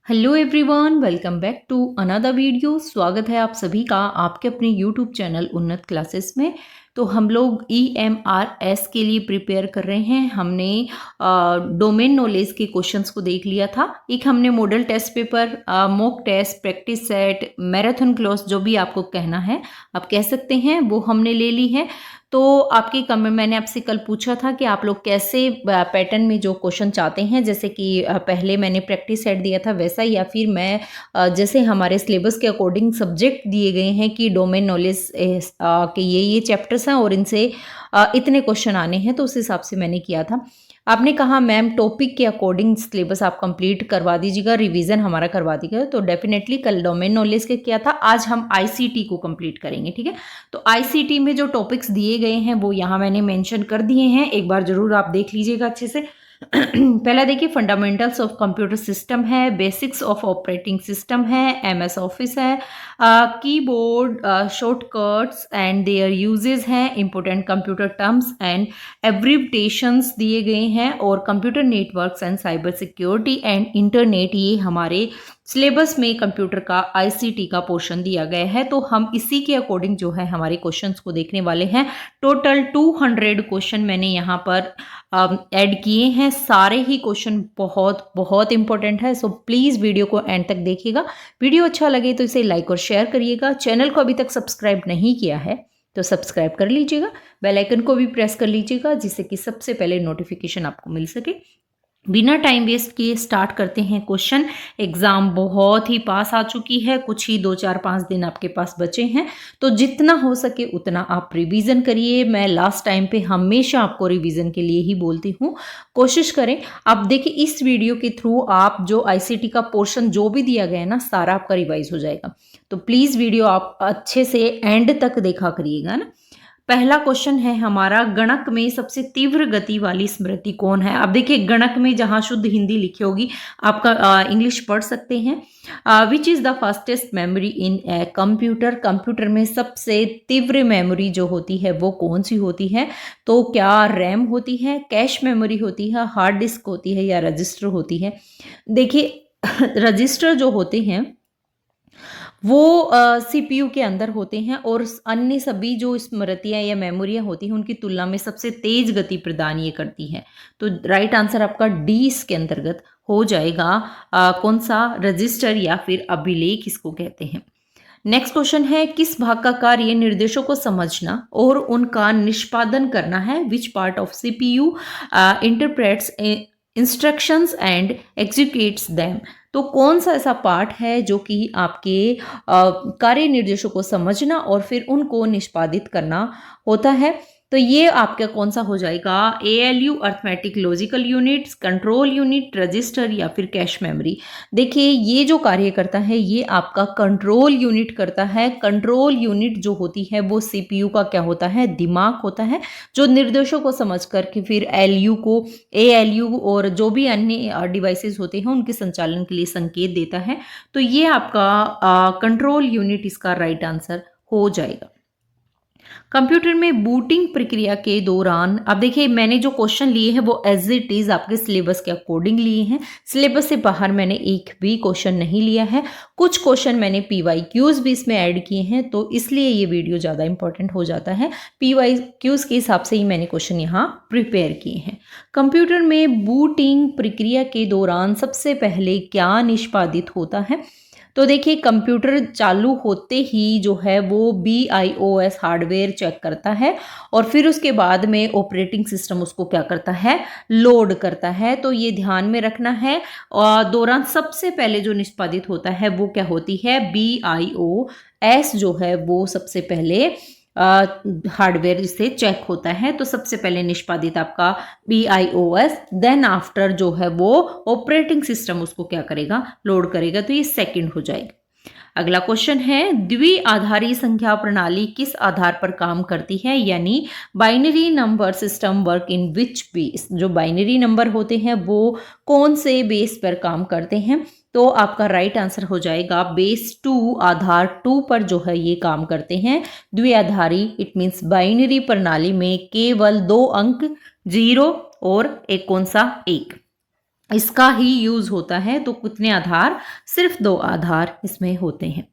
Hello everyone, welcome back to another video. स्वागत है आप सभी का आपके अपने यूट्यूब चैनल उन्नत क्लासेस में। तो हम लोग EMRS के लिए प्रिपेयर कर रहे हैं। हमने डोमेन नॉलेज के क्वेश्चंस को देख लिया था। एक हमने model test paper, mock test, practice set, marathon clause, जो भी आपको कहना है आप कह सकते हैं, वो हमने ले ली है। तो आपकी कमेंट, मैंने आपसे कल पूछा था कि आप लोग कैसे पैटर्न में जो क्वेश्चन चाहते हैं, जैसे कि पहले मैंने प्रैक्टिस सेट दिया था वैसा, या फिर मैं जैसे हमारे सिलेबस के अकॉर्डिंग सब्जेक्ट दिए गए हैं कि डोमेन नॉलेज के ये चैप्टर्स हैं और इनसे इतने क्वेश्चन आने हैं, तो उस हिसाब से मैंने किया था। आपने कहा मैम टॉपिक के अकॉर्डिंग सिलेबस आप कंप्लीट करवा दीजिएगा, रिवीजन हमारा करवा दीजिएगा। तो डेफिनेटली कल डोमेन नॉलेज के किया था, आज हम ICT को कंप्लीट करेंगे। ठीक है, तो ICT में जो टॉपिक्स दिए गए हैं वो यहाँ मैंने मेंशन कर दिए हैं, एक बार जरूर आप देख लीजिएगा अच्छे से। पहला देखिए, फंडामेंटल्स ऑफ कंप्यूटर सिस्टम है, बेसिक्स ऑफ ऑपरेटिंग सिस्टम है, MS ऑफिस है, keyboard, shortcuts and their uses हैं, important computer terms and abbreviations दिए गए हैं, और computer networks and cyber security and internet, ये हमारे सिलेबस में कंप्यूटर का ICT का पोर्शन दिया गया है। तो हम इसी के अकॉर्डिंग जो है हमारे क्वेश्चंस को देखने वाले हैं। टोटल 200 क्वेश्चन मैंने यहाँ पर ऐड किए हैं। सारे ही क्वेश्चन बहुत बहुत इंपॉर्टेंट है, सो प्लीज़ वीडियो को एंड तक देखिएगा। वीडियो अच्छा लगे तो इसे लाइक और शेयर करिएगा। चैनल को अभी तक सब्सक्राइब नहीं किया है तो सब्सक्राइब कर लीजिएगा, बेल आइकन को भी प्रेस कर लीजिएगा, जिससे कि सबसे पहले नोटिफिकेशन आपको मिल सके। बिना टाइम वेस्ट किए स्टार्ट करते हैं क्वेश्चन। एग्जाम बहुत ही पास आ चुकी है, कुछ ही 2-4-5 दिन आपके पास बचे हैं, तो जितना हो सके उतना आप रिवीजन करिए। मैं लास्ट टाइम पे हमेशा आपको रिवीजन के लिए ही बोलती हूँ, कोशिश करें। आप देखिए, इस वीडियो के थ्रू आप जो ICT का पोर्शन जो भी दिया गया है ना, सारा आपका रिवाइज हो जाएगा। तो प्लीज़ वीडियो आप अच्छे से एंड तक देखा करिएगा ना। पहला क्वेश्चन है हमारा, गणक में सबसे तीव्र गति वाली स्मृति कौन है। अब देखिए, गणक में जहां शुद्ध हिंदी लिखी होगी, आपका इंग्लिश पढ़ सकते हैं। Which is the fastest memory in a computer. Computer में सबसे तीव्र मेमोरी जो होती है वो कौन सी होती है? तो क्या रैम होती है, कैश मेमोरी होती है, हार्ड डिस्क होती है, या रजिस्टर होती है? देखिए, रजिस्टर जो होते हैं वो CPU के अंदर होते हैं, और अन्य सभी जो स्मृतियाँ या मेमोरियाँ होती हैं उनकी तुलना में सबसे तेज गति प्रदान ये करती है। तो राइट आंसर आपका D इसके अंतर्गत हो जाएगा। कौन सा? रजिस्टर या फिर अभिलेख इसको कहते हैं। नेक्स्ट क्वेश्चन है, किस भाग का कार्य निर्देशों को समझना और उनका निष्पादन करना है? Which part of CPU interprets instructions and executes them. तो कौन सा ऐसा पार्ट है जो कि आपके कार्य निर्देशों को समझना और फिर उनको निष्पादित करना होता है? तो ये आपका कौन सा हो जाएगा? ALU arithmetic logical units, control unit, register, या फिर कैश मेमोरी। देखिए, ये जो कार्य करता है ये आपका कंट्रोल यूनिट करता है। कंट्रोल यूनिट जो होती है वो CPU का क्या होता है? दिमाग होता है, जो निर्देशों को समझ कर के फिर LU को, ALU और जो भी अन्य डिवाइसेस होते हैं उनके संचालन के लिए संकेत देता है। तो ये आपका कंट्रोल यूनिट इसका राइट आंसर हो जाएगा। कंप्यूटर में बूटिंग प्रक्रिया के दौरान, अब देखिए मैंने जो क्वेश्चन लिए हैं वो एज इट इज आपके सिलेबस के अकॉर्डिंग लिए हैं। सिलेबस से बाहर मैंने एक भी क्वेश्चन नहीं लिया है। कुछ क्वेश्चन मैंने PYQs भी इसमें ऐड किए हैं, तो इसलिए ये वीडियो ज़्यादा इंपॉर्टेंट हो जाता है। PYQs के हिसाब से ही मैंने क्वेश्चन यहाँ प्रिपेयर किए हैं। कंप्यूटर में बूटिंग प्रक्रिया के दौरान सबसे पहले क्या निष्पादित होता है? तो देखिए, कंप्यूटर चालू होते ही जो है वो BIOS हार्डवेयर चेक करता है, और फिर उसके बाद में ऑपरेटिंग सिस्टम उसको क्या करता है? लोड करता है। तो ये ध्यान में रखना है। और दौरान सबसे पहले जो निष्पादित होता है वो क्या होती है? BIOS जो है वो सबसे पहले हार्डवेयर इसे चेक होता है। तो सबसे पहले निष्पादित आपका BIOS, देन आफ्टर जो है वो ऑपरेटिंग सिस्टम उसको क्या करेगा? लोड करेगा। तो ये सेकंड हो जाएगा। अगला क्वेश्चन है, द्विआधारी संख्या प्रणाली किस आधार पर काम करती है? यानी binary number system work in which base. जो बाइनरी नंबर होते हैं वो कौन से बेस पर काम करते हैं? तो आपका राइट आंसर हो जाएगा बेस 2, आधार 2 पर जो है ये काम करते हैं। द्विआधारी इट मीन्स बाइनरी प्रणाली में केवल 2 अंक, 0 और एक कौन सा? 1। इसका ही यूज़ होता है। तो कितने आधार? सिर्फ 2 आधार इसमें होते हैं।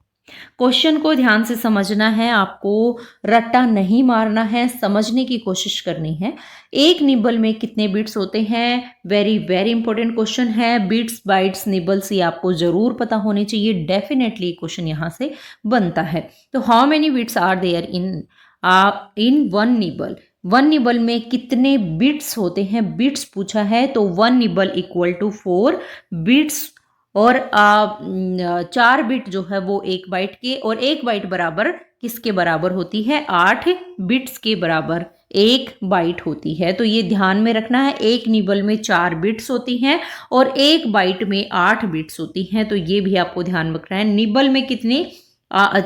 क्वेश्चन को ध्यान से समझना है, आपको रट्टा नहीं मारना है, समझने की कोशिश करनी है। एक निबल में कितने बिट्स होते हैं? वेरी वेरी इंपॉर्टेंट क्वेश्चन है। बिट्स बाइट्स निबल्स ये आपको जरूर पता होने चाहिए। डेफिनेटली क्वेश्चन यहाँ से बनता है। तो how many bits are there in one nibble? One nibble में कितने बिट्स होते हैं? बिट्स पूछा है तो one nibble equal to 4 bits, और 4 बिट जो है वो 1 बाइट के, और 1 बाइट बराबर किसके बराबर होती है? 8 बिट्स के बराबर 1 बाइट होती है। तो ये ध्यान में रखना है, एक निबल में 4 बिट्स होती हैं और 1 बाइट में 8 बिट्स होती हैं। तो ये भी आपको ध्यान रखना है। निबल में कितनी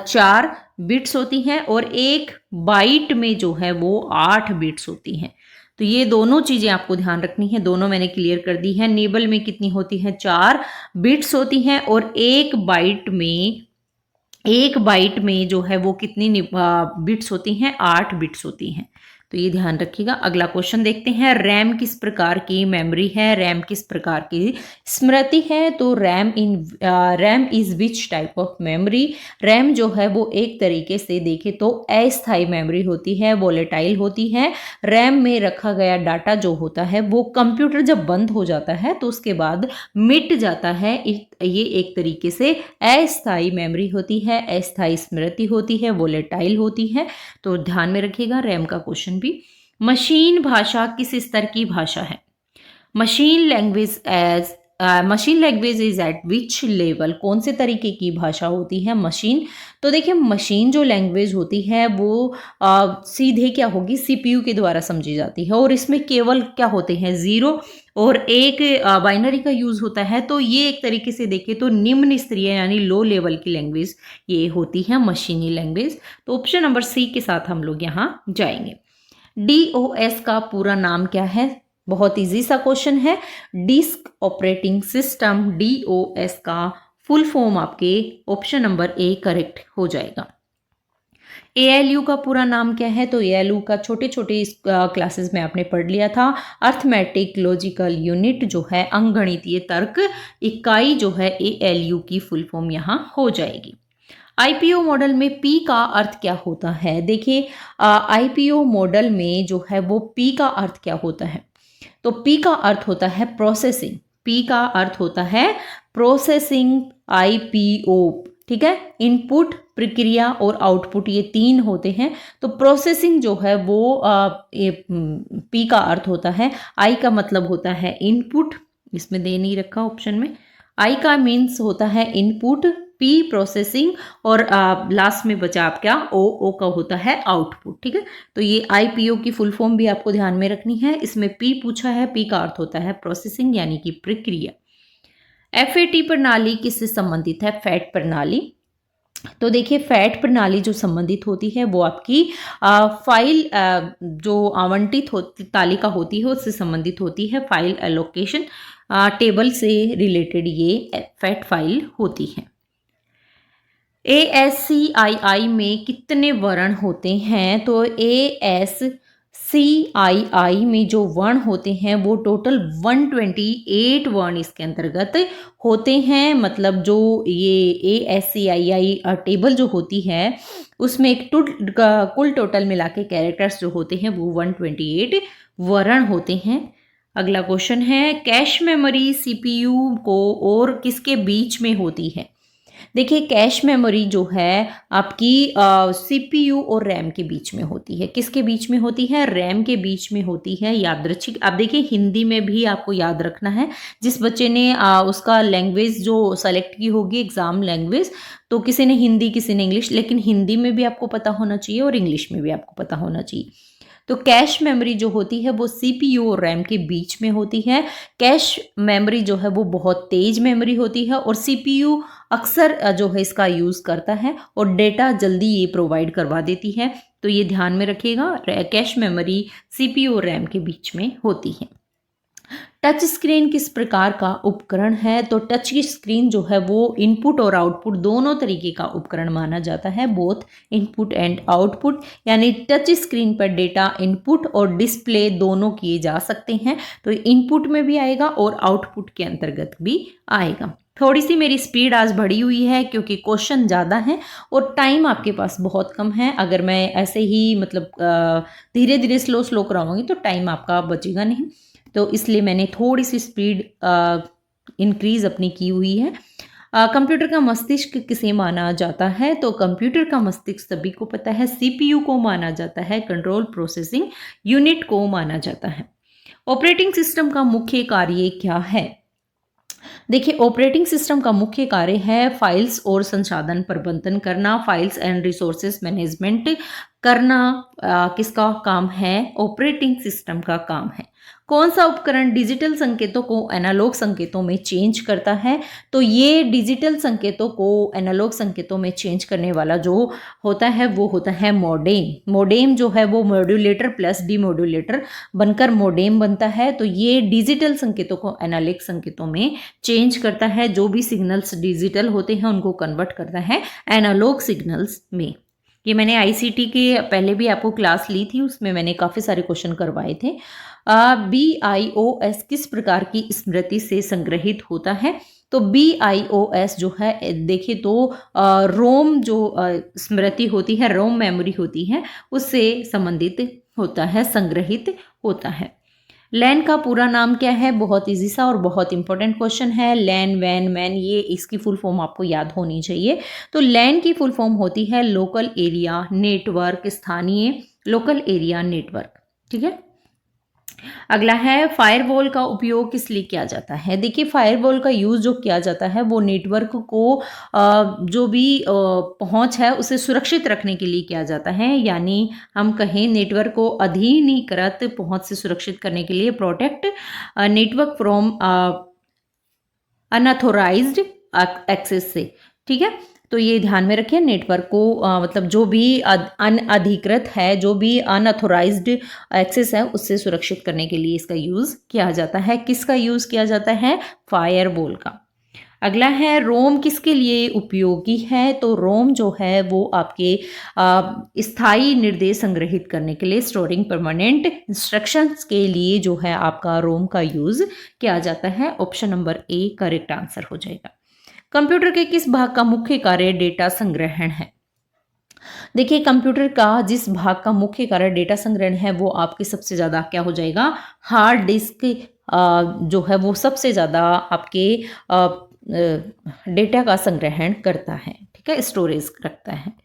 4 बिट्स होती हैं और 1 बाइट में जो है वो 8 बिट्स होती हैं। तो ये दोनों चीज़ें आपको ध्यान रखनी है, दोनों मैंने क्लियर कर दी है। निबल में कितनी होती है? 4 बिट्स होती हैं और एक बाइट में जो है वो कितनी बिट्स होती हैं? 8 बिट्स होती हैं। तो ये ध्यान रखिएगा। अगला क्वेश्चन देखते हैं। रैम किस प्रकार की मेमोरी है? रैम किस प्रकार की स्मृति है? तो RAM is which type of memory? RAM जो है वो एक तरीके से देखे तो अस्थायी मेमोरी होती है, वोलेटाइल होती है। रैम में रखा गया डाटा जो होता है वो कंप्यूटर जब बंद हो जाता है तो उसके बाद मिट जाता है। ये एक तरीके से अस्थायी मेमोरी होती है, अस्थायी स्मृति होती है, वोलेटाइल होती है। तो ध्यान में रखिएगा रैम का क्वेश्चन भी। मशीन भाषा किस स्तर की भाषा है? Machine language is eight which level? कौन से तरीके की भाषा होती है मशीन? तो देखिए मशीन जो लैंग्वेज होती है वो सीधे क्या होगी? सीपीयू के द्वारा समझी जाती है, और इसमें केवल क्या होते हैं? 0 और 1 बाइनरी का यूज होता है। तो ये एक तरीके से देखें तो निम्न स्तरीय यानी लो लेवल की लैंग्वेज ये होती है मशीनी लैंग्वेज। तो ऑप्शन नंबर सी के साथ हम लोग यहाँ जाएंगे। DOS का पूरा नाम क्या है? बहुत इजी सा क्वेश्चन है। Disk operating system. DOS का फुल फॉर्म आपके ऑप्शन नंबर ए करेक्ट हो जाएगा। ALU का पूरा नाम क्या है? तो ALU का छोटे छोटे क्लासेस में आपने पढ़ लिया था। अर्थमेटिक लॉजिकल यूनिट जो है अंकगणितीय तर्क इकाई जो है ALU की फुल फॉर्म यहाँ हो जाएगी। IPO मॉडल में P का अर्थ क्या होता है? देखिए IPO मॉडल में जो है वो P का अर्थ क्या होता है? तो P का अर्थ होता है प्रोसेसिंग। P का अर्थ होता है प्रोसेसिंग। IPO ठीक है। इनपुट, प्रक्रिया और आउटपुट ये 3 होते हैं। तो प्रोसेसिंग जो है वो P का अर्थ होता है। I का मतलब होता है इनपुट, इसमें दे नहीं रखा ऑप्शन में। I का मीन्स होता है इनपुट, P प्रोसेसिंग, और लास्ट में बचा आपका O का होता है आउटपुट। ठीक है। तो ये IPO की फुल फॉर्म भी आपको ध्यान में रखनी है। इसमें P पूछा है, P का अर्थ होता है प्रोसेसिंग यानी कि प्रक्रिया। FAT प्रणाली किससे संबंधित है? फैट प्रणाली। तो देखिए फैट प्रणाली जो संबंधित होती है वो आपकी फाइल जो आवंटित होती तालिका होती है उससे संबंधित होती है। फाइल एलोकेशन टेबल से रिलेटेड ये फैट फाइल होती है। ASCII में कितने वर्ण होते हैं? तो ASCII में जो वर्ण होते हैं वो टोटल 128 वर्ण इसके अंतर्गत होते हैं। मतलब जो ये ASCII टेबल जो होती है उसमें एक कुल टोटल मिला के कैरेक्टर्स जो होते हैं वो 128 वर्ण होते हैं। अगला क्वेश्चन है, कैश मेमोरी CPU को और किसके बीच में होती है? देखिए कैश मेमोरी जो है आपकी CPU और रैम के बीच में होती है। किसके बीच में होती है? रैम के बीच में होती है। यादृच्छिक, अब देखिए हिंदी में भी आपको याद रखना है। जिस बच्चे ने उसका लैंग्वेज जो सेलेक्ट की होगी एग्जाम लैंग्वेज, तो किसी ने हिंदी किसी ने इंग्लिश, लेकिन हिंदी में भी आपको पता होना चाहिए और इंग्लिश में भी आपको पता होना चाहिए। तो कैश मेमोरी जो होती है वो CPU और रैम के बीच में होती है। कैश मेमोरी जो है वो बहुत तेज मेमोरी होती है और CPU अक्सर जो है इसका यूज़ करता है और डेटा जल्दी ये प्रोवाइड करवा देती है। तो ये ध्यान में रखिएगा, कैश मेमोरी CPU और रैम के बीच में होती है। टच स्क्रीन किस प्रकार का उपकरण है? तो टच स्क्रीन जो है वो इनपुट और आउटपुट दोनों तरीके का उपकरण माना जाता है, बोथ इनपुट एंड आउटपुट, यानी टच स्क्रीन पर डेटा इनपुट और डिस्प्ले दोनों किए जा सकते हैं, तो इनपुट में भी आएगा और आउटपुट के अंतर्गत भी आएगा। थोड़ी सी मेरी स्पीड आज बढ़ी हुई है क्योंकि क्वेश्चन ज़्यादा हैं और टाइम आपके पास बहुत कम है। अगर मैं ऐसे ही मतलब धीरे धीरे स्लो कराऊंगी तो टाइम आपका बचेगा नहीं, तो इसलिए मैंने थोड़ी सी स्पीड इंक्रीज अपनी की हुई है। कंप्यूटर का मस्तिष्क किसे माना जाता है? तो कंप्यूटर का मस्तिष्क सभी को पता है, सीपीयू को माना जाता है, कंट्रोल प्रोसेसिंग यूनिट को माना जाता है। ऑपरेटिंग सिस्टम का मुख्य कार्य क्या है? देखिए, ऑपरेटिंग सिस्टम का मुख्य कार्य है फाइल्स और संसाधन प्रबंधन करना, फाइल्स एंड रिसोर्सेज मैनेजमेंट करना। किसका काम है? ऑपरेटिंग सिस्टम का काम है। कौन सा उपकरण डिजिटल संकेतों को एनालॉग संकेतों में चेंज करता है? तो ये डिजिटल संकेतों को एनालॉग संकेतों में चेंज करने वाला जो होता है वो होता है मोडेम। मोडेम जो है वो मॉड्यूलेटर प्लस डीमॉड्यूलेटर बनकर मोडेम बनता है, तो ये डिजिटल संकेतों को एनालॉग संकेतों में चेंज करता है। जो भी सिग्नल्स डिजिटल होते हैं उनको कन्वर्ट करता है एनालॉग सिग्नल्स में। ये मैंने आईसीटी के पहले भी आपको क्लास ली थी, उसमें मैंने काफ़ी सारे क्वेश्चन करवाए थे। BIOS किस प्रकार की स्मृति से संग्रहित होता है? तो BIOS जो है देखिए तो रोम जो स्मृति होती है, रोम मेमोरी होती है, उससे संबंधित होता है, संग्रहित होता है। लैन का पूरा नाम क्या है? बहुत इजी सा और बहुत इंपॉर्टेंट क्वेश्चन है। लैन, वैन, मैन, ये इसकी फुल फॉर्म आपको याद होनी चाहिए। तो लैन की फुल फॉर्म होती है लोकल एरिया नेटवर्क, स्थानीय लोकल एरिया नेटवर्क। ठीक है। अगला है फायरवॉल का उपयोग किस लिए किया जाता है? देखिए, फायरवॉल का यूज जो किया जाता है वो नेटवर्क को जो भी पहुंच है उसे सुरक्षित रखने के लिए किया जाता है, यानी हम कहें नेटवर्क को अधीनीकृत पहुंच से सुरक्षित करने के लिए, protect network from unauthorised access से। ठीक है, तो ये ध्यान में रखिए, नेटवर्क को मतलब जो भी अनअधिकृत है, जो भी अनऑथोराइज्ड एक्सेस है, उससे सुरक्षित करने के लिए इसका यूज़ किया जाता है। किसका यूज़ किया जाता है? फायरवॉल का। अगला है रोम किसके लिए उपयोगी है? तो रोम जो है वो आपके स्थायी निर्देश संग्रहित करने के लिए, स्टोरिंग परमानेंट इंस्ट्रक्शंस के लिए जो है आपका रोम का यूज़ किया जाता है। Option number A correct answer हो जाएगा। कंप्यूटर के किस भाग का मुख्य कार्य डेटा संग्रहण है? देखिए, कंप्यूटर का जिस भाग का मुख्य कार्य डेटा संग्रहण है वो आपके सबसे ज़्यादा क्या हो जाएगा? हार्ड डिस्क जो है वो सबसे ज़्यादा आपके डेटा का संग्रहण करता है। ठीक है, स्टोरेज रखता है।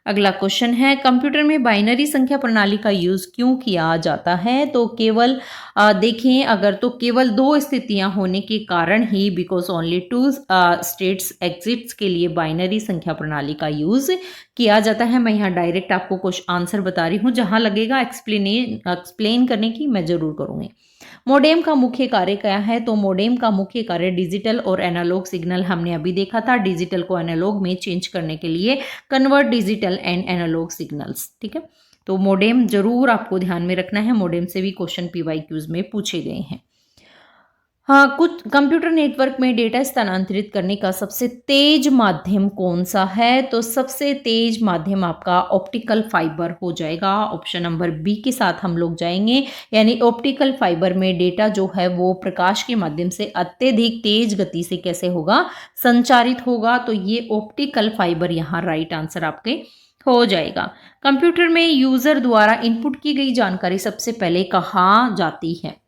अगला क्वेश्चन है, कंप्यूटर में बाइनरी संख्या प्रणाली का यूज़ क्यों किया जाता है? तो केवल देखें अगर, तो केवल दो स्थितियां होने के कारण ही, because only two states exists के लिए बाइनरी संख्या प्रणाली का यूज़ किया जाता है। मैं यहाँ डायरेक्ट आपको कुछ आंसर बता रही हूँ, जहाँ लगेगा एक्सप्लेन करने की मैं ज़रूर करूँगी। मोडेम का मुख्य कार्य क्या है? तो मोडेम का मुख्य कार्य डिजिटल और एनालॉग सिग्नल, हमने अभी देखा था, डिजिटल को एनालॉग में चेंज करने के लिए, convert digital and analog signals. ठीक है, तो मोडेम जरूर आपको ध्यान में रखना है, मोडेम से भी क्वेश्चन PYQs में पूछे गए हैं। हाँ, कुछ कंप्यूटर नेटवर्क में डेटा स्थानांतरित करने का सबसे तेज माध्यम कौन सा है? तो सबसे तेज माध्यम आपका ऑप्टिकल फाइबर हो जाएगा। ऑप्शन नंबर बी के साथ हम लोग जाएंगे, यानी ऑप्टिकल फाइबर में डेटा जो है वो प्रकाश के माध्यम से अत्यधिक तेज गति से कैसे होगा? संचारित होगा। तो ये ऑप्टिकल फाइबर यहाँ राइट आंसर आपके हो जाएगा। कंप्यूटर में यूजर द्वारा इनपुट की गई जानकारी सबसे पहले कहाँ जाती है?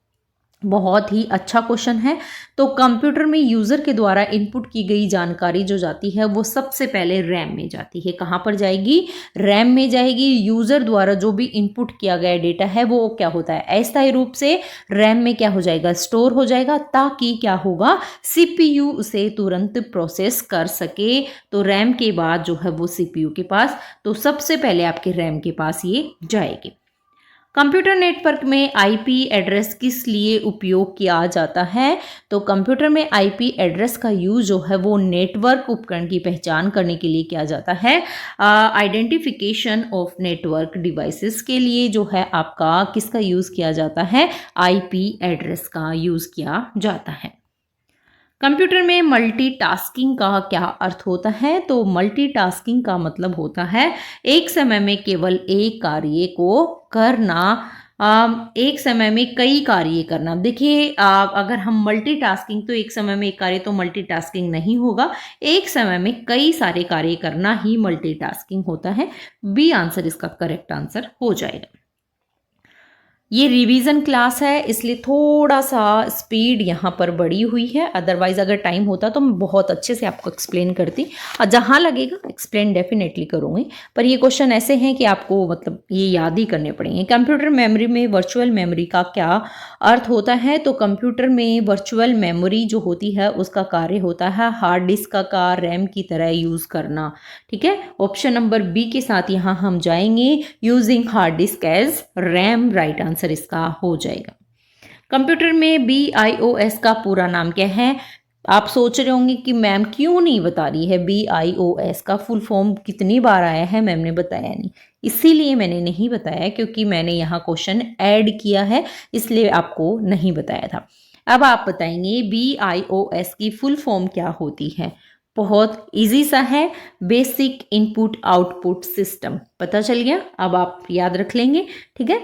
बहुत ही अच्छा क्वेश्चन है। तो कंप्यूटर में यूज़र के द्वारा इनपुट की गई जानकारी जो जाती है वो सबसे पहले रैम में जाती है। कहाँ पर जाएगी? रैम में जाएगी। यूज़र द्वारा जो भी इनपुट किया गया डेटा है वो क्या होता है? अस्थायी रूप से रैम में क्या हो जाएगा? स्टोर हो जाएगा, ताकि क्या होगा? CPU उसे तुरंत प्रोसेस कर सके। तो रैम के बाद जो है वो CPU के पास, तो सबसे पहले आपके रैम के पास ये जाएगी। कंप्यूटर नेटवर्क में आईपी एड्रेस किस लिए उपयोग किया जाता है? तो कंप्यूटर में आईपी एड्रेस का यूज जो है वो नेटवर्क उपकरण की पहचान करने के लिए किया जाता है। आइडेंटिफिकेशन ऑफ नेटवर्क डिवाइसेस के लिए जो है आपका किसका यूज किया जाता है? आईपी एड्रेस का यूज किया जाता है। कंप्यूटर में मल्टीटास्किंग का क्या अर्थ होता है? तो मल्टीटास्किंग का मतलब होता है एक समय में केवल एक कार्य को करना, एक समय में कई कार्य करना। देखिए अगर हम मल्टीटास्किंग, तो एक समय में एक कार्य तो मल्टीटास्किंग नहीं होगा, एक समय में कई सारे कार्य करना ही मल्टीटास्किंग होता है। बी आंसर इसका करेक्ट आंसर हो जाएगा। ये रिवीजन क्लास है इसलिए थोड़ा सा स्पीड यहाँ पर बढ़ी हुई है, अदरवाइज अगर टाइम होता तो मैं बहुत अच्छे से आपको एक्सप्लेन करती, और जहाँ लगेगा एक्सप्लेन डेफिनेटली करूँगी, पर ये क्वेश्चन ऐसे हैं कि आपको मतलब ये याद ही करने पड़ेंगे। कंप्यूटर मेमोरी में वर्चुअल मेमोरी का क्या अर्थ होता है? तो कंप्यूटर में वर्चुअल मेमोरी जो होती है उसका कार्य होता है हार्ड डिस्क का रैम की तरह यूज़ करना। ठीक है, ऑप्शन नंबर बी के साथ यहाँ हम जाएंगे, using hard disk as RAM, right answer इसका हो जाएगा। कंप्यूटर में BIOS का पूरा नाम क्या है? आप सोच रहे होंगे कि मैम क्यों नहीं बता रही है, BIOS का फुल फॉर्म कितनी बार आया है, मैम ने बताया नहीं, इसीलिए मैंने नहीं बताया क्योंकि मैंने यहाँ क्वेश्चन ऐड किया है, इसलिए आपको नहीं बताया था। अब आप बताएंगे BIOS की फुल फॉर्म क्या होती है? बहुत इजी सा है, बेसिक इनपुट आउटपुट सिस्टम। पता चल गया, अब आप याद रख लेंगे। ठीक है,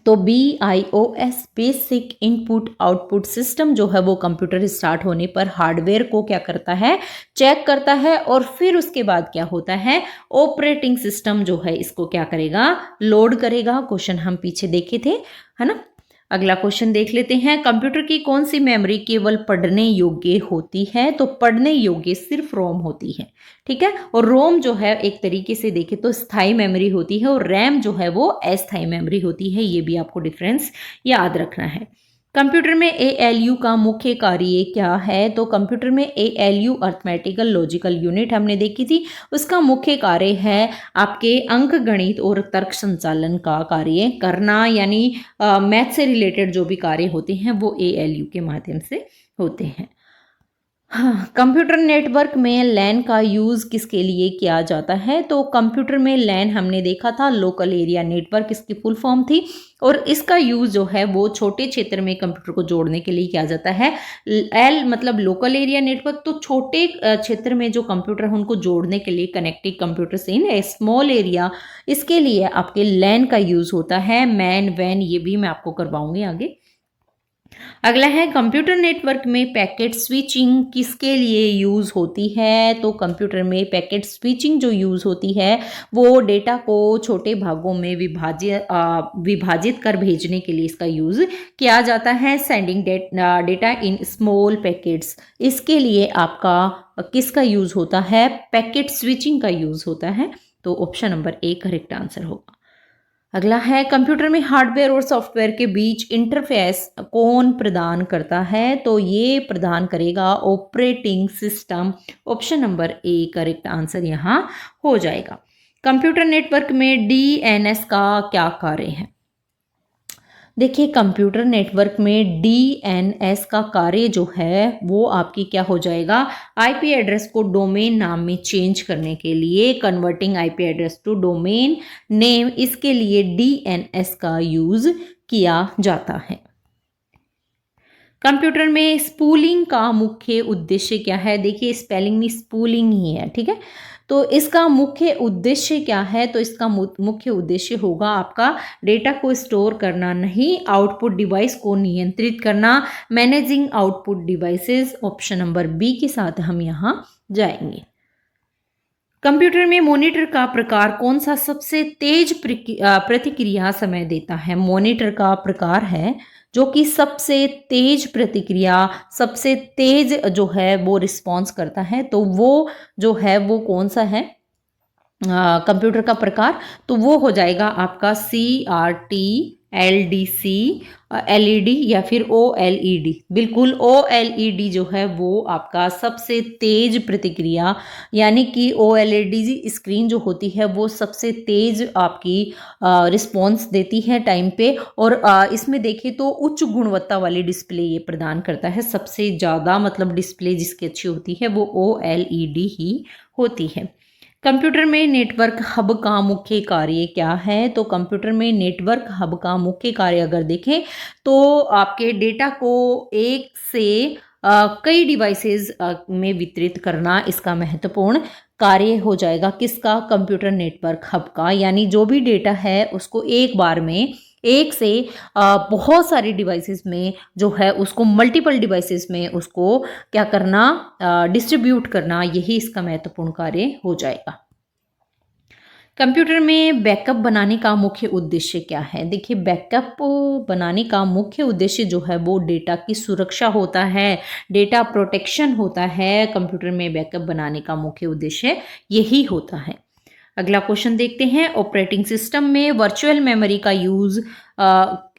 तो BIOS basic input output system जो है वो कंप्यूटर स्टार्ट होने पर हार्डवेयर को क्या करता है? चेक करता है, और फिर उसके बाद क्या होता है? ऑपरेटिंग सिस्टम जो है इसको क्या करेगा? लोड करेगा। क्वेश्चन हम पीछे देखे थे, है ना। अगला क्वेश्चन देख लेते हैं, कंप्यूटर की कौन सी मेमोरी केवल पढ़ने योग्य होती है? तो पढ़ने योग्य सिर्फ रोम होती है। ठीक है, और रोम जो है एक तरीके से देखें तो स्थायी मेमोरी होती है, और रैम जो है वो अस्थायी मेमोरी होती है। ये भी आपको डिफरेंस याद रखना है। कंप्यूटर में ALU का मुख्य कार्य क्या है? तो कंप्यूटर में ALU अर्थमेटिकल लॉजिकल यूनिट हमने देखी थी, उसका मुख्य कार्य है आपके अंक गणित और तर्क संचालन का कार्य करना, यानी मैथ से रिलेटेड जो भी कार्य होते हैं वो ALU के माध्यम से होते हैं। हाँ, कंप्यूटर नेटवर्क में लैन का यूज़ किसके लिए किया जाता है? तो कंप्यूटर में लैन हमने देखा था लोकल एरिया नेटवर्क इसकी फुल फॉर्म थी, और इसका यूज़ जो है वो छोटे क्षेत्र में कंप्यूटर को जोड़ने के लिए किया जाता है। एल मतलब लोकल एरिया नेटवर्क, तो छोटे क्षेत्र में जो कंप्यूटर है उनको जोड़ने के लिए connecting computers in A small area, इसके लिए आपके लैन का यूज़ होता है। मैन वैन ये भी मैं आपको करवाऊंगी आगे। अगला है, कंप्यूटर नेटवर्क में पैकेट स्विचिंग किसके लिए यूज़ होती है? तो कंप्यूटर में पैकेट स्विचिंग जो यूज़ होती है वो डेटा को छोटे भागों में विभाजित कर भेजने के लिए इसका यूज़ किया जाता है। Sending data in small packets, इसके लिए आपका किसका यूज़ होता है? पैकेट स्विचिंग का यूज़ होता है। तो option number A correct answer होगा। अगला है, कंप्यूटर में हार्डवेयर और सॉफ्टवेयर के बीच इंटरफेस कौन प्रदान करता है? तो ये प्रदान करेगा operating system. Option number A correct answer यहाँ हो जाएगा। कंप्यूटर नेटवर्क में DNS का क्या कार्य है? देखिए, कंप्यूटर नेटवर्क में DNS का कार्य जो है वो आपकी क्या हो जाएगा? IP एड्रेस को डोमेन नाम में चेंज करने के लिए, converting IP address to domain name, इसके लिए DNS का यूज किया जाता है। कंप्यूटर में स्पूलिंग का मुख्य उद्देश्य क्या है? देखिए, स्पेलिंग में स्पूलिंग ही है, ठीक है। तो इसका मुख्य उद्देश्य क्या है? तो इसका मुख्य उद्देश्य होगा आपका डेटा को स्टोर करना नहीं, आउटपुट डिवाइस को नियंत्रित करना, managing output devices. Option number B के साथ हम यहाँ जाएंगे। कंप्यूटर में मॉनिटर का प्रकार कौन सा सबसे तेज प्रतिक्रिया समय देता है? मॉनिटर का प्रकार है जो कि सबसे तेज प्रतिक्रिया, सबसे तेज जो है वो रिस्पॉन्स करता है, तो वो जो है वो कौन सा है कंप्यूटर का प्रकार? तो वो हो जाएगा आपका CRT LDC, LED या फिर OLED। बिल्कुल OLED जो है वो आपका सबसे तेज प्रतिक्रिया, यानी कि OLED स्क्रीन जो होती है वो सबसे तेज आपकी रिस्पॉन्स देती है टाइम पे, और इसमें देखें तो उच्च गुणवत्ता वाली डिस्प्ले ये प्रदान करता है। सबसे ज़्यादा मतलब डिस्प्ले जिसकी अच्छी होती है वो OLED ही होती है। कंप्यूटर में नेटवर्क हब का मुख्य कार्य क्या है? तो कंप्यूटर में नेटवर्क हब का मुख्य कार्य अगर देखें तो आपके डेटा को एक से कई डिवाइसेस में वितरित करना इसका महत्वपूर्ण कार्य हो जाएगा। किसका? कंप्यूटर नेटवर्क हब का। यानी जो भी डेटा है उसको एक बार में एक से बहुत सारी डिवाइसेस में जो है उसको मल्टीपल डिवाइसेस में उसको क्या करना, डिस्ट्रीब्यूट करना, यही इसका महत्वपूर्ण कार्य हो जाएगा। कंप्यूटर में बैकअप बनाने का मुख्य उद्देश्य क्या है? देखिए, बैकअप बनाने का मुख्य उद्देश्य जो है वो डेटा की सुरक्षा होता है, डेटा प्रोटेक्शन होता है। कंप्यूटर में बैकअप बनाने का मुख्य उद्देश्य यही होता है। अगला क्वेश्चन देखते हैं। ऑपरेटिंग सिस्टम में वर्चुअल मेमोरी का यूज़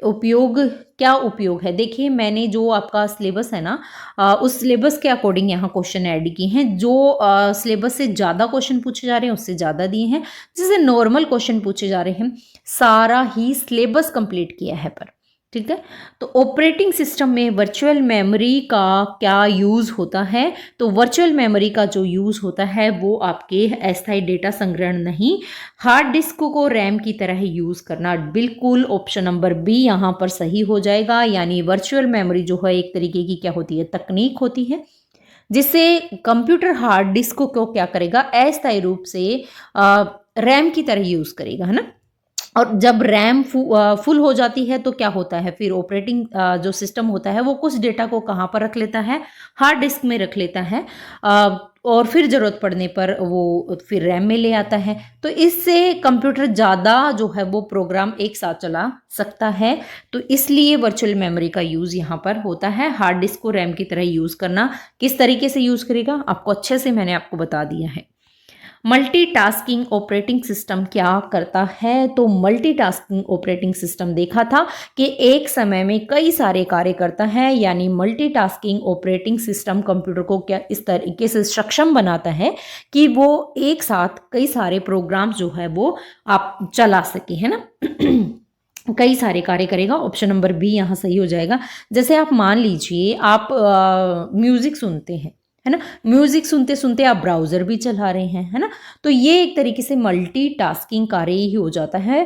उपयोग क्या उपयोग है? देखिए, मैंने जो आपका सिलेबस है ना, उस सिलेबस के अकॉर्डिंग यहाँ क्वेश्चन ऐड किए हैं। जो सिलेबस से ज़्यादा क्वेश्चन पूछे जा रहे हैं उससे ज़्यादा दिए हैं, जैसे नॉर्मल क्वेश्चन पूछे जा रहे हैं सारा ही सिलेबस कंप्लीट किया है पर। ठीक है, तो ऑपरेटिंग सिस्टम में वर्चुअल मेमोरी का क्या यूज़ होता है? तो वर्चुअल मेमोरी का जो यूज़ होता है वो आपके अस्थायी डेटा संग्रहण नहीं, हार्ड डिस्क को रैम की तरह यूज़ करना। बिल्कुल ऑप्शन नंबर बी यहाँ पर सही हो जाएगा। यानी वर्चुअल मेमोरी जो है एक तरीके की क्या होती है, तकनीक होती है, जिससे कंप्यूटर हार्ड डिस्क को क्या करेगा, अस्थायी रूप से रैम की तरह यूज़ करेगा, है ना। और जब रैम फुल हो जाती है तो क्या होता है, फिर ऑपरेटिंग जो सिस्टम होता है वो कुछ डेटा को कहाँ पर रख लेता है, हार्ड डिस्क में रख लेता है, और फिर ज़रूरत पड़ने पर वो फिर रैम में ले आता है। तो इससे कंप्यूटर ज़्यादा जो है वो प्रोग्राम एक साथ चला सकता है। तो इसलिए वर्चुअल मेमोरी का यूज़ यहाँ पर होता है। हार्ड डिस्क को रैम की तरह यूज़ करना, किस तरीके से यूज़ करेगा आपको अच्छे से मैंने आपको बता दिया है। मल्टीटास्किंग ऑपरेटिंग सिस्टम क्या करता है? तो मल्टीटास्किंग ऑपरेटिंग सिस्टम देखा था कि एक समय में कई सारे कार्य करता है। यानी मल्टीटास्किंग ऑपरेटिंग सिस्टम कंप्यूटर को क्या इस तरीके से सक्षम बनाता है कि वो एक साथ कई सारे प्रोग्राम्स जो है वो आप चला सके, है ना। कई सारे कार्य करेगा। ऑप्शन नंबर बी यहाँ सही हो जाएगा। जैसे आप मान लीजिए आप म्यूजिक सुनते हैं, है ना, म्यूजिक सुनते सुनते आप ब्राउजर भी चला रहे हैं, है ना। तो ये एक तरीके से मल्टीटास्किंग कार्य ही हो जाता है।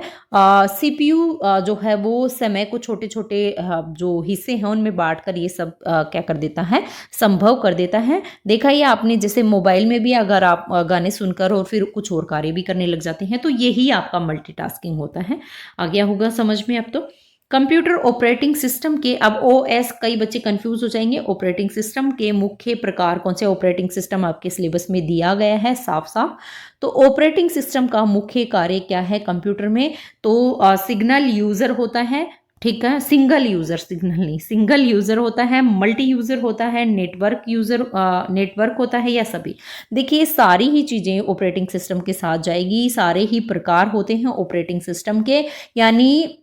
सीपीयू जो है वो समय को छोटे छोटे जो हिस्से हैं उनमें बांटकर ये सब क्या कर देता है, संभव कर देता है। देखा ये आपने, जैसे मोबाइल में भी अगर आप गाने सुनकर और फिर कुछ और कार्य भी करने लग जाते हैं तो यही आपका मल्टीटास्किंग होता है। आ गया होगा समझ में अब तो। कंप्यूटर ऑपरेटिंग सिस्टम के, अब ओएस कई बच्चे कंफ्यूज हो जाएंगे, ऑपरेटिंग सिस्टम के मुख्य प्रकार कौन से? ऑपरेटिंग सिस्टम आपके सिलेबस में दिया गया है साफ साफ। तो ऑपरेटिंग सिस्टम का मुख्य कार्य क्या है कंप्यूटर में? तो सिग्नल यूजर होता है, ठीक है, सिंगल यूजर, सिग्नल नहीं, सिंगल यूजर होता है, मल्टी यूजर होता है, नेटवर्क यूजर नेटवर्क होता है, या सभी। देखिए सारी ही चीजें ऑपरेटिंग सिस्टम के साथ जाएगी, सारे ही प्रकार होते हैं ऑपरेटिंग सिस्टम के। यानी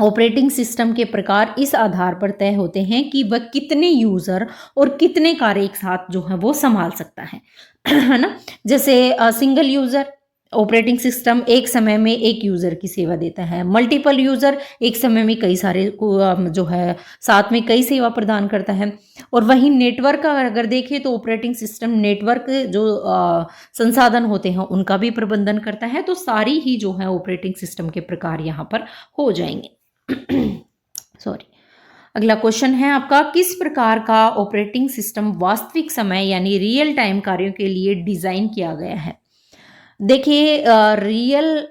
ऑपरेटिंग सिस्टम के प्रकार इस आधार पर तय होते हैं कि वह कितने यूजर और कितने कार्य एक साथ जो है वो संभाल सकता है, है ना। जैसे सिंगल यूजर ऑपरेटिंग सिस्टम एक समय में एक यूजर की सेवा देता है। मल्टीपल यूजर एक समय में कई सारे को जो है साथ में कई सेवा प्रदान करता है। और वहीं नेटवर्क का अगर देखें तो ऑपरेटिंग सिस्टम नेटवर्क जो संसाधन होते हैं उनका भी प्रबंधन करता है। तो सारी ही जो है ऑपरेटिंग सिस्टम के प्रकार यहाँ पर हो जाएंगे। सॉरी। अगला क्वेश्चन है आपका, किस प्रकार का ऑपरेटिंग सिस्टम वास्तविक समय यानी रियल टाइम कार्यों के लिए डिजाइन किया गया है? देखिए रियल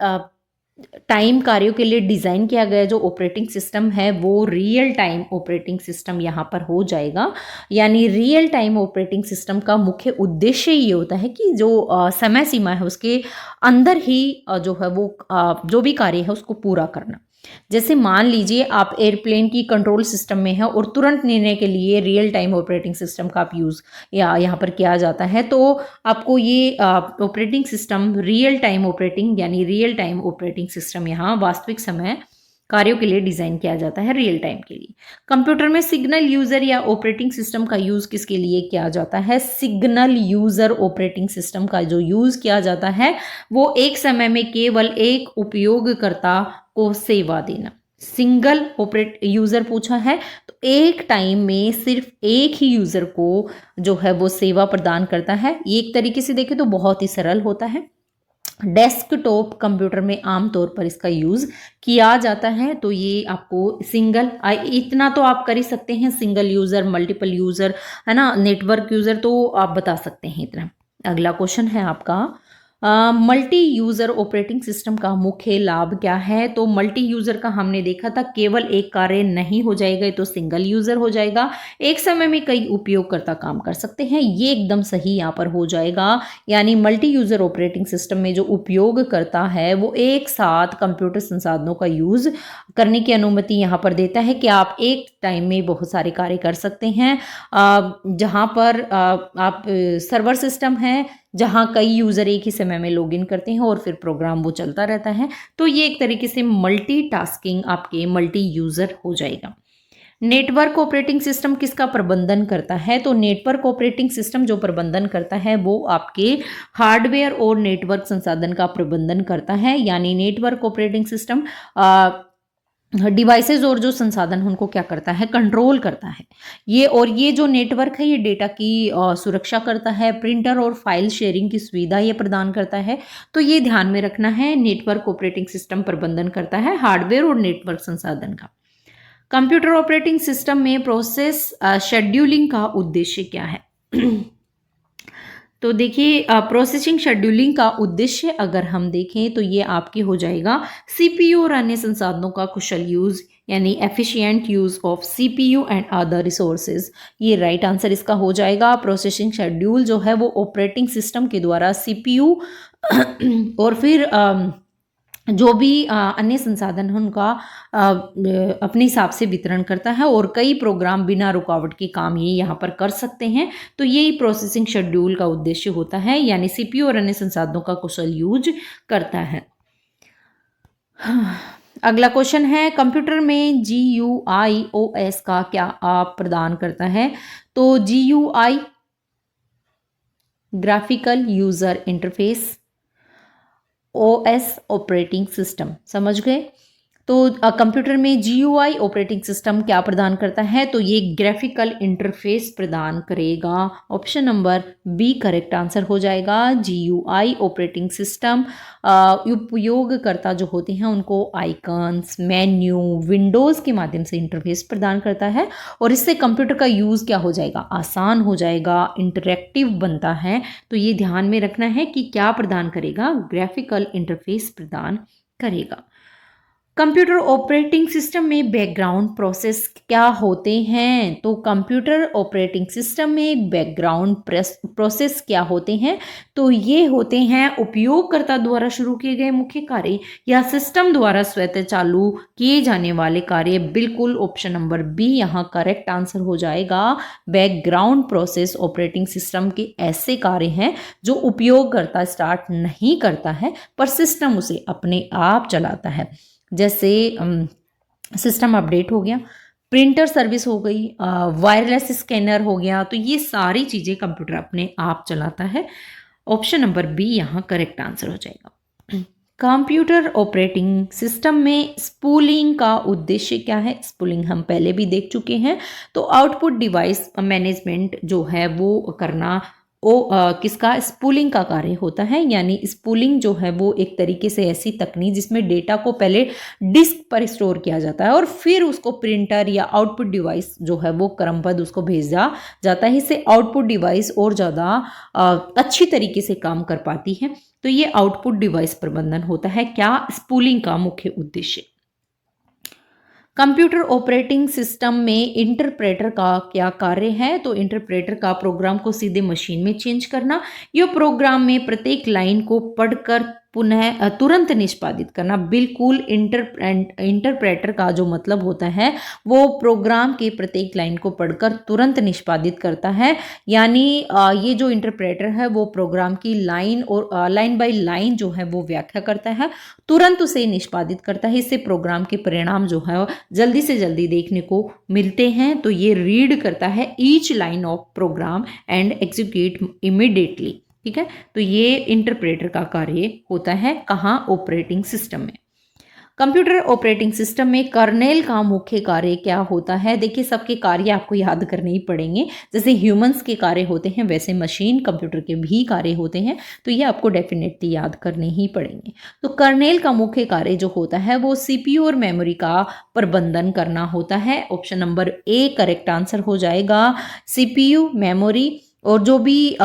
टाइम कार्यों के लिए डिजाइन किया गया जो ऑपरेटिंग सिस्टम है वो रियल टाइम ऑपरेटिंग सिस्टम यहाँ पर हो जाएगा। यानी रियल टाइम ऑपरेटिंग सिस्टम का मुख्य उद्देश्य ये होता है कि जो समय सीमा है उसके अंदर ही जो है वो जो भी कार्य है उसको पूरा करना। जैसे मान लीजिए आप एयरप्लेन की कंट्रोल सिस्टम में है और तुरंत निर्णय के लिए रियल टाइम ऑपरेटिंग सिस्टम का आप यूज़ या यहाँ पर किया जाता है, तो आपको ये operating system real time operating यानी रियल टाइम ऑपरेटिंग सिस्टम यहाँ वास्तविक समय कार्यों के लिए डिज़ाइन किया जाता है रियल टाइम के लिए। कंप्यूटर में सिग्नल यूज़र या ऑपरेटिंग सिस्टम का यूज़ किसके लिए किया जाता है? सिग्नल यूज़र ऑपरेटिंग सिस्टम का जो यूज़ किया जाता है वो एक समय में केवल एक उपयोगकर्ता को सेवा देना। सिंगल ऑपरेट यूज़र पूछा है तो एक टाइम में सिर्फ एक ही यूज़र को जो है वो सेवा प्रदान करता है। ये एक तरीके से देखें तो बहुत ही सरल होता है। डेस्कटॉप कंप्यूटर में आमतौर पर इसका यूज़ किया जाता है। तो ये आपको सिंगल इतना तो आप कर ही सकते हैं, सिंगल यूज़र, मल्टीपल यूज़र, है ना, नेटवर्क यूज़र तो आप बता सकते हैं इतना। अगला क्वेश्चन है आपका, मल्टी यूज़र ऑपरेटिंग सिस्टम का मुख्य लाभ क्या है? तो मल्टी यूज़र का हमने देखा था केवल एक कार्य नहीं हो जाएगा, तो सिंगल यूज़र हो जाएगा। एक समय में कई उपयोगकर्ता काम कर सकते हैं, ये एकदम सही यहाँ पर हो जाएगा। यानी मल्टी यूज़र ऑपरेटिंग सिस्टम में जो उपयोगकर्ता है वो एक साथ कंप्यूटर संसाधनों का यूज़ करने की अनुमति यहाँ पर देता है कि आप एक टाइम में बहुत सारे कार्य कर सकते हैं। जहाँ पर आप सर्वर सिस्टम है जहाँ कई यूज़र एक ही समय में लॉगिन करते हैं और फिर प्रोग्राम वो चलता रहता है। तो ये एक तरीके से मल्टीटास्किंग आपके मल्टी यूज़र हो जाएगा। नेटवर्क ऑपरेटिंग सिस्टम किसका प्रबंधन करता है? तो नेटवर्क ऑपरेटिंग सिस्टम जो प्रबंधन करता है वो आपके हार्डवेयर और नेटवर्क संसाधन का प्रबंधन करता है। यानी नेटवर्क ऑपरेटिंग सिस्टम डिवाइसेज और जो संसाधन उनको क्या करता है? कंट्रोल करता है। ये जो नेटवर्क है ये डेटा की सुरक्षा करता है, प्रिंटर और फाइल शेयरिंग की सुविधा ये प्रदान करता है। तो ये ध्यान में रखना है, नेटवर्क ऑपरेटिंग सिस्टम प्रबंधन करता है हार्डवेयर और नेटवर्क संसाधन का। कंप्यूटर ऑपरेटिंग सिस्टम में प्रोसेस शेड्यूलिंग का उद्देश्य क्या है? तो देखिए प्रोसेसिंग शेड्यूलिंग का उद्देश्य अगर हम देखें तो ये आपकी हो जाएगा सीपीयू और अन्य संसाधनों का कुशल यूज़, यानी efficient use of CPU and other resources. ये राइट आंसर इसका हो जाएगा। प्रोसेसिंग शेड्यूल जो है वो ऑपरेटिंग सिस्टम के द्वारा सीपीयू और फिर जो भी अन्य संसाधन है उनका अपने हिसाब से वितरण करता है और कई प्रोग्राम बिना रुकावट के काम ये यहाँ पर कर सकते हैं। तो यही प्रोसेसिंग शेड्यूल का उद्देश्य होता है, यानी सीपीयू और अन्य संसाधनों का कुशल यूज करता है। अगला क्वेश्चन है, कंप्यूटर में GUI OS का क्या आप प्रदान करता है? तो GUI graphical user interface, OS operating system, समझ गए? तो कंप्यूटर में GUI ऑपरेटिंग सिस्टम क्या प्रदान करता है? तो ये ग्राफिकल इंटरफेस प्रदान करेगा। Option number B correct answer हो जाएगा। GUI ऑपरेटिंग सिस्टम उपयोगकर्ता जो होते हैं उनको आइकन्स, मेन्यू, विंडोज़ के माध्यम से इंटरफेस प्रदान करता है और इससे कंप्यूटर का यूज़ क्या हो जाएगा? आसान हो जाएगा, इंटरेक्टिव बनता है। तो ये ध्यान में रखना है कि क्या प्रदान करेगा? ग्राफिकल इंटरफेस प्रदान करेगा। कंप्यूटर ऑपरेटिंग सिस्टम में बैकग्राउंड प्रोसेस क्या होते हैं? तो कंप्यूटर ऑपरेटिंग सिस्टम में बैकग्राउंड प्रोसेस क्या होते हैं? तो ये होते हैं उपयोगकर्ता द्वारा शुरू किए गए मुख्य कार्य या सिस्टम द्वारा स्वतः चालू किए जाने वाले कार्य। बिल्कुल ऑप्शन नंबर बी यहाँ करेक्ट आंसर हो जाएगा। बैकग्राउंड प्रोसेस ऑपरेटिंग सिस्टम के ऐसे कार्य हैं जो उपयोगकर्ता स्टार्ट नहीं करता है पर सिस्टम उसे अपने आप चलाता है। जैसे सिस्टम अपडेट हो गया, प्रिंटर सर्विस हो गई, वायरलेस स्कैनर हो गया। तो ये सारी चीज़ें कंप्यूटर अपने आप चलाता है। ऑप्शन नंबर बी यहाँ करेक्ट आंसर हो जाएगा। कंप्यूटर ऑपरेटिंग सिस्टम में स्पूलिंग का उद्देश्य क्या है? स्पूलिंग हम पहले भी देख चुके हैं। तो आउटपुट डिवाइस मैनेजमेंट जो है वो करना किसका? स्पूलिंग का कार्य होता है। यानी स्पूलिंग जो है वो एक तरीके से ऐसी तकनीक जिसमें डेटा को पहले डिस्क पर स्टोर किया जाता है और फिर उसको प्रिंटर या आउटपुट डिवाइस जो है वो क्रमबद्ध उसको भेजा जाता है। इससे आउटपुट डिवाइस और ज़्यादा अच्छी तरीके से काम कर पाती है। तो ये आउटपुट डिवाइस प्रबंधन होता है क्या? स्पूलिंग का मुख्य उद्देश्य। कंप्यूटर ऑपरेटिंग सिस्टम में इंटरप्रेटर का क्या कार्य है? तो इंटरप्रेटर का प्रोग्राम को सीधे मशीन में चेंज करना। यह प्रोग्राम में प्रत्येक लाइन को पढ़कर पुनः तुरंत निष्पादित करना। बिल्कुल इंटरप्रेटर का जो मतलब होता है वो प्रोग्राम के प्रत्येक लाइन को पढ़कर तुरंत निष्पादित करता है। यानी ये जो इंटरप्रेटर है वो प्रोग्राम की लाइन और लाइन बाय लाइन जो है वो व्याख्या करता है, तुरंत उसे निष्पादित करता है। इससे प्रोग्राम के परिणाम जो है जल्दी से जल्दी देखने को मिलते हैं। तो ये रीड करता है each line of program and execute immediately. ठीक है, तो ये इंटरप्रेटर का कार्य होता है कहाँ? ऑपरेटिंग सिस्टम में। कंप्यूटर ऑपरेटिंग सिस्टम में कर्नेल का मुख्य कार्य क्या होता है? देखिए, सबके कार्य आपको याद करने ही पड़ेंगे। जैसे ह्यूमंस के कार्य होते हैं वैसे मशीन कंप्यूटर के भी कार्य होते हैं, तो ये आपको डेफिनेटली याद करने ही पड़ेंगे। तो कर्नेल का मुख्य कार्य जो होता है वो सीपीयू और मेमोरी का प्रबंधन करना होता है। Option number A correct answer हो जाएगा। सीपीयू, मेमोरी और जो भी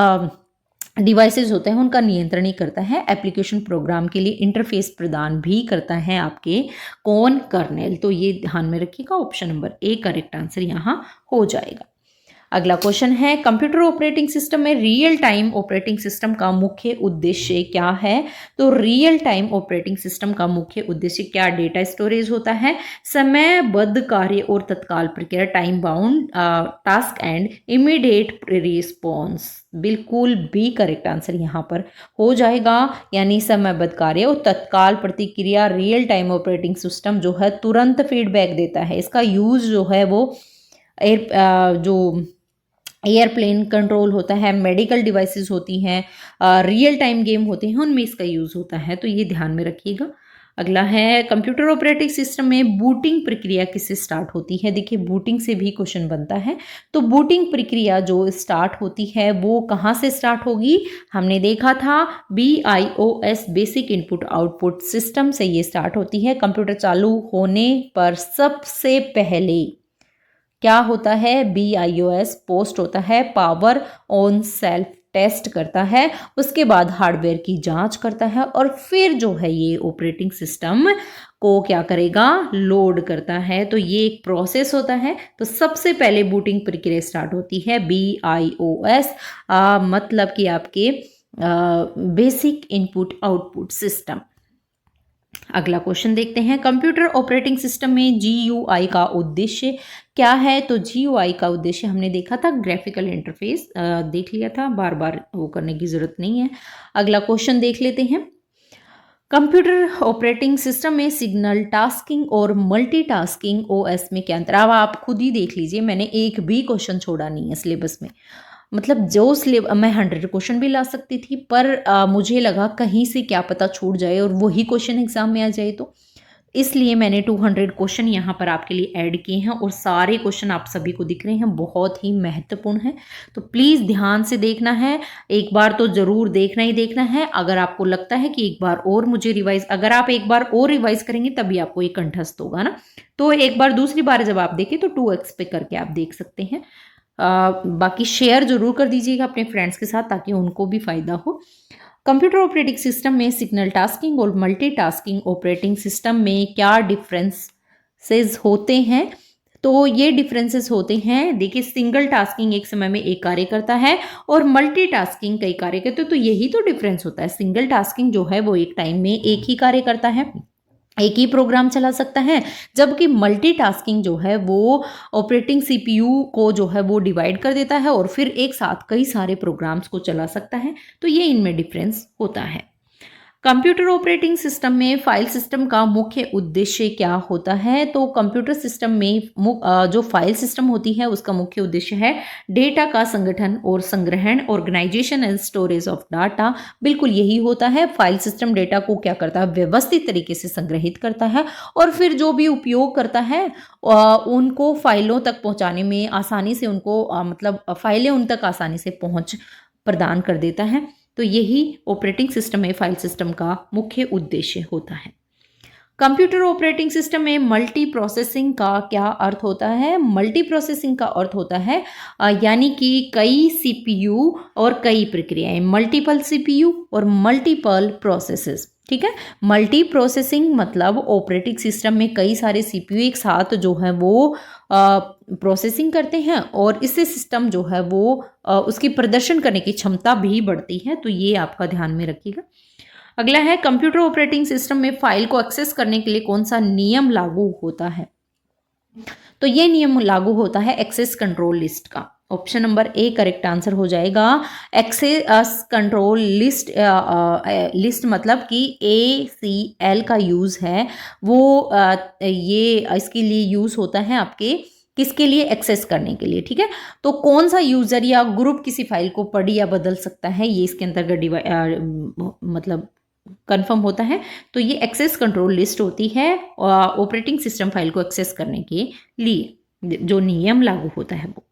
डिवाइसेस होते हैं उनका नियंत्रण ही करता है। एप्लीकेशन प्रोग्राम के लिए इंटरफेस प्रदान भी करता है आपके कौन? कर्नेल। तो ये ध्यान में रखिएगा, option number A correct answer यहाँ हो जाएगा। अगला क्वेश्चन है, कंप्यूटर ऑपरेटिंग सिस्टम में रियल टाइम ऑपरेटिंग सिस्टम का मुख्य उद्देश्य क्या है? तो रियल टाइम ऑपरेटिंग सिस्टम का मुख्य उद्देश्य क्या? डेटा स्टोरेज होता है, समयबद्ध कार्य और तत्काल प्रक्रिया, time bound task and immediate response. बिल्कुल बी करेक्ट आंसर यहाँ पर हो जाएगा, यानी समयबद्ध कार्य और तत्काल प्रतिक्रिया। रियल टाइम ऑपरेटिंग सिस्टम जो है तुरंत फीडबैक देता है। इसका यूज जो है वो एयरप्लेन कंट्रोल होता है, मेडिकल डिवाइसेस होती हैं, रियल टाइम गेम होते हैं, उनमें इसका यूज़ होता है। तो ये ध्यान में रखिएगा। अगला है, कंप्यूटर ऑपरेटिंग सिस्टम में बूटिंग प्रक्रिया किससे स्टार्ट होती है? देखिए, बूटिंग से भी क्वेश्चन बनता है। तो बूटिंग प्रक्रिया जो स्टार्ट होती है वो कहाँ से स्टार्ट होगी? हमने देखा था BIOS basic input output system से ये स्टार्ट होती है। कंप्यूटर चालू होने पर सबसे पहले क्या होता है? BIOS पोस्ट होता है, पावर ऑन सेल्फ टेस्ट करता है, उसके बाद हार्डवेयर की जांच करता है और फिर जो है ये ऑपरेटिंग सिस्टम को क्या करेगा? लोड करता है। तो ये एक प्रोसेस होता है। तो सबसे पहले बूटिंग प्रक्रिया स्टार्ट होती है BIOS, मतलब कि आपके बेसिक इनपुट आउटपुट सिस्टम। अगला क्वेश्चन देखते हैं, कंप्यूटर ऑपरेटिंग सिस्टम में GUI का उद्देश्य क्या है? तो GUI का उद्देश्य हमने देखा था, ग्राफिकल इंटरफेस देख लिया था, बार बार वो करने की जरूरत नहीं है। अगला क्वेश्चन देख लेते हैं, कंप्यूटर ऑपरेटिंग सिस्टम में सिग्नल टास्किंग और मल्टीटास्किंग OS में क्या अंतर? अब आप खुद ही देख लीजिए, मैंने एक भी क्वेश्चन छोड़ा नहीं है सिलेबस में। मतलब जो मैं 100 क्वेश्चन भी ला सकती थी, पर मुझे लगा कहीं से क्या पता छूट जाए और वही क्वेश्चन एग्जाम में आ जाए, तो इसलिए मैंने 200 क्वेश्चन यहाँ पर आपके लिए ऐड किए हैं और सारे क्वेश्चन आप सभी को दिख रहे हैं, बहुत ही महत्वपूर्ण है। तो प्लीज़ ध्यान से देखना है, एक बार तो ज़रूर देखना ही देखना है। अगर आपको लगता है कि एक बार और मुझे रिवाइज, अगर आप एक बार और रिवाइज करेंगे तभी आपको ये कंठस्थ होगा ना, तो एक बार दूसरी बार जब आप देखें तो 2x पे करके आप देख सकते हैं। बाकी शेयर जरूर कर दीजिएगा अपने फ्रेंड्स के साथ ताकि उनको भी फायदा हो। कंप्यूटर ऑपरेटिंग सिस्टम में सिग्नल टास्किंग और मल्टीटास्किंग ऑपरेटिंग सिस्टम में क्या डिफरेंसेस होते हैं? तो ये डिफरेंसेस होते हैं, देखिए, सिंगल टास्किंग एक समय में एक कार्य करता है और मल्टीटास्किंग कई कार्य करते हैं। तो यही तो डिफरेंस होता है। सिंगल टास्किंग जो है वो एक टाइम में एक ही कार्य करता है, एक ही प्रोग्राम चला सकता है, जबकि मल्टीटास्किंग जो है वो ऑपरेटिंग CPU को जो है वो डिवाइड कर देता है और फिर एक साथ कई सारे प्रोग्राम्स को चला सकता है। तो ये इनमें डिफरेंस होता है। कंप्यूटर ऑपरेटिंग सिस्टम में फाइल सिस्टम का मुख्य उद्देश्य क्या होता है? तो कंप्यूटर सिस्टम में जो फाइल सिस्टम होती है उसका मुख्य उद्देश्य है डेटा का संगठन और संग्रहण, organisation and storage of data. बिल्कुल यही होता है। फाइल सिस्टम डेटा को क्या करता है? व्यवस्थित तरीके से संग्रहित करता है और फिर जो भी उपयोग करता है उनको फाइलों तक पहुंचाने में आसानी से, उनको मतलब फाइलें उन तक आसानी से पहुंच प्रदान कर देता है। तो यही ऑपरेटिंग सिस्टम में फाइल सिस्टम का मुख्य उद्देश्य होता है। कंप्यूटर ऑपरेटिंग सिस्टम में मल्टी प्रोसेसिंग का क्या अर्थ होता है? मल्टी प्रोसेसिंग का अर्थ होता है यानी कि कई CPU और कई प्रक्रियाएं, मल्टीपल CPU और मल्टीपल प्रोसेसेस। ठीक है, मल्टी प्रोसेसिंग मतलब ऑपरेटिंग सिस्टम में कई सारे CPU एक साथ जो है वो प्रोसेसिंग करते हैं और इससे सिस्टम जो है वो उसकी प्रदर्शन करने की क्षमता भी बढ़ती है। तो ये आपका ध्यान में रखिएगा। अगला है कंप्यूटर ऑपरेटिंग सिस्टम में फाइल को एक्सेस करने के लिए कौन सा नियम लागू होता है? तो ये नियम लागू होता है एक्सेस कंट्रोल लिस्ट का। Option number A correct answer हो जाएगा। एक्सेस कंट्रोल लिस्ट लिस्ट मतलब कि ACL का यूज़ है वो ये इसके लिए यूज़ होता है आपके किसके लिए? एक्सेस करने के लिए, ठीक है। तो कौन सा यूज़र या ग्रुप किसी फाइल को पढ़ या बदल सकता है, ये इसके अंतर्गत मतलब कंफर्म होता है। तो ये एक्सेस कंट्रोल लिस्ट होती है ऑपरेटिंग सिस्टम फाइल को एक्सेस करने के लिए जो नियम लागू होता है वो।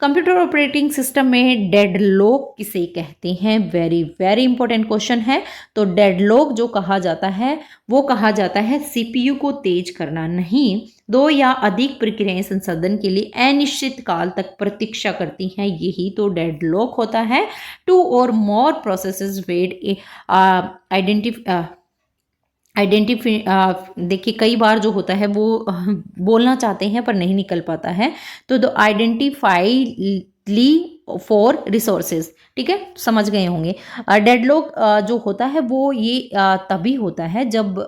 कंप्यूटर ऑपरेटिंग सिस्टम में डेडलॉक किसे कहते हैं? वेरी वेरी इंपॉर्टेंट क्वेश्चन है। तो डेडलॉक जो कहा जाता है वो कहा जाता है CPU को तेज करना नहीं, दो या अधिक प्रक्रियाएं संसाधन के लिए अनिश्चित काल तक प्रतीक्षा करती हैं, यही तो डेडलॉक होता है। 2 और मोर प्रोसेसेस वेट देखिए कई बार जो होता है वो बोलना चाहते हैं पर नहीं निकल पाता है। तो द आइडेंटिफाइली फॉर रिसोर्सेज, ठीक है, समझ गए होंगे। डेडलॉक जो होता है वो ये तभी होता है जब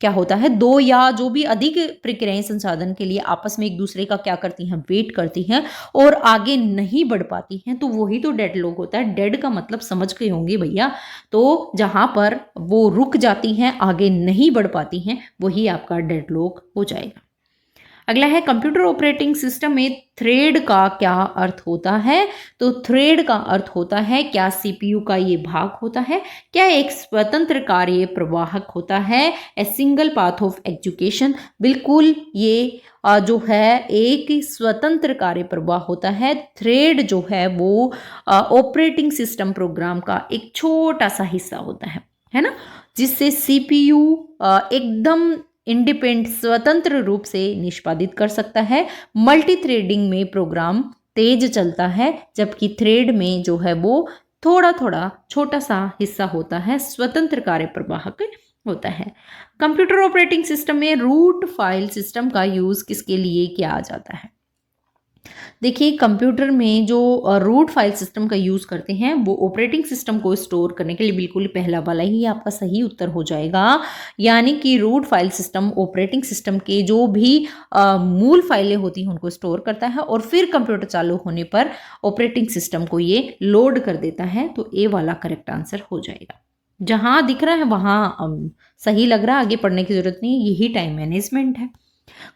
क्या होता है, दो या जो भी अधिक प्रक्रियाएं संसाधन के लिए आपस में एक दूसरे का क्या करती हैं? वेट करती हैं और आगे नहीं बढ़ पाती हैं, तो वही तो डेडलॉक होता है। डेड का मतलब समझ गए होंगे भैया, तो जहां पर वो रुक जाती हैं, आगे नहीं बढ़ पाती हैं, वही आपका डेडलॉक हो जाएगा। अगला है कंप्यूटर ऑपरेटिंग सिस्टम में थ्रेड का क्या अर्थ होता है? तो थ्रेड का अर्थ होता है क्या CPU का ये भाग होता है, क्या एक स्वतंत्र कार्य प्रवाहक होता है, a single path of execution. बिल्कुल ये जो है एक स्वतंत्र कार्य प्रवाह होता है। थ्रेड जो है वो ऑपरेटिंग सिस्टम प्रोग्राम का एक छोटा सा हिस्सा होता है ना, जिससे CPU एकदम इंडिपेंडेंट स्वतंत्र रूप से निष्पादित कर सकता है। मल्टी थ्रेडिंग में प्रोग्राम तेज चलता है, जबकि थ्रेड में जो है वो थोड़ा थोड़ा छोटा सा हिस्सा होता है, स्वतंत्र कार्य प्रवाहक होता है। कंप्यूटर ऑपरेटिंग सिस्टम में रूट फाइल सिस्टम का यूज किसके लिए किया जाता है? देखिए कंप्यूटर में जो रूट फाइल सिस्टम का यूज़ करते हैं वो ऑपरेटिंग सिस्टम को स्टोर करने के लिए, बिल्कुल पहला वाला ही आपका सही उत्तर हो जाएगा। यानी कि root file system operating system के जो भी मूल फाइलें होती हैं उनको स्टोर करता है और फिर कंप्यूटर चालू होने पर ऑपरेटिंग सिस्टम को ये लोड कर देता है। तो ए वाला करेक्ट आंसर हो जाएगा। जहाँ दिख रहा है वहाँ सही लग रहा है, आगे पढ़ने की जरूरत नहीं है, यही टाइम मैनेजमेंट है।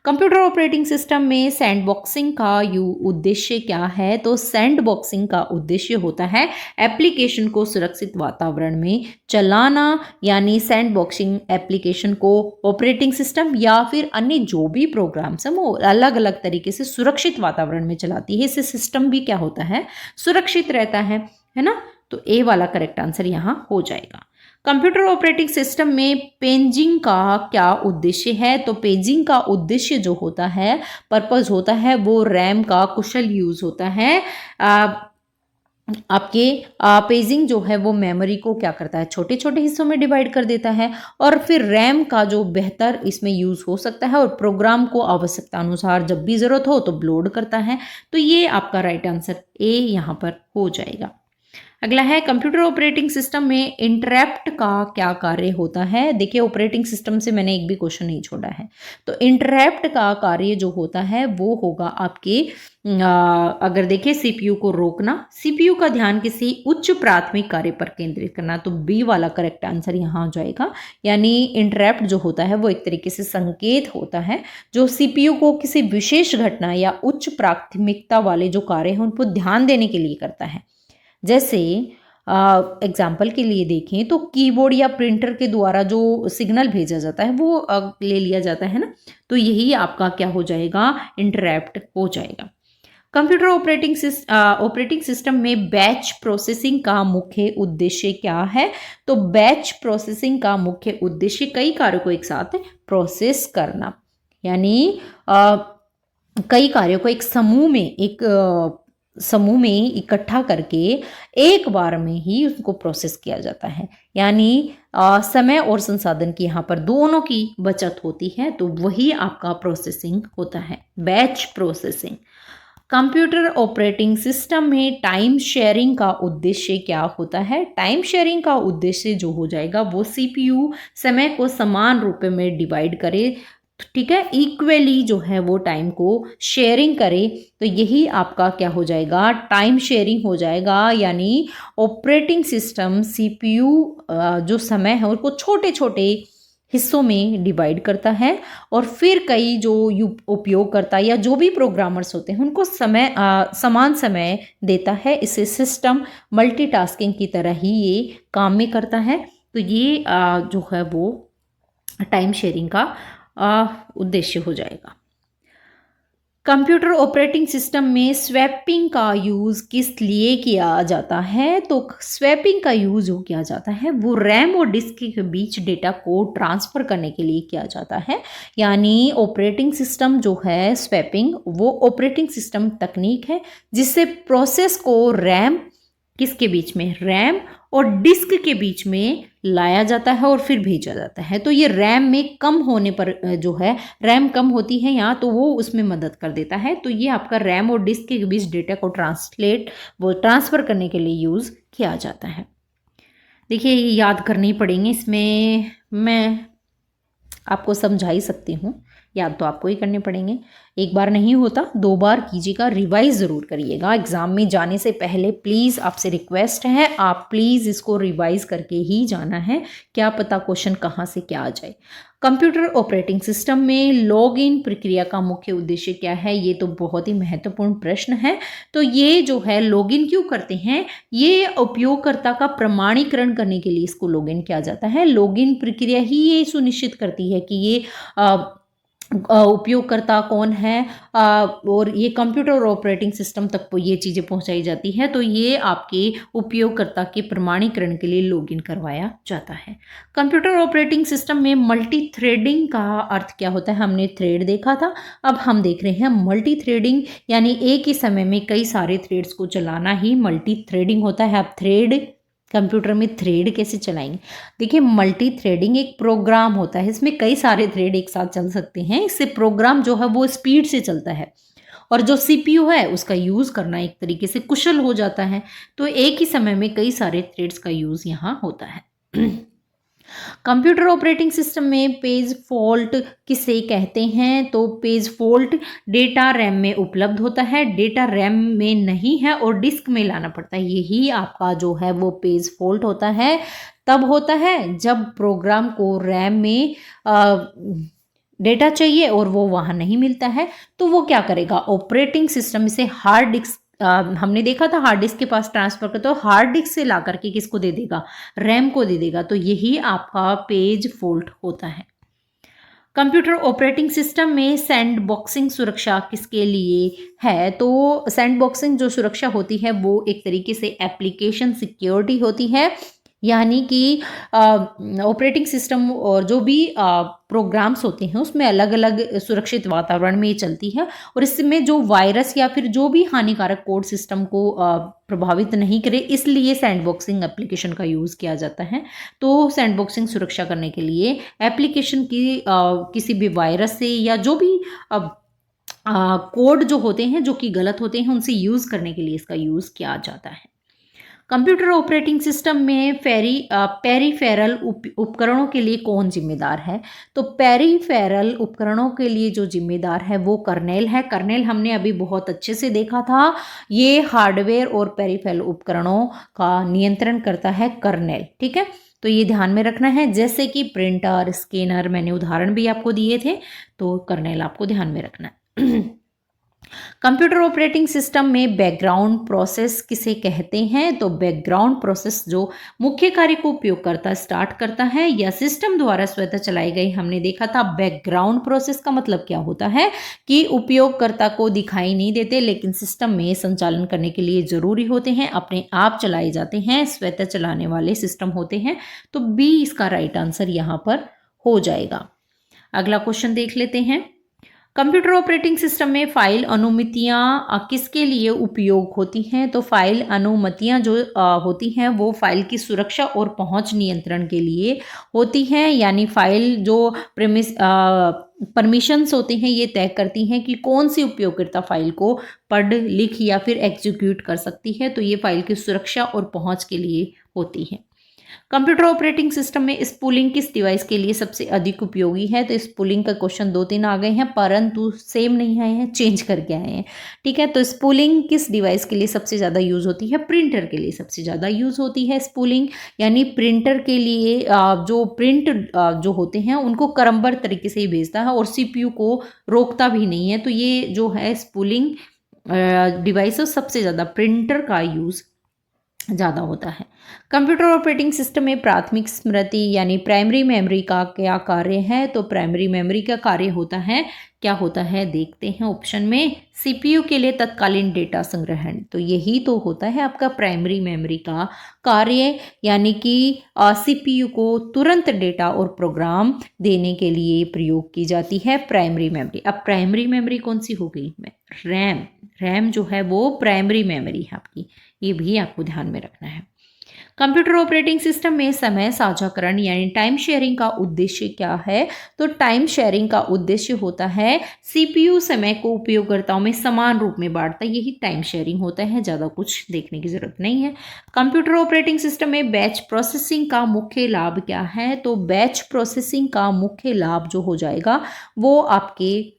कंप्यूटर ऑपरेटिंग सिस्टम में सैंडबॉक्सिंग का उद्देश्य क्या है? तो सैंडबॉक्सिंग का उद्देश्य होता है एप्लीकेशन को सुरक्षित वातावरण में चलाना, यानी सैंडबॉक्सिंग एप्लीकेशन को ऑपरेटिंग सिस्टम या फिर अन्य जो भी प्रोग्राम्स हैं वो अलग अलग तरीके से सुरक्षित वातावरण में चलाती है। इससे सिस्टम भी क्या होता है? सुरक्षित रहता है ना। तो ए वाला करेक्ट आंसर यहाँ हो जाएगा। कंप्यूटर ऑपरेटिंग सिस्टम में पेजिंग का क्या उद्देश्य है? तो पेजिंग का उद्देश्य जो होता है, पर्पस होता है, वो रैम का कुशल यूज होता है। आपके पेजिंग जो है वो मेमोरी को क्या करता है? छोटे छोटे हिस्सों में डिवाइड कर देता है और फिर रैम का जो बेहतर इसमें यूज़ हो सकता है और प्रोग्राम को आवश्यकता अनुसार जब भी ज़रूरत हो तो लोड करता है। तो ये आपका राइट आंसर ए यहाँ पर हो जाएगा। अगला है कंप्यूटर ऑपरेटिंग सिस्टम में इंटरप्ट का क्या कार्य होता है? देखिए ऑपरेटिंग सिस्टम से मैंने एक भी क्वेश्चन नहीं छोड़ा है। तो इंटरप्ट का कार्य जो होता है वो होगा आपके अगर देखिए CPU को रोकना, CPU का ध्यान किसी उच्च प्राथमिक कार्य पर केंद्रित करना। तो बी वाला करेक्ट आंसर यहाँ हो जाएगा। यानी इंटरप्ट जो होता है वो एक तरीके से संकेत होता है जो CPU को किसी विशेष घटना या उच्च प्राथमिकता वाले जो कार्य हैं उन पर ध्यान देने के लिए करता है। जैसे एग्जाम्पल के लिए देखें तो कीबोर्ड या प्रिंटर के द्वारा जो सिग्नल भेजा जाता है वो ले लिया जाता है ना। तो यही आपका क्या हो जाएगा? इंटरप्ट हो जाएगा। कंप्यूटर ऑपरेटिंग सिस्टम में बैच प्रोसेसिंग का मुख्य उद्देश्य क्या है? तो बैच प्रोसेसिंग का मुख्य उद्देश्य कई कार्यों को एक साथ प्रोसेस करना, यानी कई कार्यों को एक समूह में इकट्ठा करके एक बार में ही उसको प्रोसेस किया जाता है। यानी समय और संसाधन की यहाँ पर दोनों की बचत होती है। तो वही आपका प्रोसेसिंग होता है, batch processing. Computer operating system में टाइम शेयरिंग का उद्देश्य क्या होता है? टाइम शेयरिंग का उद्देश्य जो हो जाएगा वो सीपीयू समय को समान रूप में डिवाइड करे, ठीक है, इक्वली जो है वो टाइम को शेयरिंग करे। तो यही आपका क्या हो जाएगा? टाइम शेयरिंग हो जाएगा। यानी ऑपरेटिंग सिस्टम सीपीयू जो समय है उसको छोटे छोटे हिस्सों में डिवाइड करता है और फिर कई जो उपयोगकर्ता या जो भी प्रोग्रामर्स होते हैं उनको समान समय देता है। इसे सिस्टम मल्टीटास्किंग की तरह ही ये काम में करता है। तो ये जो है वो टाइम शेयरिंग का उद्देश्य हो जाएगा। कंप्यूटर ऑपरेटिंग सिस्टम में स्वैपिंग का यूज़ किस लिए किया जाता है? तो स्वैपिंग का यूज़ जो किया जाता है वो रैम और डिस्क के बीच डेटा को ट्रांसफ़र करने के लिए किया जाता है। यानी ऑपरेटिंग सिस्टम जो है स्वैपिंग वो ऑपरेटिंग सिस्टम तकनीक है जिससे प्रोसेस को रैम किसके बीच में? रैम और डिस्क के बीच में लाया जाता है और फिर भेजा जाता है। तो ये रैम में कम होने पर जो है, रैम कम होती है यहाँ तो वो उसमें मदद कर देता है। तो ये आपका रैम और डिस्क के बीच डेटा को ट्रांसफ़र करने के लिए यूज़ किया जाता है। देखिए ये याद करने ही पड़ेंगे, इसमें मैं आपको समझा ही सकती हूँ, याद तो आपको ही करने पड़ेंगे। एक बार नहीं होता 2 बार कीजिएगा, रिवाइज ज़रूर करिएगा। एग्ज़ाम में जाने से पहले प्लीज़ आपसे रिक्वेस्ट है, आप प्लीज़ इसको रिवाइज करके ही जाना है, क्या पता क्वेश्चन कहाँ से क्या आ जाए। कंप्यूटर ऑपरेटिंग सिस्टम में लॉगिन प्रक्रिया का मुख्य उद्देश्य क्या है? ये तो बहुत ही महत्वपूर्ण प्रश्न है। तो ये जो है लॉगिन क्यों करते हैं? ये उपयोगकर्ता का प्रमाणीकरण करने के लिए इसको लॉगिन किया जाता है। लॉगिन प्रक्रिया ही ये सुनिश्चित करती है कि ये उपयोगकर्ता कौन है और ये कंप्यूटर और ऑपरेटिंग सिस्टम तक ये चीज़ें पहुंचाई जाती है। तो ये आपके उपयोगकर्ता के प्रमाणीकरण के लिए लॉगिन करवाया जाता है। कंप्यूटर ऑपरेटिंग सिस्टम में मल्टी थ्रेडिंग का अर्थ क्या होता है? हमने थ्रेड देखा था, अब हम देख रहे हैं मल्टी थ्रेडिंग, यानी एक ही समय में कई सारे थ्रेड्स को चलाना ही मल्टी थ्रेडिंग होता है। आप थ्रेड कंप्यूटर में थ्रेड कैसे चलाएंगे? देखिए मल्टी थ्रेडिंग एक प्रोग्राम होता है, इसमें कई सारे थ्रेड एक साथ चल सकते हैं। इससे प्रोग्राम जो है वो स्पीड से चलता है और जो सीपीयू है उसका यूज़ करना एक तरीके से कुशल हो जाता है। तो एक ही समय में कई सारे थ्रेड्स का यूज़ यहाँ होता है। कंप्यूटर ऑपरेटिंग सिस्टम में पेज फॉल्ट किसे कहते हैं? तो पेज फॉल्ट डेटा रैम में उपलब्ध होता है, डेटा रैम में नहीं है और डिस्क में लाना पड़ता है, यही आपका जो है वो पेज फॉल्ट होता है। तब होता है जब प्रोग्राम को रैम में डेटा चाहिए और वो वहाँ नहीं मिलता है। तो वो क्या करेगा? ऑपरेटिंग सिस्टम से हार्ड डिस्क, हमने देखा था हार्ड डिस्क के पास ट्रांसफर करते, तो हार्ड डिस्क से ला करके किसको दे देगा? रैम को दे देगा। तो यही आपका पेज फॉल्ट होता है। कंप्यूटर ऑपरेटिंग सिस्टम में सैंडबॉक्सिंग सुरक्षा किसके लिए है? तो सैंडबॉक्सिंग जो सुरक्षा होती है वो एक तरीके से एप्लीकेशन सिक्योरिटी होती है। यानी कि ऑपरेटिंग सिस्टम और जो भी प्रोग्राम्स होते हैं उसमें अलग अलग सुरक्षित वातावरण में ये चलती है और इसमें जो वायरस या फिर जो भी हानिकारक कोड सिस्टम को प्रभावित नहीं करे, इसलिए सैंडबॉक्सिंग एप्लीकेशन का यूज़ किया जाता है। तो सैंडबॉक्सिंग सुरक्षा करने के लिए एप्लीकेशन की किसी भी वायरस से या जो भी कोड जो होते हैं जो कि गलत होते हैं उनसे यूज़ करने के लिए इसका यूज़ किया जाता है। कंप्यूटर ऑपरेटिंग सिस्टम में पेरीफेरल उपकरणों के लिए कौन जिम्मेदार है? तो पेरीफेरल उपकरणों के लिए जो जिम्मेदार है वो कर्नेल है। कर्नेल हमने अभी बहुत अच्छे से देखा था, ये हार्डवेयर और पेरीफेरल उपकरणों का नियंत्रण करता है कर्नेल, ठीक है। तो ये ध्यान में रखना है, जैसे कि प्रिंटर, स्कैनर, मैंने उदाहरण भी आपको दिए थे, तो कर्नेल आपको ध्यान में रखना है। कंप्यूटर ऑपरेटिंग सिस्टम में बैकग्राउंड प्रोसेस किसे कहते हैं? तो बैकग्राउंड प्रोसेस जो मुख्य कार्य को उपयोगकर्ता स्टार्ट करता है या सिस्टम द्वारा स्वतः चलाई गई, हमने देखा था बैकग्राउंड प्रोसेस का मतलब क्या होता है कि उपयोगकर्ता को दिखाई नहीं देते लेकिन सिस्टम में संचालन करने के लिए जरूरी होते हैं, अपने आप चलाए जाते हैं, स्वतः चलाने वाले सिस्टम होते हैं। तो बी इसका राइट आंसर यहाँ पर हो जाएगा। अगला क्वेश्चन देख लेते हैं। कंप्यूटर ऑपरेटिंग सिस्टम में फाइल अनुमतियां किसके लिए उपयोग होती हैं? तो फाइल अनुमतियां जो होती हैं वो फाइल की सुरक्षा और पहुंच नियंत्रण के लिए होती हैं। यानी फाइल जो परमिशंस होते हैं ये तय करती हैं कि कौन सी उपयोगकर्ता फाइल को पढ़, लिख या फिर एग्जीक्यूट कर सकती है। तो ये फाइल की सुरक्षा और पहुंच के लिए होती है। कंप्यूटर ऑपरेटिंग सिस्टम में स्पूलिंग किस डिवाइस के लिए सबसे अधिक उपयोगी है? तो स्पूलिंग का क्वेश्चन 2-3 आ गए हैं, परंतु सेम नहीं आए हैं, चेंज करके आए हैं। ठीक है, तो स्पूलिंग किस डिवाइस के लिए सबसे ज़्यादा यूज़ होती है? प्रिंटर के लिए सबसे ज़्यादा यूज़ होती है स्पूलिंग, यानी प्रिंटर के लिए जो प्रिंट जो होते हैं उनको क्रमबद्ध तरीके से ही भेजता है और सीपीयू को रोकता भी नहीं है। तो ये जो है स्पूलिंग डिवाइस सबसे ज़्यादा प्रिंटर का यूज़ ज़्यादा होता है। कंप्यूटर ऑपरेटिंग सिस्टम में प्राथमिक स्मृति यानी प्राइमरी मेमोरी का क्या कार्य है? तो प्राइमरी मेमोरी का कार्य होता है, क्या होता है देखते हैं ऑप्शन में, सीपीयू के लिए तत्कालीन डेटा संग्रहण। तो यही तो होता है आपका प्राइमरी मेमोरी का कार्य, यानी कि सीपीयू को तुरंत डेटा और प्रोग्राम देने के लिए प्रयोग की जाती है प्राइमरी मेमोरी। अब प्राइमरी मेमोरी कौन सी हो गई? रैम। रैम जो है वो प्राइमरी मेमोरी है आपकी, ये भी आपको ध्यान में रखना है। कंप्यूटर ऑपरेटिंग सिस्टम में समय साझाकरण यानी टाइम शेयरिंग का उद्देश्य क्या है? तो टाइम शेयरिंग का उद्देश्य होता है सीपीयू समय को उपयोगकर्ताओं में समान रूप में बांटता है, यही टाइम शेयरिंग होता है, ज़्यादा कुछ देखने की जरूरत नहीं है। कंप्यूटर ऑपरेटिंग सिस्टम में बैच प्रोसेसिंग का मुख्य लाभ क्या है? तो बैच प्रोसेसिंग का मुख्य लाभ जो हो जाएगा वो आपके,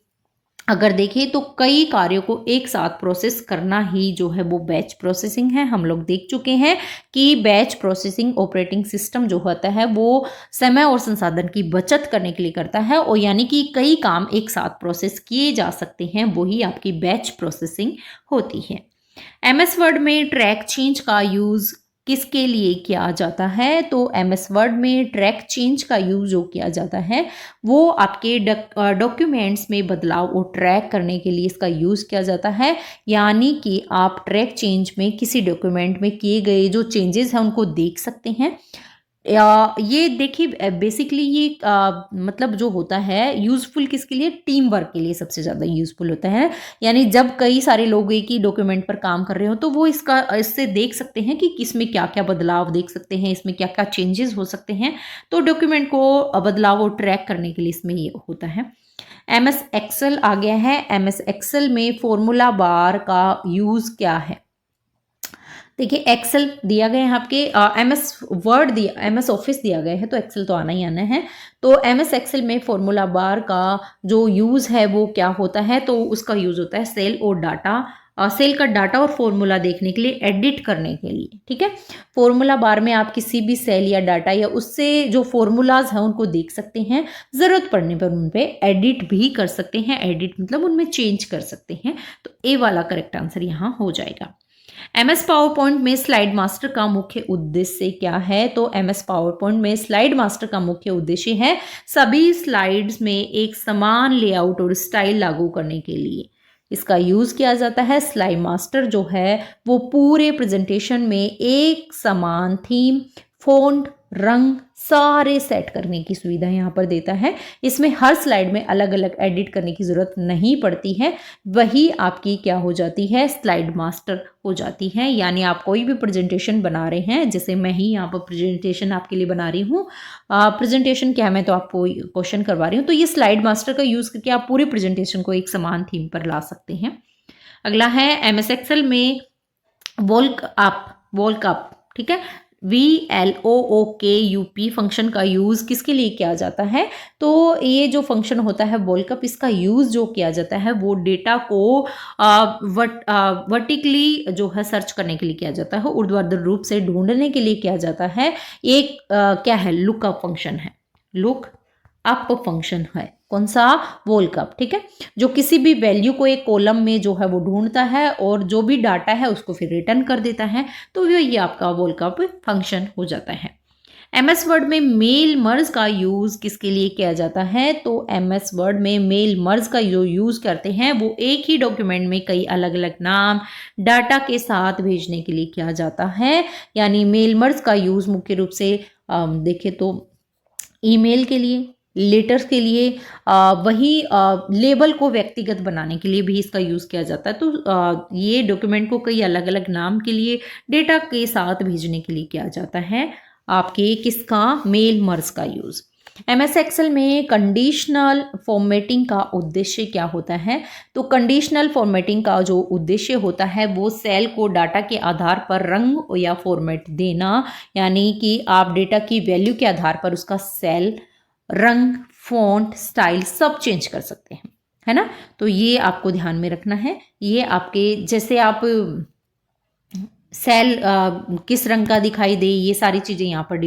अगर देखें तो कई कार्यों को एक साथ प्रोसेस करना ही जो है वो बैच प्रोसेसिंग है। हम लोग देख चुके हैं कि बैच प्रोसेसिंग ऑपरेटिंग सिस्टम जो होता है वो समय और संसाधन की बचत करने के लिए करता है, और यानी कि कई काम एक साथ प्रोसेस किए जा सकते हैं, वही आपकी बैच प्रोसेसिंग होती है। एमएस वर्ड में ट्रैक चेंज का यूज़ किसके लिए किया जाता है? तो एमएस वर्ड में ट्रैक चेंज का यूज जो किया जाता है वो आपके डॉक्यूमेंट्स में बदलाव और ट्रैक करने के लिए इसका यूज किया जाता है, यानी कि आप ट्रैक चेंज में किसी डॉक्यूमेंट में किए गए जो चेंजेस हैं उनको देख सकते हैं। ये देखिए बेसिकली ये मतलब जो होता है यूजफुल किसके लिए? टीम वर्क के लिए सबसे ज़्यादा यूजफुल होता है, यानी जब कई सारे लोग एक ही डॉक्यूमेंट पर काम कर रहे हो तो वो इससे देख सकते हैं कि किसमें क्या क्या बदलाव देख सकते हैं, इसमें क्या क्या चेंजेस हो सकते हैं। तो डॉक्यूमेंट को बदलाव और ट्रैक करने के लिए इसमें ये होता है। एमएस एक्सेल आ गया है। एमएस एक्सेल में फॉर्मूला बार का यूज़ क्या है? देखिए एक्सेल दिया गया है आपके, एमएस वर्ड दिया, एमएस ऑफिस दिया गया है, तो एक्सेल तो आना ही आना है। तो एमएस एक्सेल में फॉर्मूला बार का जो यूज़ है वो क्या होता है? तो उसका यूज़ होता है सेल और डाटा, सेल का डाटा और फॉर्मूला देखने के लिए, एडिट करने के लिए। ठीक है, फॉर्मूला बार में आप किसी भी सेल या डाटा या उससे जो फॉर्मूलाज हैं उनको देख सकते हैं, ज़रूरत पड़ने पर उन पर एडिट भी कर सकते हैं। एडिट मतलब उनमें चेंज कर सकते हैं। तो ए वाला करेक्ट आंसर यहाँ हो जाएगा। एमएस पावर पॉइंट में स्लाइड मास्टर का मुख्य उद्देश्य क्या है? तो एमएस पावर पॉइंट में स्लाइड मास्टर का मुख्य उद्देश्य है सभी स्लाइड्स में एक समान लेआउट और स्टाइल लागू करने के लिए इसका यूज किया जाता है। स्लाइड मास्टर जो है वो पूरे प्रेजेंटेशन में एक समान थीम, फ़ॉन्ट, रंग सारे सेट करने की सुविधा यहाँ पर देता है। इसमें हर स्लाइड में अलग अलग एडिट करने की ज़रूरत नहीं पड़ती है, वही आपकी क्या हो जाती है? स्लाइड मास्टर हो जाती है। यानी आप कोई भी प्रेजेंटेशन बना रहे हैं, जैसे मैं ही यहाँ पर प्रेजेंटेशन आपके लिए बना रही हूँ, प्रेजेंटेशन क्या है मैं तो आपको क्वेश्चन करवा रही हूँ, तो ये स्लाइड मास्टर का यूज़ करके आप पूरे प्रेजेंटेशन को एक समान थीम पर ला सकते हैं। अगला है एमएस एक्सेल में वॉलकअप, ठीक है, VLOOKUP फंक्शन का यूज़ किसके लिए किया जाता है? तो ये जो फंक्शन होता है वॉलकअप, इसका यूज़ जो किया जाता है वो डेटा को वर्टिकली जो है सर्च करने के लिए किया जाता है, ऊर्ध्वाधर रूप से ढूंढने के लिए किया जाता है। एक क्या है? लुकअप फंक्शन है, लुक अप फंक्शन है। कौन सा? वॉलकअप। ठीक है, जो किसी भी वैल्यू को एक कॉलम में जो है वो ढूंढता है और जो भी डाटा है उसको फिर रिटर्न कर देता है, तो ये आपका वॉलकअप फंक्शन हो जाता है। एमएस वर्ड में मेल मर्ज का यूज किसके लिए किया जाता है? तो एमएस वर्ड में मेल मर्ज का जो यूज करते हैं वो एक ही डॉक्यूमेंट में कई अलग अलग नाम डाटा के साथ भेजने के लिए किया जाता है। यानी मेल मर्ज का यूज मुख्य रूप से देखें तो ईमेल के लिए, लेटर्स के लिए, वही लेबल को व्यक्तिगत बनाने के लिए भी इसका यूज़ किया जाता है। तो ये डॉक्यूमेंट को कई अलग अलग नाम के लिए डेटा के साथ भेजने के लिए किया जाता है आपके किसका? मेल मर्ज का यूज़। MS एक्सेल में कंडीशनल फॉर्मेटिंग का उद्देश्य क्या होता है? तो कंडीशनल फॉर्मेटिंग का जो उद्देश्य होता है वो सेल को डाटा के आधार पर रंग या फॉर्मेट देना, यानी कि आप डेटा की वैल्यू के आधार पर उसका सेल रंग, फॉन्ट, स्टाइल सब चेंज कर सकते हैं, है ना। तो ये आपको ध्यान में रखना है। ये आपके जैसे आप सेल किस रंग का दिखाई दे, ये सारी चीज़ें यहाँ पर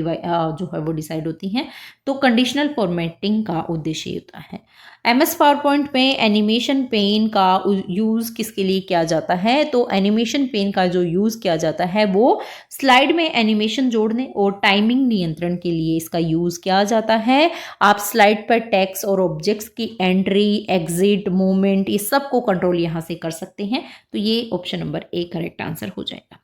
जो है वो डिसाइड होती हैं। तो कंडीशनल फॉर्मेटिंग का उद्देश्य होता है। MS पावर पॉइंट में एनिमेशन पेन का यूज़ किसके लिए किया जाता है? तो एनिमेशन पेन का जो यूज़ किया जाता है वो स्लाइड में एनिमेशन जोड़ने और टाइमिंग नियंत्रण के लिए इसका यूज़ किया जाता है। आप स्लाइड पर टेक्स्ट और ऑब्जेक्ट्स की एंट्री, एग्जिट, मूवमेंट, ये सब को कंट्रोल यहाँ से कर सकते हैं। तो ये option number A correct answer हो जाएगा।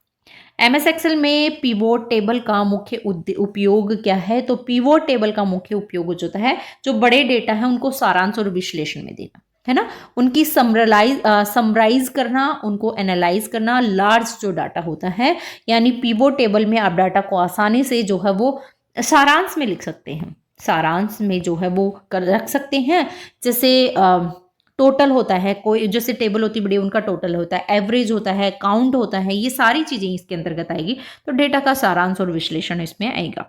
MS एक्सेल में पिवोट टेबल का मुख्य उपयोग क्या है? तो पिवोट टेबल का मुख्य उपयोग होता है जो बड़े डेटा है उनको सारांश और विश्लेषण में देना, है ना, उनकी समराइज करना, उनको एनालाइज करना। लार्ज जो डाटा होता है, यानी पिवोट टेबल में आप डाटा को आसानी से जो है वो सारांश में लिख सकते हैं, सारांश में जो है वो रख सकते हैं। जैसे टोटल होता है, कोई जैसे टेबल होती बड़ी उनका टोटल होता है, एवरेज होता है, काउंट होता है, ये सारी चीजें इसके अंतर्गत आएगी। तो डेटा का सारांश और विश्लेषण इसमें आएगा।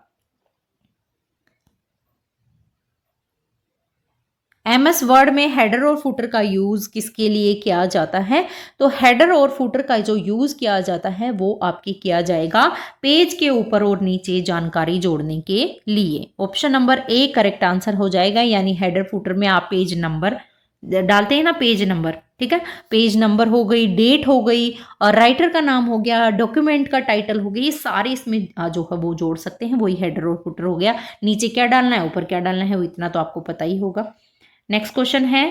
MS वर्ड में हेडर और फुटर का यूज किसके लिए किया जाता है? तो हेडर और फुटर का जो यूज किया जाता है वो आपकी किया जाएगा पेज के ऊपर और नीचे जानकारी जोड़ने के लिए। Option number A correct answer हो जाएगा, यानी हेडर फुटर में आप पेज नंबर डालते हैं ना, पेज नंबर, ठीक है, पेज नंबर हो गई, डेट हो गई, और राइटर का नाम हो गया, डॉक्यूमेंट का टाइटल हो गया, ये सारे इसमें जो है वो जोड़ सकते हैं, वही हेडर और फुटर हो गया। नीचे क्या डालना है, ऊपर क्या डालना है, वो इतना तो आपको पता ही होगा। नेक्स्ट क्वेश्चन है,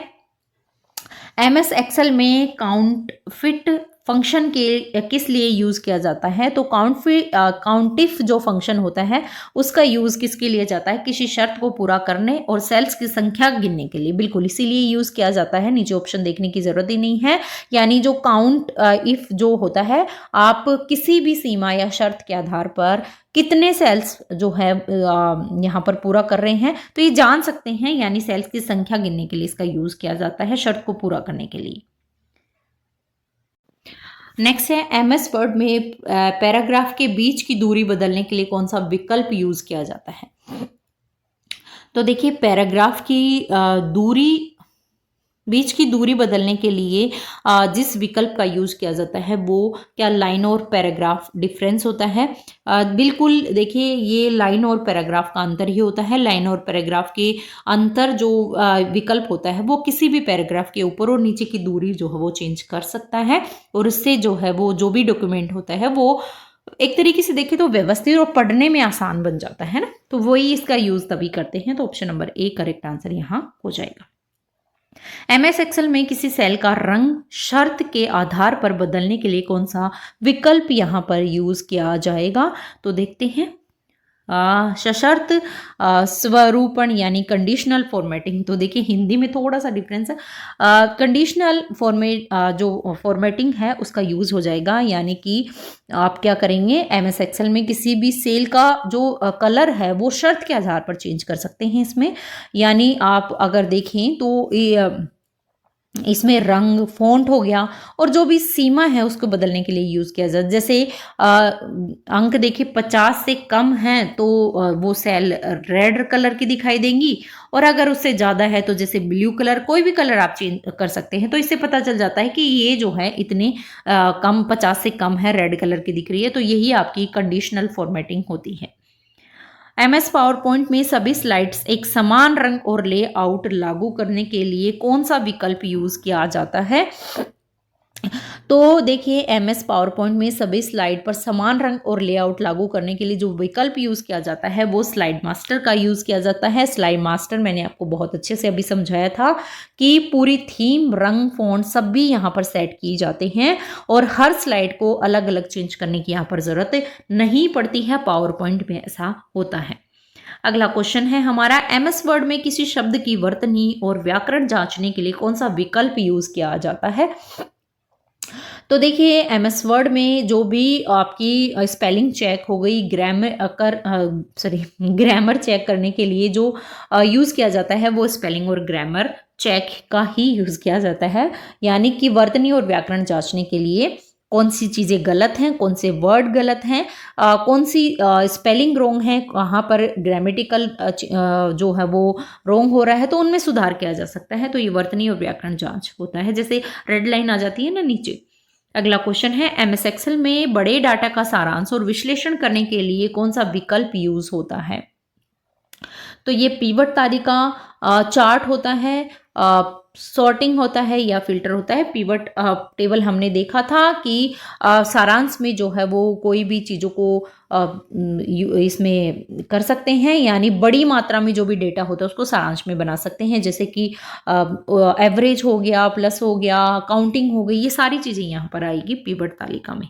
MS एक्सेल में काउंट फिट फंक्शन के किस लिए यूज किया जाता है? तो काउंटिफ जो फंक्शन होता है उसका यूज किसके लिए जाता है? किसी शर्त को पूरा करने और सेल्स की संख्या गिनने के लिए, बिल्कुल इसीलिए यूज किया जाता है। नीचे ऑप्शन देखने की जरूरत ही नहीं है। यानी जो काउंट इफ जो होता है, आप किसी भी सीमा या शर्त के आधार पर कितने सेल्स जो है यहाँ पर पूरा कर रहे हैं तो ये जान सकते हैं, यानी सेल्स की संख्या गिनने के लिए इसका यूज किया जाता है, शर्त को पूरा करने के लिए। नेक्स्ट है, MS वर्ड में पैराग्राफ के बीच की दूरी बदलने के लिए कौन सा विकल्प यूज किया जाता है? तो देखिए, पैराग्राफ की बीच की दूरी बदलने के लिए जिस विकल्प का यूज किया जाता है वो क्या लाइन और पैराग्राफ डिफरेंस होता है? बिल्कुल, देखिए ये लाइन और पैराग्राफ का अंतर ही होता है। लाइन और पैराग्राफ के अंतर जो विकल्प होता है वो किसी भी पैराग्राफ के ऊपर और नीचे की दूरी जो है वो चेंज कर सकता है, और इससे जो है वो जो भी डॉक्यूमेंट होता है वो एक तरीके से देखें तो व्यवस्थित और पढ़ने में आसान बन जाता है ना। तो वही इसका यूज तभी करते हैं। तो option number A correct answer यहाँ हो जाएगा। MS एक्सेल में किसी सेल का रंग शर्त के आधार पर बदलने के लिए कौन सा विकल्प यहाँ पर यूज किया जाएगा? तो देखते हैं, सशर्त स्वरूपण यानी कंडीशनल फॉर्मेटिंग। तो देखिए हिंदी में थोड़ा सा डिफरेंस है। कंडीशनल जो फॉर्मेटिंग है उसका यूज हो जाएगा, यानी कि आप क्या करेंगे, MS एक्सेल में किसी भी सेल का जो कलर है वो शर्त के आधार पर चेंज कर सकते हैं इसमें। यानी आप अगर देखें तो इसमें रंग, फ़ॉन्ट हो गया, और जो भी सीमा है उसको बदलने के लिए यूज़ किया जाए। जैसे अंक देखिए 50 से कम हैं तो वो सेल रेड कलर की दिखाई देंगी, और अगर उससे ज़्यादा है तो जैसे ब्लू कलर, कोई भी कलर आप चेंज कर सकते हैं। तो इससे पता चल जाता है कि ये जो है इतने कम, 50 से कम है, रेड कलर की दिख रही है। तो यही आपकी कंडीशनल फॉर्मेटिंग होती है। MS पावर पॉइंट में सभी स्लाइड्स एक समान रंग और लेआउट लागू करने के लिए कौन सा विकल्प यूज किया जाता है? तो देखिए, MS पावर पॉइंट में सभी स्लाइड पर समान रंग और लेआउट लागू करने के लिए जो विकल्प यूज किया जाता है वो स्लाइड मास्टर का यूज किया जाता है। स्लाइड मास्टर मैंने आपको बहुत अच्छे से अभी समझाया था कि पूरी थीम, रंग, फॉन्ट सब भी यहाँ पर सेट किए जाते हैं, और हर स्लाइड को अलग अलग चेंज करने की यहाँ पर जरूरत नहीं पड़ती है। पावर पॉइंट में ऐसा होता है। अगला क्वेश्चन है हमारा, MS वर्ड में किसी शब्द की वर्तनी और व्याकरण जांचने के लिए कौन सा विकल्प यूज किया जाता है? तो देखिए एमएस वर्ड में जो भी आपकी स्पेलिंग चेक हो गई, ग्रामर चेक करने के लिए जो यूज़ किया जाता है वो स्पेलिंग और ग्रामर चेक का ही यूज़ किया जाता है। यानी कि वर्तनी और व्याकरण जांचने के लिए कौन सी चीज़ें गलत हैं, कौन से वर्ड गलत हैं, कौन सी स्पेलिंग रॉन्ग है, कहाँ पर ग्रामेटिकल जो है वो रॉन्ग हो रहा है, तो उनमें सुधार किया जा सकता है। तो ये वर्तनी और व्याकरण जांच होता है। जैसे रेड लाइन आ जाती है ना नीचे। अगला क्वेश्चन है एमएस एक्सेल में बड़े डाटा का सारांश और विश्लेषण करने के लिए कौन सा विकल्प यूज होता है? तो ये पिवट तालिका, चार्ट होता है, सॉर्टिंग होता है या फिल्टर होता है। पिवट टेबल हमने देखा था कि सारांश में जो है वो कोई भी चीज़ों को इसमें कर सकते हैं, यानी बड़ी मात्रा में जो भी डेटा होता है उसको सारांश में बना सकते हैं। जैसे कि एवरेज हो गया, प्लस हो गया, काउंटिंग हो गई, ये सारी चीज़ें यहाँ पर आएगी पिवट तालिका में।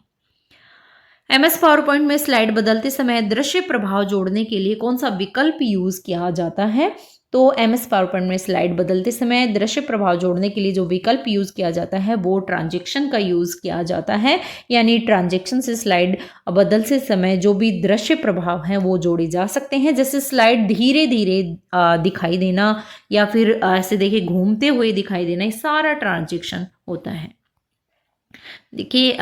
एमएस पावर पॉइंट में स्लाइड बदलते समय दृश्य प्रभाव जोड़ने के लिए कौन सा विकल्प यूज किया जाता है? तो एमएस पावर पॉइंट में स्लाइड बदलते समय दृश्य प्रभाव जोड़ने के लिए जो विकल्प यूज किया जाता है वो ट्रांजेक्शन का यूज किया जाता है। यानी ट्रांजेक्शन से स्लाइड बदलते समय जो भी दृश्य प्रभाव हैं वो जोड़े जा सकते हैं। जैसे स्लाइड धीरे धीरे दिखाई देना या फिर ऐसे देखिए घूमते हुए दिखाई देना, ये सारा ट्रांजेक्शन होता है। देखिए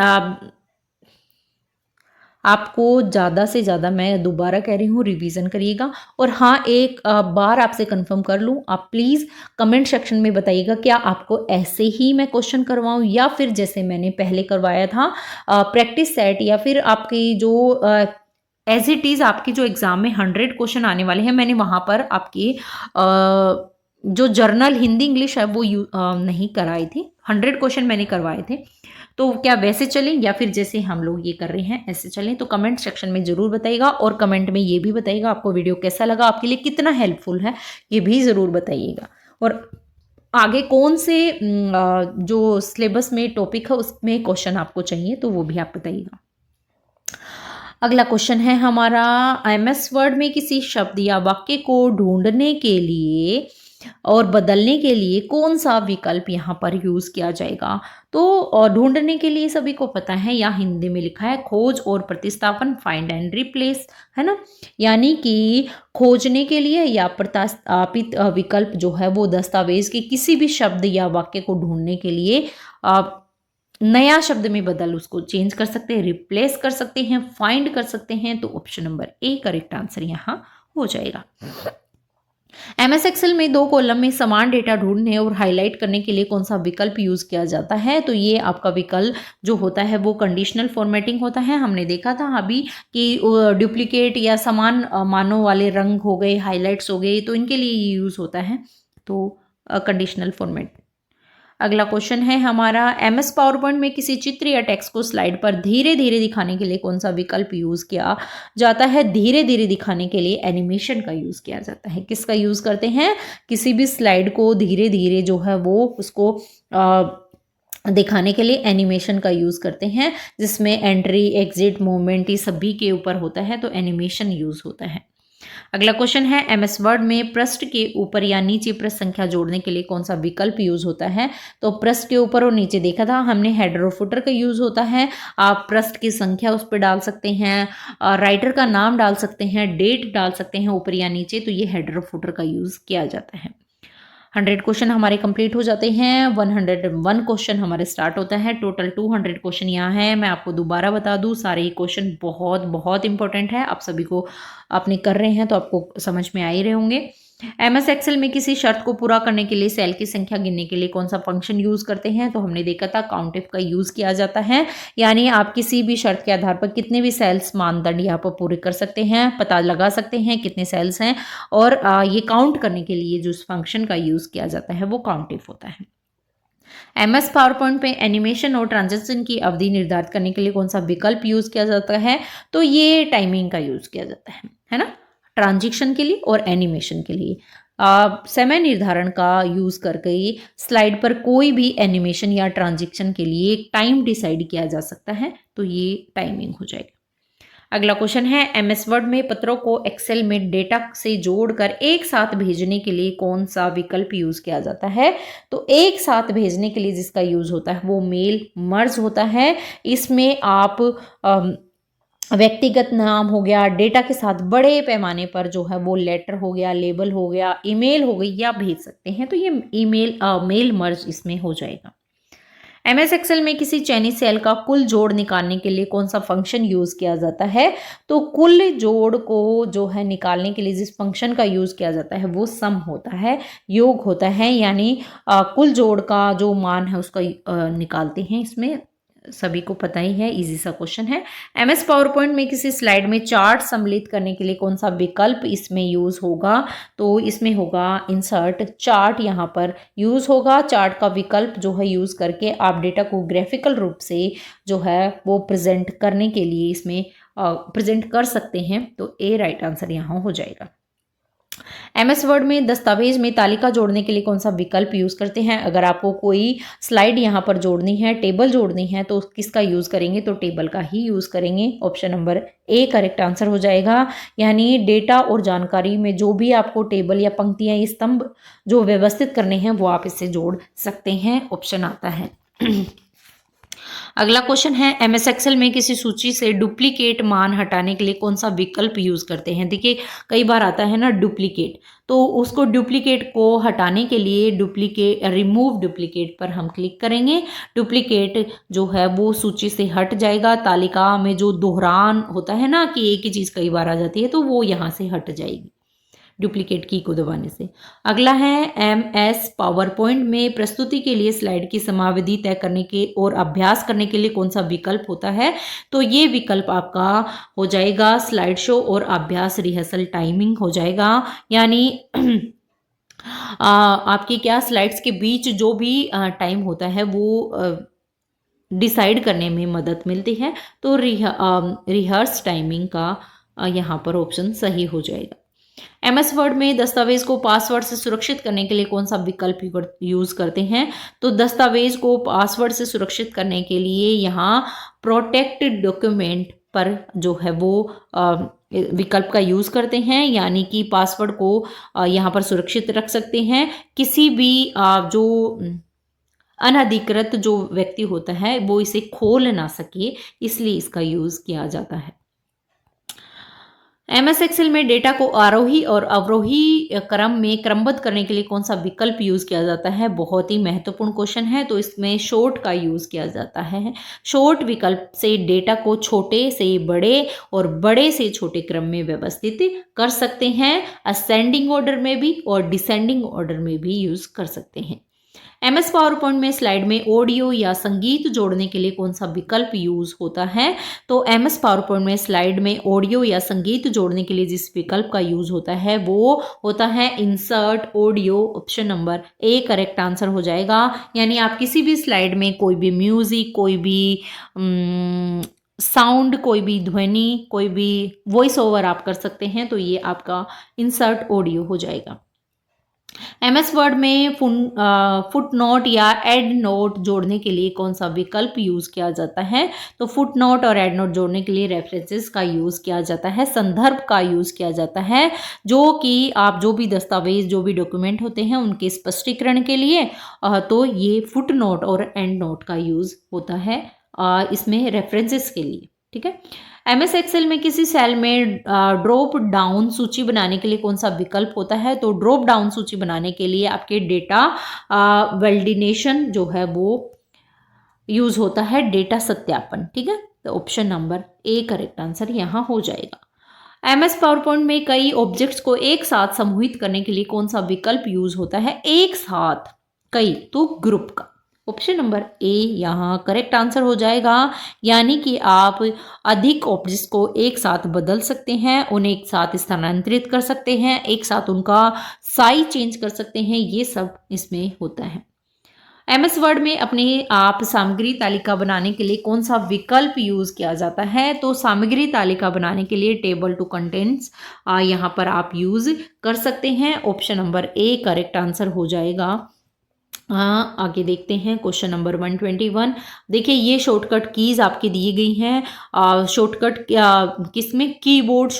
आपको ज़्यादा से ज़्यादा, मैं दोबारा कह रही हूँ, रिवीजन करिएगा। और हाँ, एक बार आपसे कंफर्म कर लूँ, आप प्लीज़ कमेंट सेक्शन में बताइएगा क्या आपको ऐसे ही मैं क्वेश्चन करवाऊँ या फिर जैसे मैंने पहले करवाया था प्रैक्टिस सेट, या फिर आपकी जो एज इट इज़ आपकी जो एग्ज़ाम में 100 क्वेश्चन आने वाले हैं, मैंने वहाँ पर आपकी जो जर्नल हिंदी इंग्लिश है वो नहीं कराई थी। 100 क्वेश्चन मैंने करवाए थे। तो क्या वैसे चलें या फिर जैसे हम लोग ये कर रहे हैं ऐसे चलें? तो कमेंट सेक्शन में ज़रूर बताइएगा। और कमेंट में ये भी बताइएगा आपको वीडियो कैसा लगा, आपके लिए कितना हेल्पफुल है, ये भी ज़रूर बताइएगा। और आगे कौन से जो सिलेबस में टॉपिक है उसमें क्वेश्चन आपको चाहिए तो वो भी आप बताइएगा। अगला क्वेश्चन है हमारा, एमएस वर्ड में किसी शब्द या वाक्य को ढूंढने के लिए और बदलने के लिए कौन सा विकल्प यहाँ पर यूज किया जाएगा? तो ढूंढने के लिए सभी को पता है, या हिंदी में लिखा है खोज और प्रतिस्थापन, फाइंड एंड रिप्लेस, है ना। यानी कि खोजने के लिए या प्रतिस्थापित विकल्प जो है वो दस्तावेज के किसी भी शब्द या वाक्य को ढूंढने के लिए नया शब्द में बदल उसको चेंज कर सकते हैं, रिप्लेस कर सकते हैं, फाइंड कर सकते हैं। तो option number A correct answer यहाँ हो जाएगा। एमएस एक्सेल में 2 कॉलम में समान डेटा ढूंढने और हाईलाइट करने के लिए कौन सा विकल्प यूज किया जाता है? तो ये आपका विकल्प जो होता है वो कंडीशनल फॉर्मेटिंग होता है। हमने देखा था अभी कि डुप्लीकेट या समान मानों वाले रंग हो गए, हाईलाइट्स हो गए, तो इनके लिए ये यूज होता है। तो कंडीशनल फॉर्मेट। अगला क्वेश्चन है हमारा, एमएस पावर पॉइंट में किसी चित्र या टेक्स्ट को स्लाइड पर धीरे धीरे दिखाने के लिए कौन सा विकल्प यूज किया जाता है? धीरे धीरे दिखाने के लिए एनिमेशन का यूज किया जाता है। किसका यूज करते हैं? किसी भी स्लाइड को धीरे धीरे जो है वो उसको दिखाने के लिए एनिमेशन का यूज करते हैं, जिसमें एंट्री, एग्जिट, मूवमेंट ये सभी के ऊपर होता है, तो एनिमेशन यूज होता है। अगला क्वेश्चन है, एमएस वर्ड में पृष्ठ के ऊपर या नीचे पृष्ठ संख्या जोड़ने के लिए कौन सा विकल्प यूज होता है? तो पृष्ठ के ऊपर और नीचे देखा था हमने, हेडर और फुटर का यूज होता है। आप पृष्ठ की संख्या उस पर डाल सकते हैं, राइटर का नाम डाल सकते हैं, डेट डाल सकते हैं ऊपर या नीचे, तो ये हेडर और फुटर का यूज किया जाता है। 100 क्वेश्चन हमारे कंप्लीट हो जाते हैं। 101 क्वेश्चन हमारे स्टार्ट होता है। टोटल 200 क्वेश्चन यहाँ है। मैं आपको दोबारा बता दूँ, सारे ही क्वेश्चन बहुत बहुत इंपॉर्टेंट है। आप सभी को आपने कर रहे हैं तो आपको समझ में आ ही रहे होंगे। एमएस एक्सेल में किसी शर्त को पूरा करने के लिए सेल की संख्या गिनने के लिए कौन सा फंक्शन यूज करते हैं? तो हमने देखा था काउंटिफ का यूज किया जाता है। यानी आप किसी भी शर्त के आधार पर कितने भी सेल्स मानदंड यहाँ पर पूरे कर सकते हैं, पता लगा सकते हैं कितने सेल्स हैं, और ये काउंट करने के लिए जो फंक्शन का यूज किया जाता है वो काउंटिफ होता है। एमएस पावर पॉइंट पे एनिमेशन और ट्रांजेक्शन की अवधि निर्धारित करने के लिए कौन सा विकल्प यूज किया जाता है? तो ये टाइमिंग का यूज किया जाता है ना, ट्रांजेक्शन के लिए और एनिमेशन के लिए। समय निर्धारण का यूज करके स्लाइड पर कोई भी एनिमेशन या ट्रांजेक्शन के लिए एक टाइम डिसाइड किया जा सकता है, तो ये टाइमिंग हो जाएगा। अगला क्वेश्चन है एमएस वर्ड में पत्रों को एक्सेल में डेटा से जोड़कर एक साथ भेजने के लिए कौन सा विकल्प यूज किया जाता है। तो एक साथ भेजने के लिए जिसका यूज होता है वो मेल मर्ज होता है। इसमें आप व्यक्तिगत नाम हो गया, डेटा के साथ बड़े पैमाने पर जो है वो लेटर हो गया, लेबल हो गया, ईमेल हो गई, या भेज सकते हैं। तो ये ईमेल मेल मर्ज इसमें हो जाएगा। एमएस एक्सेल में किसी चयनित सेल का कुल जोड़ निकालने के लिए कौन सा फंक्शन यूज किया जाता है। तो कुल जोड़ को जो है निकालने के लिए जिस फंक्शन का यूज किया जाता है वो सम होता है, योग होता है, यानी कुल जोड़ का जो मान है उसका निकालते हैं। इसमें सभी को पता ही है, इजी सा क्वेश्चन है। एमएस पावर पॉइंट में किसी स्लाइड में चार्ट सम्मिलित करने के लिए कौन सा विकल्प इसमें यूज होगा। तो इसमें होगा इंसर्ट चार्ट, यहाँ पर यूज होगा। चार्ट का विकल्प जो है यूज करके आप डेटा को ग्राफिकल रूप से जो है वो प्रेजेंट करने के लिए इसमें प्रेजेंट कर सकते हैं। तो ए राइट आंसर यहाँ हो जाएगा। एमएस वर्ड में दस्तावेज में तालिका जोड़ने के लिए कौन सा विकल्प यूज करते हैं। अगर आपको कोई स्लाइड यहाँ पर जोड़नी है, टेबल जोड़नी है, तो किसका यूज करेंगे। तो टेबल का ही यूज करेंगे। Option number A correct answer हो जाएगा। यानी डेटा और जानकारी में जो भी आपको टेबल या पंक्तियां, ये स्तंभ जो व्यवस्थित करने हैं वो आप इससे जोड़ सकते हैं। ऑप्शन आता है। अगला क्वेश्चन है एमएस एक्सेल में किसी सूची से डुप्लीकेट मान हटाने के लिए कौन सा विकल्प यूज करते हैं। देखिए कई बार आता है ना डुप्लीकेट, तो उसको डुप्लीकेट को हटाने के लिए रिमूव डुप्लीकेट पर हम क्लिक करेंगे। डुप्लीकेट जो है वो सूची से हट जाएगा। तालिका में जो दोहरान होता है ना कि एक ही चीज कई बार आ जाती है, तो वो यहाँ से हट जाएगी डुप्लीकेट की को दबाने से। अगला है एमएस पावर पॉइंट में प्रस्तुति के लिए स्लाइड की समाविधि तय करने के और अभ्यास करने के लिए कौन सा विकल्प होता है। तो ये विकल्प आपका हो जाएगा स्लाइड शो और अभ्यास रिहर्सल टाइमिंग हो जाएगा। यानी आपकी क्या स्लाइड्स के बीच जो भी टाइम होता है वो डिसाइड करने में मदद मिलती है। तो रिहर्स टाइमिंग का यहाँ पर ऑप्शन सही हो जाएगा। एमएस वर्ड में दस्तावेज को पासवर्ड से सुरक्षित करने के लिए कौन सा विकल्प यूज करते हैं। तो दस्तावेज को पासवर्ड से सुरक्षित करने के लिए यहाँ प्रोटेक्ट डॉक्यूमेंट पर जो है वो विकल्प का यूज करते हैं। यानी कि पासवर्ड को यहाँ पर सुरक्षित रख सकते हैं। किसी भी जो अनधिकृत जो व्यक्ति होता है वो इसे खोल ना सके, इसलिए इसका यूज किया जाता है। एमएस एक्सेल में डेटा को आरोही और अवरोही क्रम में क्रमबद्ध करने के लिए कौन सा विकल्प यूज किया जाता है। बहुत ही महत्वपूर्ण क्वेश्चन है। तो इसमें शॉर्ट का यूज किया जाता है। शॉर्ट विकल्प से डेटा को छोटे से बड़े और बड़े से छोटे क्रम में व्यवस्थित कर सकते हैं। असेंडिंग ऑर्डर में भी और डिसेंडिंग ऑर्डर में भी यूज कर सकते हैं। एमएस पावर पॉइंट में स्लाइड में ऑडियो या संगीत जोड़ने के लिए कौन सा विकल्प यूज होता है। तो एमएस पावर पॉइंट में स्लाइड में ऑडियो या संगीत जोड़ने के लिए जिस विकल्प का यूज होता है वो होता है insert audio. Option number A correct answer हो जाएगा। यानी आप किसी भी स्लाइड में कोई भी म्यूजिक, कोई भी साउंड, कोई भी ध्वनि, कोई भी वॉइस ओवर आप कर सकते हैं। तो ये आपका इंसर्ट ऑडियो हो जाएगा। एमएस वर्ड में फुट नोट या एड नोट जोड़ने के लिए कौन सा विकल्प यूज किया जाता है। तो फुट नोट और एड नोट जोड़ने के लिए रेफरेंसेस का यूज किया जाता है, संदर्भ का यूज किया जाता है, जो कि आप जो भी दस्तावेज, जो भी डॉक्यूमेंट होते हैं उनके स्पष्टीकरण के लिए। तो ये फुट नोट और एंड नोट का यूज होता है इसमें रेफरेंसेस के लिए। ठीक है। एमएस एक्सेल में किसी सेल में ड्रॉप डाउन सूची बनाने के लिए कौन सा विकल्प होता है। तो ड्रॉप डाउन सूची बनाने के लिए आपके डेटा वैलिडेशन जो है वो यूज होता है, डेटा सत्यापन। ठीक है। तो option number A correct answer यहाँ हो जाएगा। एमएस पावर पॉइंट में कई ऑब्जेक्ट्स को एक साथ समूहित करने के लिए कौन सा विकल्प यूज होता है। एक साथ कई, तो ग्रुप का। ऑप्शन नंबर ए यहाँ करेक्ट आंसर हो जाएगा। यानी कि आप अधिक ऑब्जेक्ट्स को एक साथ बदल सकते हैं, उन्हें एक साथ स्थानांतरित कर सकते हैं, एक साथ उनका साइज चेंज कर सकते हैं। ये सब इसमें होता है। एमएस वर्ड में अपने आप सामग्री तालिका बनाने के लिए कौन सा विकल्प यूज किया जाता है। तो सामग्री तालिका बनाने के लिए टेबल टू कंटेंट्स यहाँ पर आप यूज कर सकते हैं। Option number A correct answer हो जाएगा। आगे देखते हैं क्वेश्चन नंबर 121। देखिए ये शॉर्टकट कीज आपकी दी गई हैं। शॉर्टकट किसमें, keyboard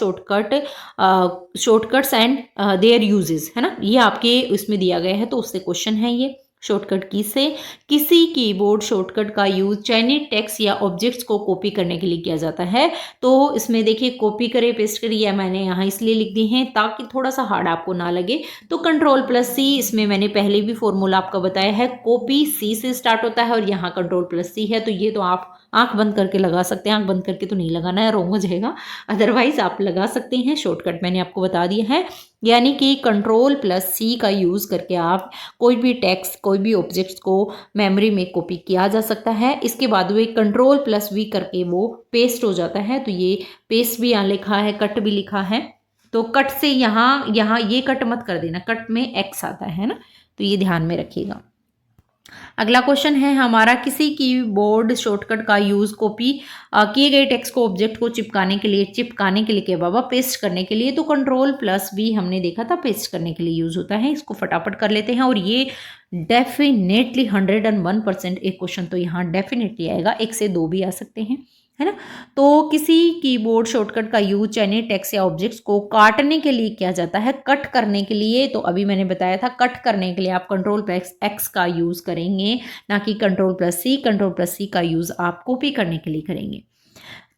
shortcuts and their uses, है ना, ये आपके इसमें दिया गया है, तो उससे क्वेश्चन है ये। शॉर्टकट की से किसी कीबोर्ड शॉर्टकट का यूज चयनित टेक्स्ट या ऑब्जेक्ट्स को कॉपी करने के लिए किया जाता है। तो इसमें देखिए कॉपी करे पेस्ट करिए, या मैंने यहाँ इसलिए लिख दी है ताकि थोड़ा सा हार्ड आपको ना लगे। तो कंट्रोल+C, इसमें मैंने पहले भी फॉर्मूला आपका बताया है, कॉपी C से स्टार्ट होता है और यहाँ कंट्रोल+C है, तो ये तो आप आंख बंद करके लगा सकते हैं। आंख बंद करके तो नहीं लगाना है, रॉन्ग हो जाएगा, अदरवाइज आप लगा सकते हैं। शॉर्टकट मैंने आपको बता दिया है, यानी कि कंट्रोल+C का यूज़ करके आप कोई भी टेक्स्ट, कोई भी ऑब्जेक्ट्स को मेमोरी में कॉपी किया जा सकता है। इसके बाद वो कंट्रोल+V करके वो पेस्ट हो जाता है। तो ये पेस्ट भी यहाँ लिखा है, कट भी लिखा है। तो कट से यहाँ ये कट मत कर देना, कट में X आता है ना, तो ये ध्यान में रखिएगा। अगला क्वेश्चन है हमारा, किसी कीबोर्ड शॉर्टकट का यूज कॉपी किए गए टेक्स्ट को ऑब्जेक्ट को चिपकाने के लिए के बाबा पेस्ट करने के लिए। तो कंट्रोल+V हमने देखा था पेस्ट करने के लिए यूज होता है। इसको फटाफट कर लेते हैं, और ये डेफिनेटली 101% एक क्वेश्चन तो यहाँ डेफिनेटली आएगा, 1 से 2 भी आ सकते हैं, है ना। तो किसी कीबोर्ड शॉर्टकट का यूज चयनित टेक्स्ट या ऑब्जेक्ट्स को काटने के लिए किया जाता है, कट करने के लिए। तो अभी मैंने बताया था कट करने के लिए आप कंट्रोल+X का यूज करेंगे, ना कि कंट्रोल+C। कंट्रोल+C का यूज आप कॉपी करने के लिए करेंगे।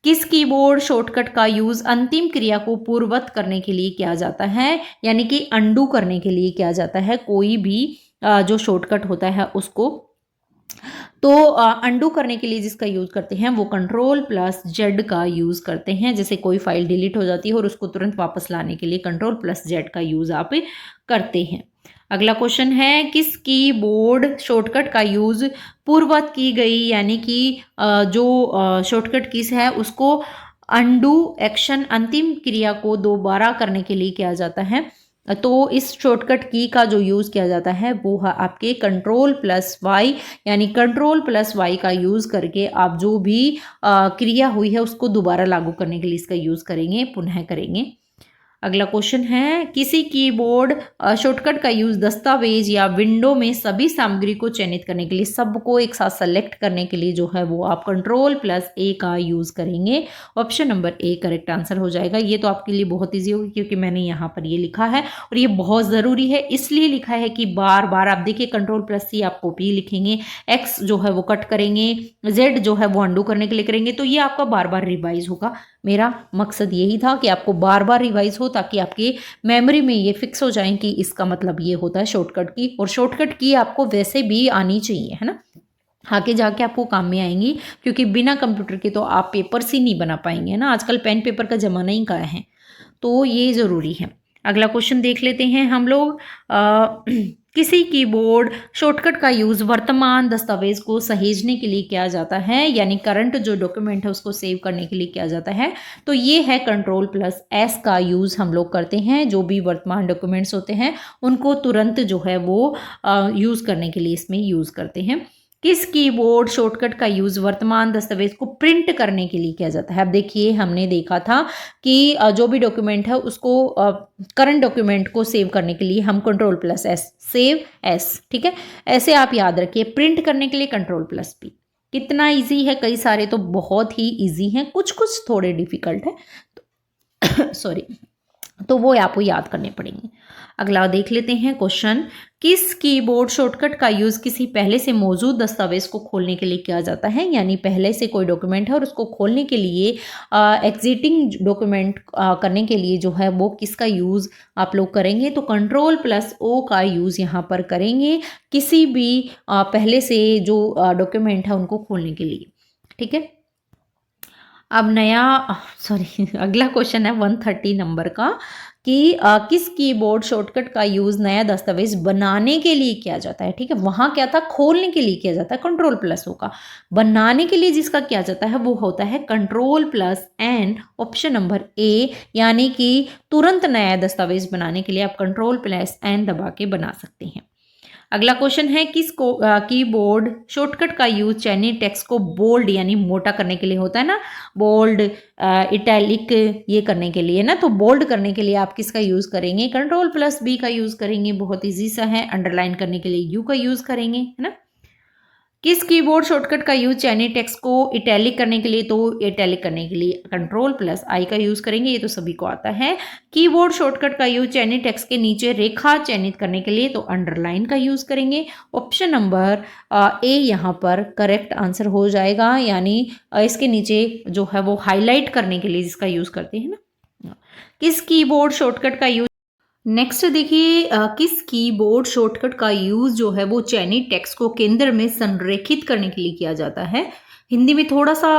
किस कीबोर्ड शॉर्टकट का यूज अंतिम क्रिया को पूर्ववत करने के लिए किया जाता है, यानी कि अंडू करने के लिए किया जाता है। कोई भी जो शॉर्टकट होता है उसको, तो अंडू करने के लिए जिसका यूज़ करते हैं वो कंट्रोल+Z का यूज़ करते हैं। जैसे कोई फाइल डिलीट हो जाती है और उसको तुरंत वापस लाने के लिए कंट्रोल+Z का यूज़ आप करते हैं। अगला क्वेश्चन है, किस कीबोर्ड शॉर्टकट का यूज़ पूर्ववत की गई, यानी कि जो शॉर्टकट कीज है उसको अंडू एक्शन, अंतिम क्रिया को दोबारा करने के लिए किया जाता है। तो इस शॉर्टकट की का जो यूज़ किया जाता है वो है आपके कंट्रोल+Y, यानी कंट्रोल+Y का यूज़ करके आप जो भी क्रिया हुई है उसको दोबारा लागू करने के लिए इसका यूज़ करेंगे, पुनः करेंगे। अगला क्वेश्चन है, किसी कीबोर्ड शॉर्टकट का यूज दस्तावेज या विंडो में सभी सामग्री को चयनित करने के लिए, सबको एक साथ सेलेक्ट करने के लिए जो है वो आप कंट्रोल+A का यूज करेंगे। Option number A correct answer हो जाएगा। ये तो आपके लिए बहुत ईजी होगी, क्योंकि मैंने यहाँ पर ये लिखा है और ये बहुत ज़रूरी है, इसलिए लिखा है कि बार बार आप देखिए कंट्रोल+C आप कॉपी लिखेंगे, X जो है वो कट करेंगे, Z जो है वो अंडू करने के लिए करेंगे। तो ये आपका बार बार रिवाइज होगा। मेरा मकसद यही था कि आपको बार बार रिवाइज हो, ताकि आपकी मेमोरी में ये फिक्स हो जाए कि इसका मतलब ये होता है शॉर्टकट की। और शॉर्टकट की आपको वैसे भी आनी चाहिए, है ना, आगे जाके आपको काम में आएंगी, क्योंकि बिना कंप्यूटर के तो आप पेपर से नहीं बना पाएंगे, है ना। आजकल पेन पेपर का ज़माना ही कहाँ है, तो ये ज़रूरी है। अगला क्वेश्चन देख लेते हैं हम लोग। किसी कीबोर्ड शॉर्टकट का यूज़ वर्तमान दस्तावेज को सहेजने के लिए किया जाता है, यानी करंट जो डॉक्यूमेंट है उसको सेव करने के लिए किया जाता है। तो ये है कंट्रोल+S का यूज़ हम लोग करते हैं। जो भी वर्तमान डॉक्यूमेंट्स होते हैं उनको तुरंत जो है वो यूज़ करने के लिए इसमें यूज़ करते हैं। किस कीबोर्ड शॉर्टकट का यूज़ वर्तमान दस्तावेज को प्रिंट करने के लिए किया जाता है। अब देखिए हमने देखा था कि जो भी डॉक्यूमेंट है उसको करंट डॉक्यूमेंट को सेव करने के लिए हम कंट्रोल+S, सेव S, ठीक है, ऐसे आप याद रखिए। प्रिंट करने के लिए कंट्रोल+P। कितना इजी है, कई सारे तो बहुत ही इजी हैं, कुछ कुछ थोड़े डिफिकल्ट है, तो सॉरी, तो वो आपको याद करने पड़ेंगे। अगला देख लेते हैं क्वेश्चन, किस कीबोर्ड शॉर्टकट का यूज़ किसी पहले से मौजूद दस्तावेज को खोलने के लिए किया जाता है, यानी पहले से कोई डॉक्यूमेंट है और उसको खोलने के लिए एग्जिटिंग डॉक्यूमेंट करने के लिए जो है वो किसका यूज़ आप लोग करेंगे। तो कंट्रोल+O का यूज़ यहाँ पर करेंगे, किसी भी पहले से जो डॉक्यूमेंट है उनको खोलने के लिए, ठीक है। अब अगला क्वेश्चन है 130 नंबर का, कि किस कीबोर्ड शॉर्टकट का यूज़ नया दस्तावेज बनाने के लिए किया जाता है, ठीक है। वहाँ क्या था, खोलने के लिए किया जाता है कंट्रोल+O का, बनाने के लिए जिसका किया जाता है वो होता है कंट्रोल+N, ऑप्शन नंबर A, यानी कि तुरंत नया दस्तावेज बनाने के लिए आप कंट्रोल+N दबा के बना सकते हैं। अगला क्वेश्चन है किस कीबोर्ड शॉर्टकट का यूज चयनित टेक्स्ट को बोल्ड यानी मोटा करने के लिए होता है ना, बोल्ड इटैलिक ये करने के लिए ना, तो बोल्ड करने के लिए आप किसका यूज करेंगे, Ctrl+B का यूज करेंगे, बहुत इजी सा है। अंडरलाइन करने के लिए U का यूज करेंगे, है ना। किस कीबोर्ड शॉर्टकट का यूज चयनित टेक्स्ट को इटैलिक करने के लिए, तो इटैलिक करने के लिए Ctrl+I का यूज करेंगे, ये तो सभी को आता है। कीबोर्ड शॉर्टकट का यूज चयनित टेक्स्ट के नीचे रेखा चयनित करने के लिए, तो अंडरलाइन का यूज करेंगे। ऑप्शन नंबर ए यहाँ पर करेक्ट आंसर हो जाएगा, यानी इसके नीचे जो है वो हाईलाइट करने के लिए जिसका यूज करते हैं ना। किस कीबोर्ड शॉर्टकट का यूज, नेक्स्ट देखिए किस कीबोर्ड शॉर्टकट का यूज जो है वो चयनित टेक्स्ट को केंद्र में संरेखित करने के लिए किया जाता है। हिंदी में थोड़ा सा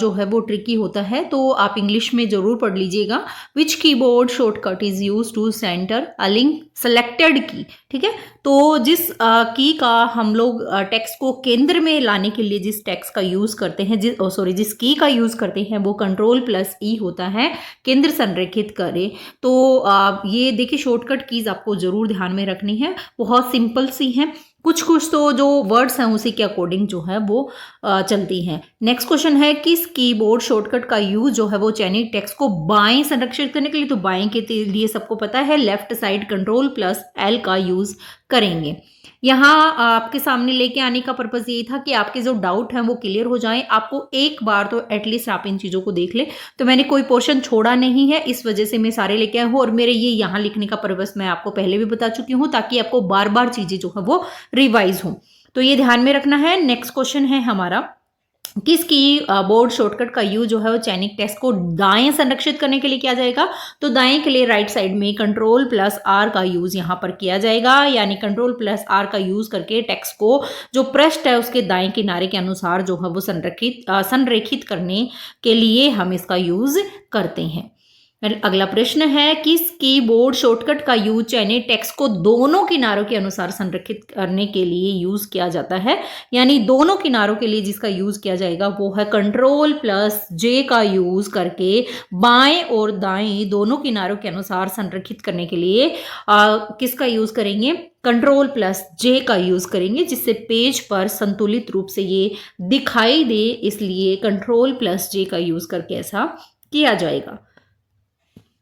जो है वो ट्रिकी होता है, तो आप इंग्लिश में जरूर पढ़ लीजिएगा। Which keyboard shortcut is use to centre a link selected key, ठीक है। तो जिस की का हम लोग टेक्स्ट को केंद्र में लाने के लिए जिस टेक्स्ट का यूज करते हैं, जिस की का यूज करते हैं वो Ctrl+E होता है, केंद्र संरेखित करे। तो ये देखिए शॉर्टकट कीज आपको जरूर ध्यान में रखनी है, बहुत सिंपल सी है, कुछ कुछ तो जो वर्ड्स हैं उसी के अकॉर्डिंग जो है वो चलती हैं। नेक्स्ट क्वेश्चन है किस कीबोर्ड शॉर्टकट का यूज जो है वो चयनित टेक्स्ट को बाएं संरक्षित करने के लिए, तो बाएं के लिए सबको पता है लेफ्ट साइड Ctrl+L का यूज करेंगे। यहाँ आपके सामने लेके आने का पर्पज यही था कि आपके जो डाउट हैं वो क्लियर हो जाएं। आपको एक बार तो एटलीस्ट आप इन चीज़ों को देख ले, तो मैंने कोई पोर्शन छोड़ा नहीं है, इस वजह से मैं सारे लेके आई हूँ। और मेरे ये यहाँ लिखने का पर्पज मैं आपको पहले भी बता चुकी हूँ, ताकि आपको बार बार चीज़ें जो है वो रिवाइज हो, तो ये ध्यान में रखना है। नेक्स्ट क्वेश्चन है हमारा किस की बोर्ड शॉर्टकट का यूज जो है वो चयनित टेक्स्ट को दाएं संरक्षित करने के लिए किया जाएगा, तो दाएं के लिए राइट साइड में Ctrl+R का यूज यहाँ पर किया जाएगा, यानी Ctrl+R का यूज करके टेक्स्ट को जो पृष्ठ है उसके दाएं किनारे के अनुसार जो है वो संरेखित करने के लिए हम इसका यूज करते हैं। अगला प्रश्न है किस कीबोर्ड शॉर्टकट का यूज चयनित टेक्स्ट को दोनों किनारों के अनुसार संरेखित करने के लिए यूज किया जाता है, यानी दोनों किनारों के लिए जिसका यूज किया जाएगा वो है Ctrl+J का यूज करके बाएं और दाएं दोनों किनारों के अनुसार संरेखित करने के लिए किसका यूज करेंगे, Ctrl+J का यूज करेंगे, जिससे पेज पर संतुलित रूप से ये दिखाई दे, इसलिए Ctrl+J का यूज करके ऐसा किया जाएगा।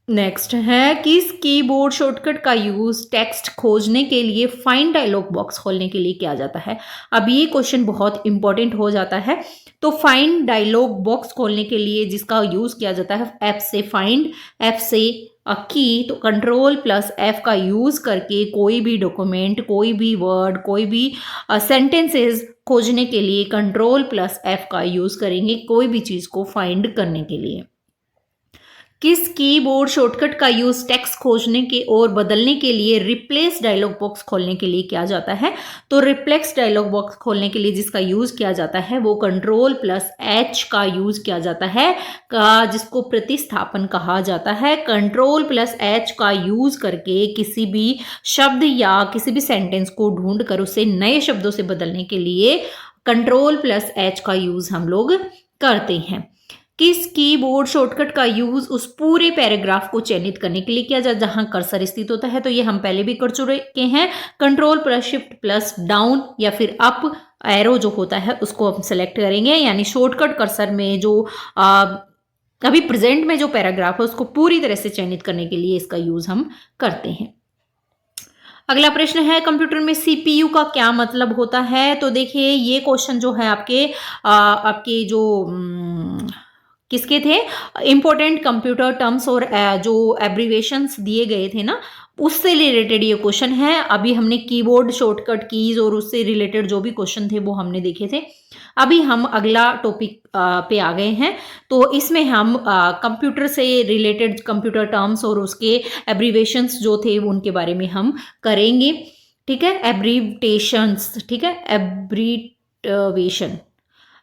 नेक्स्ट है किस कीबोर्ड शॉर्टकट का यूज टेक्स्ट खोजने के लिए फाइंड डायलॉग बॉक्स खोलने के लिए किया जाता है। अब ये क्वेश्चन बहुत इंपॉर्टेंट हो जाता है, तो फाइंड डायलॉग बॉक्स खोलने के लिए जिसका यूज किया जाता है F से फाइंड, F से की, तो Ctrl+F का यूज करके कोई भी डॉक्यूमेंट, कोई भी वर्ड, कोई भी सेंटेंसेस खोजने के लिए Ctrl+F का यूज करेंगे कोई भी चीज को फाइंड करने के लिए। किस कीबोर्ड शॉर्टकट का यूज टेक्स्ट खोजने के और बदलने के लिए रिप्लेस डायलॉग बॉक्स खोलने के लिए किया जाता है, तो रिप्लेस डायलॉग बॉक्स खोलने के लिए जिसका यूज किया जाता है वो Ctrl+H का यूज किया जाता है, जिसको प्रतिस्थापन कहा जाता है। Ctrl+H का यूज करके किसी भी शब्द या किसी भी सेंटेंस को ढूंढ कर उसे नए शब्दों से बदलने के लिए Ctrl+H का यूज हम लोग करते हैं। किस कीबोर्ड शॉर्टकट का यूज उस पूरे पैराग्राफ को चयनित करने के लिए किया जाए जहां कर्सर स्थित होता है, तो ये हम पहले भी कर चुके हैं। Ctrl+Shift+Down या फिर अप एरो जो होता है उसको हम सेलेक्ट करेंगे, यानी शॉर्टकट कर्सर में जो अभी प्रेजेंट में जो पैराग्राफ है उसको पूरी तरह से चयनित करने के लिए इसका यूज हम करते हैं। अगला प्रश्न है कंप्यूटर में CPU का क्या मतलब होता है, तो देखिए ये क्वेश्चन जो है आपके जो किसके थे, इंपॉर्टेंट कंप्यूटर टर्म्स और जो एब्रीवेशंस दिए गए थे ना, उससे रिलेटेड ये क्वेश्चन है। अभी हमने कीबोर्ड शॉर्टकट कीज और उससे रिलेटेड जो भी क्वेश्चन थे वो हमने देखे थे। अभी हम अगला टॉपिक पे आ गए हैं, तो इसमें हम कंप्यूटर से रिलेटेड कंप्यूटर टर्म्स और उसके एब्रीवेशंस जो थे उनके बारे में हम करेंगे, ठीक है, एब्रीवेशंस, ठीक है, एब्रीवेशन।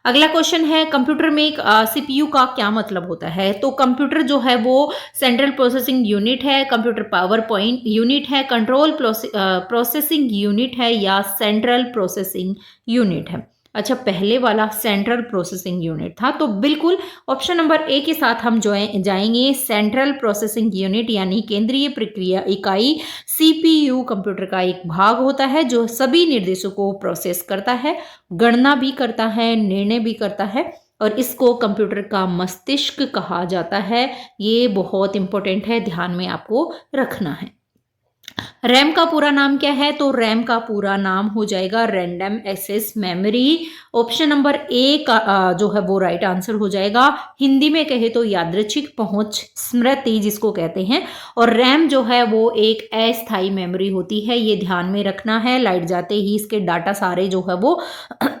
अगला क्वेश्चन है कंप्यूटर में CPU का क्या मतलब होता है, तो कंप्यूटर जो है वो सेंट्रल प्रोसेसिंग यूनिट है, कंप्यूटर पावर पॉइंट यूनिट है, कंट्रोल प्रोसेसिंग यूनिट है या सेंट्रल प्रोसेसिंग यूनिट है। अच्छा, पहले वाला सेंट्रल प्रोसेसिंग यूनिट था, तो बिल्कुल ऑप्शन नंबर ए के साथ हम जाएंगे। सेंट्रल प्रोसेसिंग यूनिट यानी केंद्रीय प्रक्रिया इकाई। सीपीयू कंप्यूटर का एक भाग होता है जो सभी निर्देशों को प्रोसेस करता है, गणना भी करता है, निर्णय भी करता है, और इसको कंप्यूटर का मस्तिष्क कहा जाता है। ये बहुत इंपॉर्टेंट है, ध्यान में आपको रखना है। रैम का पूरा नाम क्या है? तो रैम का पूरा नाम हो जाएगा random access memory. Option number A का जो है वो राइट आंसर हो जाएगा। हिंदी में कहे तो यादृच्छिक पहुंच स्मृति जिसको कहते हैं। और रैम जो है वो एक अस्थायी मेमोरी होती है, ये ध्यान में रखना है। लाइट जाते ही इसके डाटा सारे जो है वो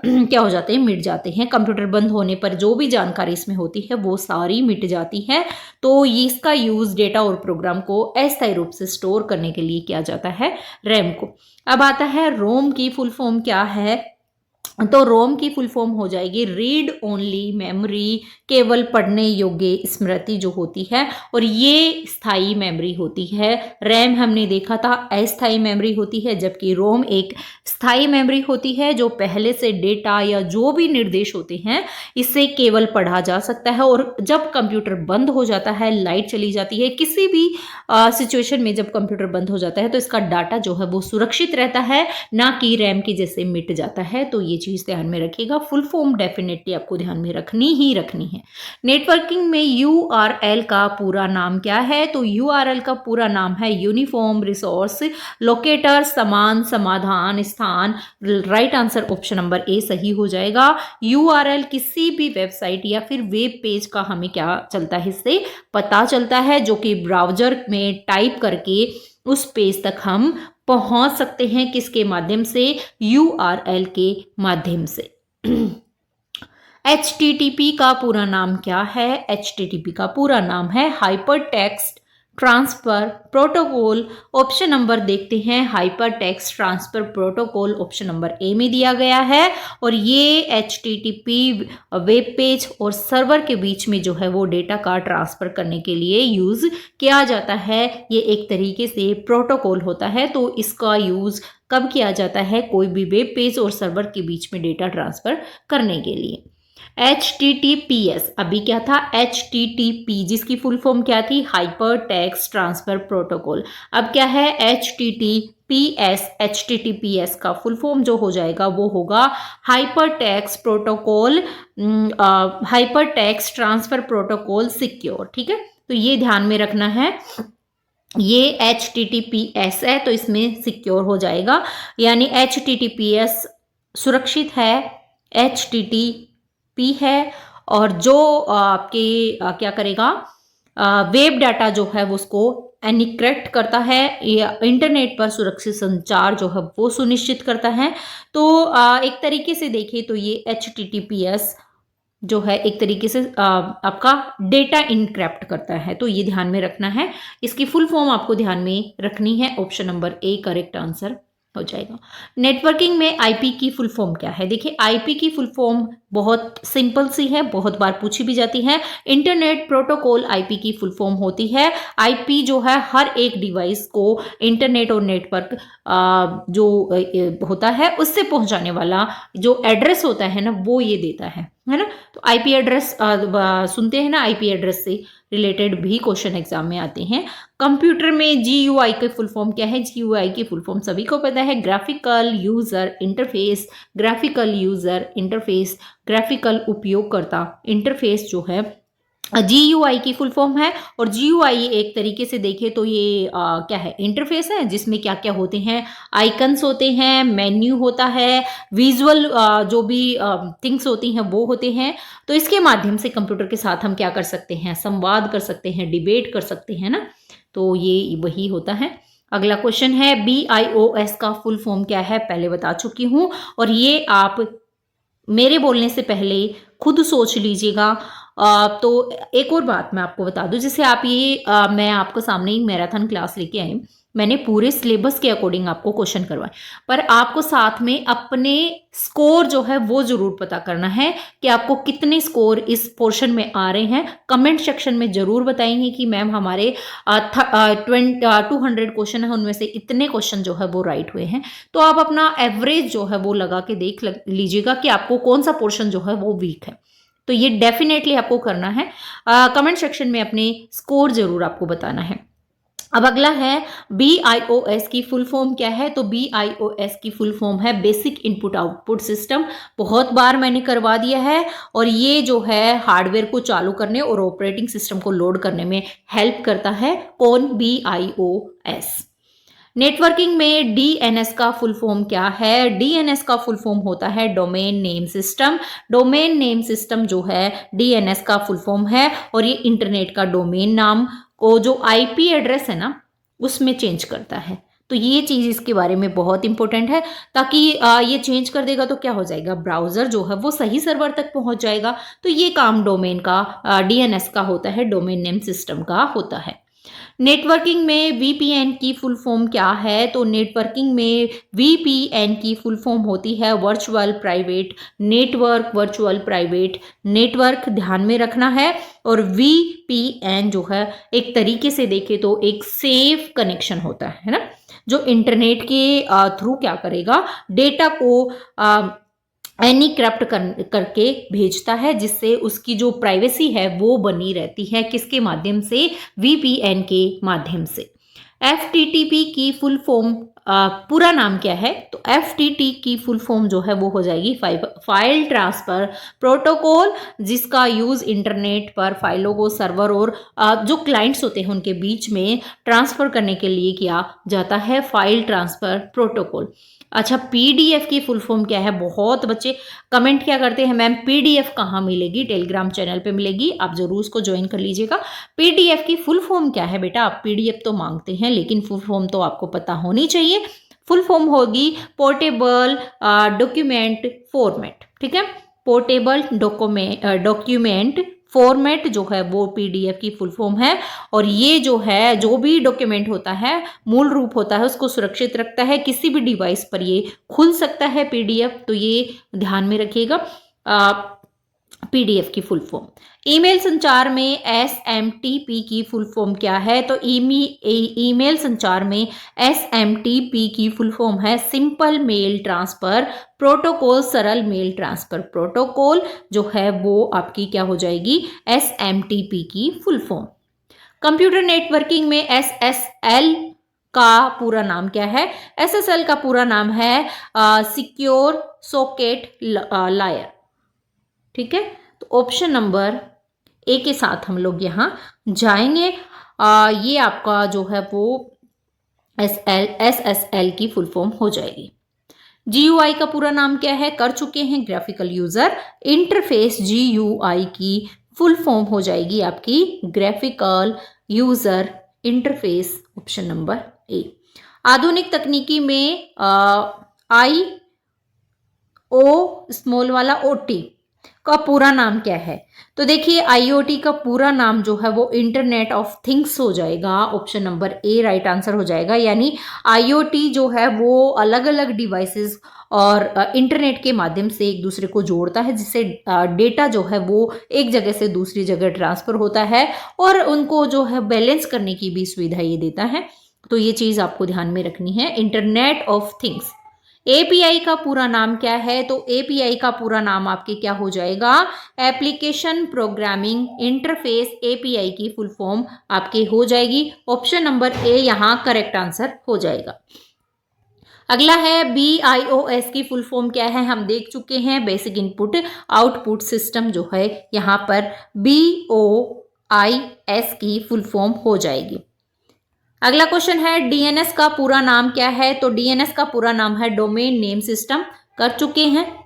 क्या हो जाते हैं? मिट जाते हैं। कंप्यूटर बंद होने पर जो भी जानकारी इसमें होती है वो सारी मिट जाती है। तो इसका यूज डेटा और प्रोग्राम को अस्थायी रूप से स्टोर करने के लिए किया जाता है, रैम को। अब आता है रोम की फुल फॉर्म क्या है? तो रोम की फुल फॉर्म हो जाएगी रीड ओनली मेमोरी, केवल पढ़ने योग्य स्मृति जो होती है, और ये स्थायी मेमोरी होती है। रैम हमने देखा था अस्थायी मेमोरी होती है, जबकि रोम एक स्थायी मेमोरी होती है जो पहले से डेटा या जो भी निर्देश होते हैं इससे केवल पढ़ा जा सकता है। और जब कंप्यूटर बंद हो जाता है, लाइट चली जाती है, किसी भी सिचुएशन में जब कंप्यूटर बंद हो जाता है तो इसका डाटा जो है वो सुरक्षित रहता है, ना कि रैम की जैसे मिट जाता है। तो ये चीज ध्यान में रखिएगा। फुल फॉर्म डेफिनेटली आपको ध्यान में रखनी है। नेटवर्किंग में यूआरएल का पूरा नाम क्या है? तो यूआरएल का पूरा नाम है यूनिफॉर्म रिसोर्स लोकेटर, समान समाधान स्थान। राइट आंसर ऑप्शन नंबर ए सही हो जाएगा। यूआरएल किसी भी वेबसाइट या फिर वेब पेज का हमें क्या चलता है, इससे पता चलता है, जो कि ब्राउजर में टाइप करके उस पेज तक हम पहुंच सकते हैं। किसके माध्यम से? URL के माध्यम से। HTTP का पूरा नाम क्या है? HTTP का पूरा नाम है hyper text transfer protocol. Option number देखते हैं। Hyper text transfer protocol option number ए में दिया गया है, और ये HTTP वेब पेज और सर्वर के बीच में जो है वो डेटा का ट्रांसफर करने के लिए यूज किया जाता है। ये एक तरीके से प्रोटोकॉल होता है। तो इसका यूज कब किया जाता है? कोई भी वेब पेज और सर्वर के बीच में डेटा ट्रांसफर करने के लिए। HTTPS अभी क्या था? HTTP जिसकी फुल फॉर्म क्या थी? Hyper text transfer protocol. अब क्या है? HTTPS। HTTPS का फुल फॉर्म जो हो जाएगा वो होगा hyper text protocol, hyper text transfer protocol secure. ठीक है, तो ये ध्यान में रखना है। ये HTTPS है तो इसमें सिक्योर हो जाएगा, यानी HTTPS सुरक्षित है, HTTP है, और जो आपके क्या करेगा? वेब डाटा जो है वो उसको एनक्रिप्ट करता है, या इंटरनेट पर सुरक्षित संचार जो है वो सुनिश्चित करता है। तो एक तरीके से देखिए तो ये HTTPS जो है एक तरीके से आपका डेटा इनक्रिप्ट करता है। तो ये ध्यान में रखना है। इसकी फुल फॉर्म आपको ध्यान में रखनी है। Option number A correct answer हो जाएगा। नेटवर्किंग में आईपी की फुल फॉर्म क्या है? देखिए आईपी की फुल फॉर्म बहुत सिंपल सी है, बहुत बार पूछी भी जाती है। इंटरनेट प्रोटोकॉल आईपी की फुल फॉर्म होती है। आईपी जो है हर एक डिवाइस को इंटरनेट और नेटवर्क जो होता है उससे पहुंचाने वाला जो एड्रेस होता है ना, वो ये देता है ना। तो आईपी एड्रेस सुनते हैं ना, आईपी एड्रेस से रिलेटेड भी क्वेश्चन एग्जाम में आते हैं। कंप्यूटर में जीयूआई की फुल फॉर्म क्या है? जीयूआई की फुल फॉर्म सभी को पता है, graphical user interface. Graphical user interface, graphical उपयोगकर्ता इंटरफेस जो है जीयूआई की फुल फॉर्म है। और जीयूआई एक तरीके से देखें तो ये क्या है? इंटरफेस है, जिसमें क्या क्या होते हैं? आइकन्स होते हैं, मेन्यू होता है, विजुअल जो भी थिंग्स होती हैं वो होते हैं। तो इसके माध्यम से कंप्यूटर के साथ हम क्या कर सकते हैं? संवाद कर सकते हैं, डिबेट कर सकते हैं ना। तो ये वही होता है। अगला क्वेश्चन है BIOS का फुल फॉर्म क्या है? पहले बता चुकी हूँ, और ये आप मेरे बोलने से पहले खुद सोच लीजिएगा। तो एक और बात मैं आपको बता दूं, जैसे आप ये मैं आपको सामने ही मैराथन क्लास लेके आई, मैंने पूरे सिलेबस के अकॉर्डिंग आपको क्वेश्चन करवाए, पर आपको साथ में अपने स्कोर जो है वो जरूर पता करना है कि आपको कितने स्कोर इस पोर्शन में आ रहे हैं। कमेंट सेक्शन में जरूर बताएंगे कि मैम हमारे 200 क्वेश्चन है, उनमें से इतने क्वेश्चन जो है वो राइट हुए हैं। तो आप अपना एवरेज जो है वो लगा के देख लीजिएगा कि आपको कौन सा पोर्शन जो है वो वीक है। तो ये डेफिनेटली आपको करना है, कमेंट सेक्शन में अपने स्कोर जरूर आपको बताना है। अब अगला है BIOS की फुल फॉर्म क्या है। तो BIOS की फुल फॉर्म है बेसिक इनपुट आउटपुट सिस्टम। बहुत बार मैंने करवा दिया है, और ये जो है हार्डवेयर को चालू करने और ऑपरेटिंग सिस्टम को लोड करने में हेल्प करता है। कौन? BIOS। नेटवर्किंग में DNS का फुल फॉर्म क्या है? DNS का फुल फॉर्म होता है domain name system. Domain name system जो है DNS का फुल फॉर्म है, और ये इंटरनेट का डोमेन नाम को जो IP एड्रेस है ना उसमें चेंज करता है। तो ये चीज़ इसके बारे में बहुत इंपॉर्टेंट है, ताकि ये चेंज कर देगा तो क्या हो जाएगा, ब्राउज़र जो है वो सही सर्वर तक पहुंच जाएगा। तो ये काम डोमेन का DNS का होता है, डोमेन नेम सिस्टम का होता है। नेटवर्किंग में VPN की फुल फॉर्म क्या है? तो नेटवर्किंग में VPN की फुल फॉर्म होती है virtual private network. Virtual private network ध्यान में रखना है। और VPN जो है एक तरीके से देखे तो एक सेफ कनेक्शन होता है ना, जो इंटरनेट के थ्रू क्या करेगा, डेटा को एनक्रिप्ट करके भेजता है, जिससे उसकी जो प्राइवेसी है वो बनी रहती है। किसके माध्यम से? VPN के माध्यम से। FTTP की फुल फॉर्म पूरा नाम क्या है? तो FTP की फुल फॉर्म जो है वो हो जाएगी फाइल ट्रांसफर प्रोटोकॉल, जिसका यूज इंटरनेट पर फाइलों को सर्वर और जो क्लाइंट्स होते हैं उनके बीच में ट्रांसफर करने के लिए किया जाता है। File transfer protocol. अच्छा, PDF की फुल फॉर्म क्या है? बहुत बच्चे कमेंट क्या करते हैं, मैम PDF कहाँ मिलेगी? टेलीग्राम चैनल पे मिलेगी, आप जरूर उसको ज्वाइन कर लीजिएगा। PDF की फुल फॉर्म क्या है बेटा? आप PDF तो मांगते हैं, लेकिन फुल फॉर्म तो आपको पता होनी चाहिए। फुल फॉर्म होगी पोर्टेबल डॉक्यूमेंट फॉर्मेट। ठीक है, पोर्टेबल डॉक्यूमेंट फॉर्मेट जो है वो PDF की फुल फॉर्म है। और ये जो है, जो भी डॉक्यूमेंट होता है, मूल रूप होता है, उसको सुरक्षित रखता है। किसी भी डिवाइस पर ये खुल सकता है PDF, तो ये ध्यान में रखिएगा। PDF की फुल फॉर्म। ईमेल संचार में SMTP की फुल फॉर्म क्या है? तो ईमेल संचार में SMTP की फुल फॉर्म है सिंपल मेल ट्रांसफर प्रोटोकॉल। सरल मेल ट्रांसफर प्रोटोकॉल जो है वो आपकी क्या हो जाएगी? SMTP की फुल फॉर्म। कंप्यूटर नेटवर्किंग में SSL का पूरा नाम क्या है? SSL का पूरा नाम है सिक्योर सॉकेट लायर। ठीक है, तो ऑप्शन नंबर A के साथ हम लोग यहाँ जाएंगे। ये आपका जो है वो SSL की फुल फॉर्म हो जाएगी। GUI का पूरा नाम क्या है? कर चुके हैं, ग्राफिकल यूजर इंटरफेस। GUI की फुल फॉर्म हो जाएगी आपकी graphical user interface. Option number A। आधुनिक तकनीकी में IO स्मॉल वाला OT का पूरा नाम क्या है? तो देखिए, IoT का पूरा नाम जो है वो इंटरनेट ऑफ थिंग्स हो जाएगा। Option number A right answer हो जाएगा। यानी IoT जो है वो अलग अलग डिवाइसेस और इंटरनेट के माध्यम से एक दूसरे को जोड़ता है, जिससे डेटा जो है वो एक जगह से दूसरी जगह ट्रांसफर होता है, और उनको जो है बैलेंस करने की भी सुविधा ये देता है। तो ये चीज़ आपको ध्यान में रखनी है, इंटरनेट ऑफ थिंग्स। API का पूरा नाम क्या है? तो API का पूरा नाम आपके क्या हो जाएगा? Application programming interface. API की फुल फॉर्म आपके हो जाएगी। ऑप्शन नंबर A यहाँ करेक्ट आंसर हो जाएगा। अगला है BIOS की फुल फॉर्म क्या है? हम देख चुके हैं, बेसिक इनपुट आउटपुट सिस्टम जो है यहाँ पर BOIS की फुल फॉर्म हो जाएगी। अगला क्वेश्चन है DNS का पूरा नाम क्या है? तो DNS का पूरा नाम है डोमेन नेम सिस्टम। कर चुके हैं।